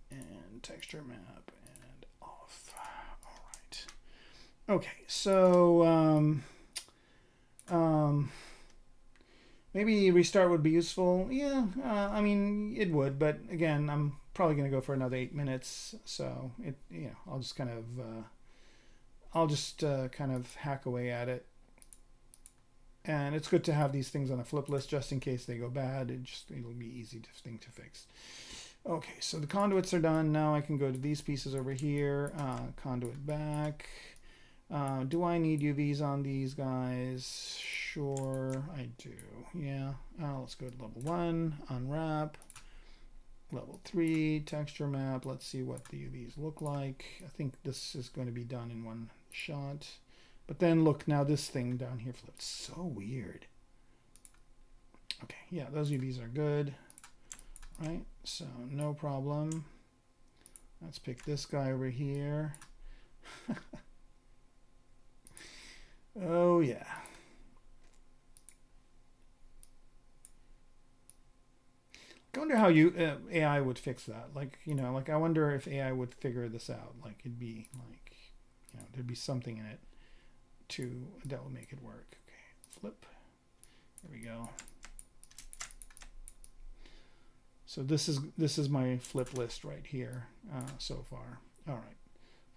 S1: and texture map and off. All right. Okay, so maybe restart would be useful. Yeah, I mean it would, but again, I'm probably going to go for another 8 minutes. So I'll just kind of hack away at it. And it's good to have these things on a flip list just in case they go bad. It'll be easy thing to fix. Okay, so the conduits are done. Now I can go to these pieces over here. Conduit back. Do I need UVs on these guys? Sure, I do. Yeah. Let's go to level 1. Unwrap. Level 3. Texture map. Let's see what the UVs look like. I think this is going to be done in one shot. But then look, now this thing down here flipped. So weird. Okay, yeah, those UVs are good. Right, so no problem. Let's pick this guy over here. Oh yeah. how you AI would fix that. Like, you know, like I wonder if AI would figure this out. Like it'd be like, you know, there'd be something in it that would make it work. Okay, flip. There we go. So this is my flip list right here so far. All right,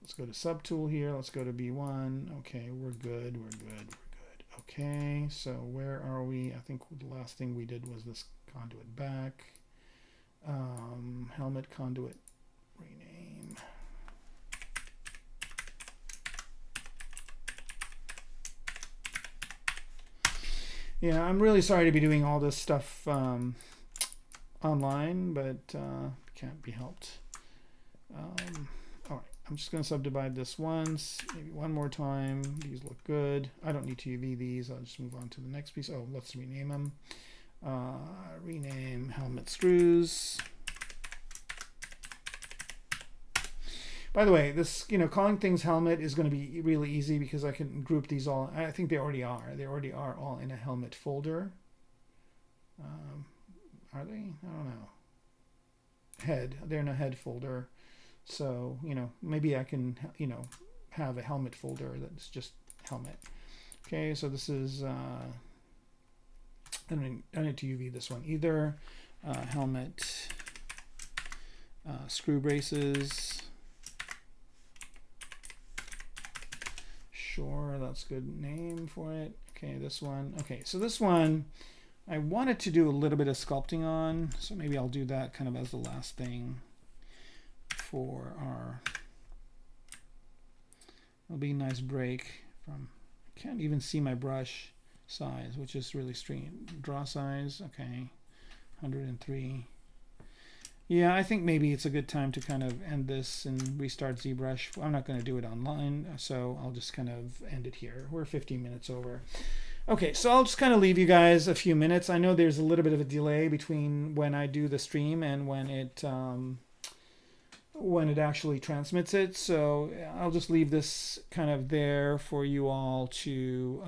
S1: let's go to subtool here. Let's go to B1. Okay, we're good. We're good. We're good. Okay, so where are we? I think the last thing we did was this conduit back. Helmet conduit rename. Yeah, I'm really sorry to be doing all this stuff online, but can't be helped. All right, I'm just going to subdivide this once, maybe one more time. These look good. I don't need to UV these. I'll just move on to the next piece. Oh, let's rename them. Rename helmet screws. By the way, this, you know, calling things helmet is going to be really easy because I can group these all. I think they already are. They already are all in a helmet folder. Are they? I don't know. Head. They're in a head folder. So, you know, maybe I can, you know, have a helmet folder that's just helmet. Okay, so this is, I don't need to UV this one either. Helmet, screw braces. Sure, that's a good name for it. Okay, this one. Okay, so this one I wanted to do a little bit of sculpting on, so maybe I'll do that kind of as the last thing for our, it'll be a nice break from, I can't even see my brush size, which is really strange. Draw size, okay, 103. Yeah, I think maybe it's a good time to kind of end this and restart ZBrush. I'm not going to do it online, so I'll just kind of end it here. We're 15 minutes over. Okay, so I'll just kind of leave you guys a few minutes. I know there's a little bit of a delay between when I do the stream and when it actually transmits it. So I'll just leave this kind of there for you all to,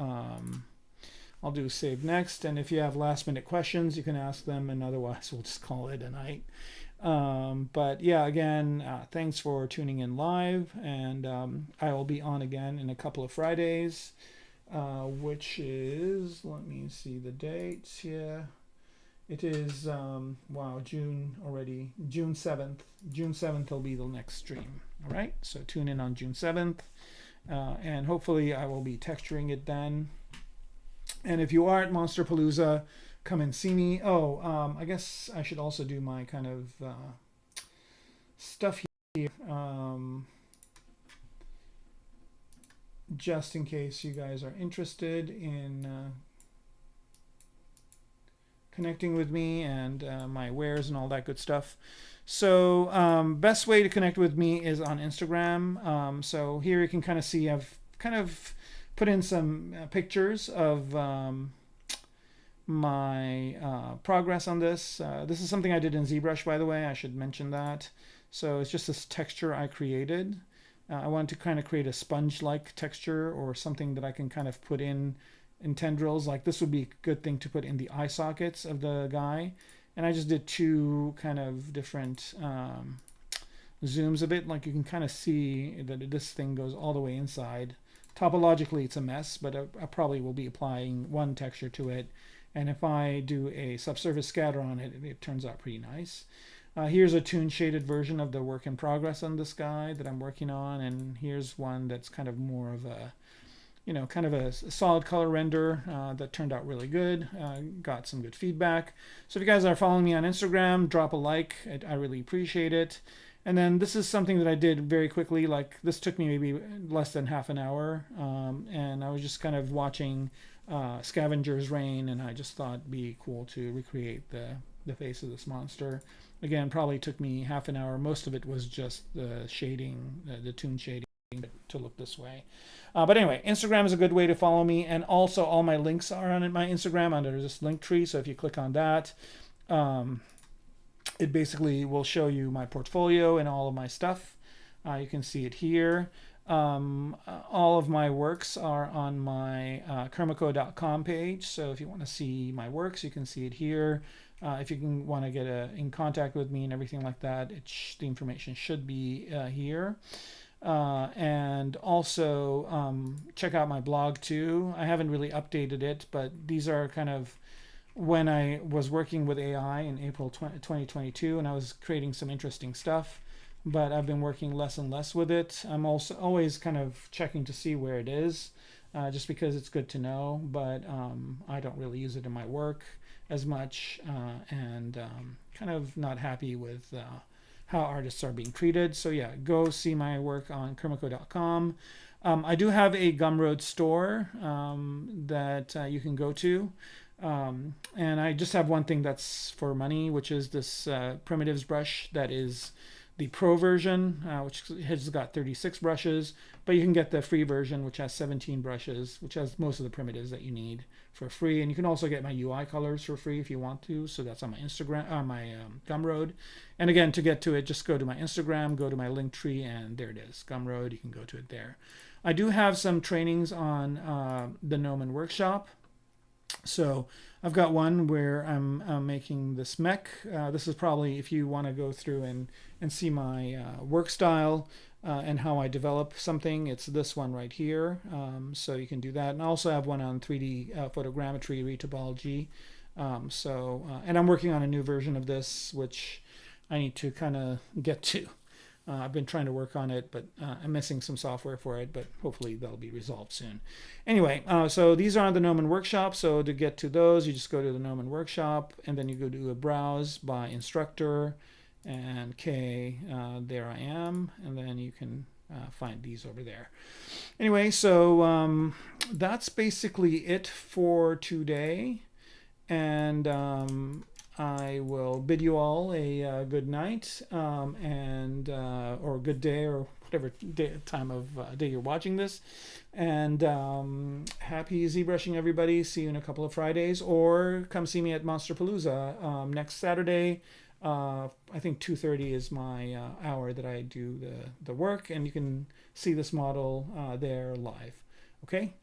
S1: I'll do save next. And if you have last minute questions, you can ask them, and otherwise we'll just call it a night. But yeah, again, thanks for tuning in live, and I will be on again in a couple of Fridays, which is, let me see the dates here. It is, wow, June already, June 7th. June 7th will be the next stream. All right, so tune in on June 7th, and hopefully I will be texturing it then. And if you are at Monsterpalooza, come and see me. Oh, I guess I should also do my kind of stuff here, just in case you guys are interested in connecting with me and my wares and all that good stuff. So best way to connect with me is on Instagram. So here you can kind of see I've kind of put in some pictures of my progress on this. This is something I did in ZBrush, by the way. I should mention that. So it's just this texture I created. I wanted to kind of create a sponge-like texture, or something that I can kind of put in tendrils. Like this would be a good thing to put in the eye sockets of the guy. And I just did two kind of different zooms of it. Like you can kind of see that this thing goes all the way inside. Topologically, it's a mess, but I probably will be applying one texture to it. And if I do a subsurface scatter on it, it turns out pretty nice. Here's a toon shaded version of the work in progress on this guy that I'm working on. And here's one that's kind of more of a, you know, kind of a solid color render that turned out really good. Got some good feedback. So if you guys are following me on Instagram, drop a like. I really appreciate it. And then this is something that I did very quickly. Like this took me maybe less than half an hour. And I was just kind of watching Scavenger's Reign, and I just thought it'd be cool to recreate the face of this monster. Again, probably took me half an hour. Most of it was just the shading, the toon shading to look this way. But anyway, Instagram is a good way to follow me. And also all my links are on my Instagram under this link tree. So if you click on that, it basically will show you my portfolio and all of my stuff. You can see it here. All of my works are on my Kermaco.com page. So if you want to see my works, you can see it here. if you can want to get in contact with me and everything like that, the information should be here. And also check out my blog too. I haven't really updated it, but these are kind of when I was working with AI in April 2022, and I was creating some interesting stuff, but I've been working less and less with it. I'm also always kind of checking to see where it is, just because it's good to know, but I don't really use it in my work as much, and kind of not happy with how artists are being treated. So yeah, go see my work on Kermaco.com. I do have a Gumroad store that you can go to. And I just have one thing that's for money, which is this primitives brush that is the pro version, which has got 36 brushes, but you can get the free version, which has 17 brushes, which has most of the primitives that you need for free. And you can also get my UI colors for free if you want to. So that's on my Instagram, on my Gumroad. And again, to get to it, just go to my Instagram, go to my link tree, and there it is, Gumroad. You can go to it there. I do have some trainings on the Gnomon workshop. So I've got one where I'm making this mech. This is probably if you want to go through and see my work style and how I develop something, it's this one right here. So you can do that. And I also have one on 3D photogrammetry, retopology. And I'm working on a new version of this, which I need to kind of get to. I've been trying to work on it, but I'm missing some software for it, but hopefully that'll be resolved soon. Anyway, so these are on the Gnomon Workshop. So to get to those, you just go to the Gnomon Workshop, and then you go to a browse by instructor, and K, there I am, and then you can find these over there. Anyway, so that's basically it for today, and I will bid you all a good night or good day, or whatever time of day you're watching this. And happy ZBrushing, everybody. See you in a couple of Fridays, or come see me at Monsterpalooza next Saturday. I think 2:30 is my hour that I do the work, and you can see this model there live. Okay?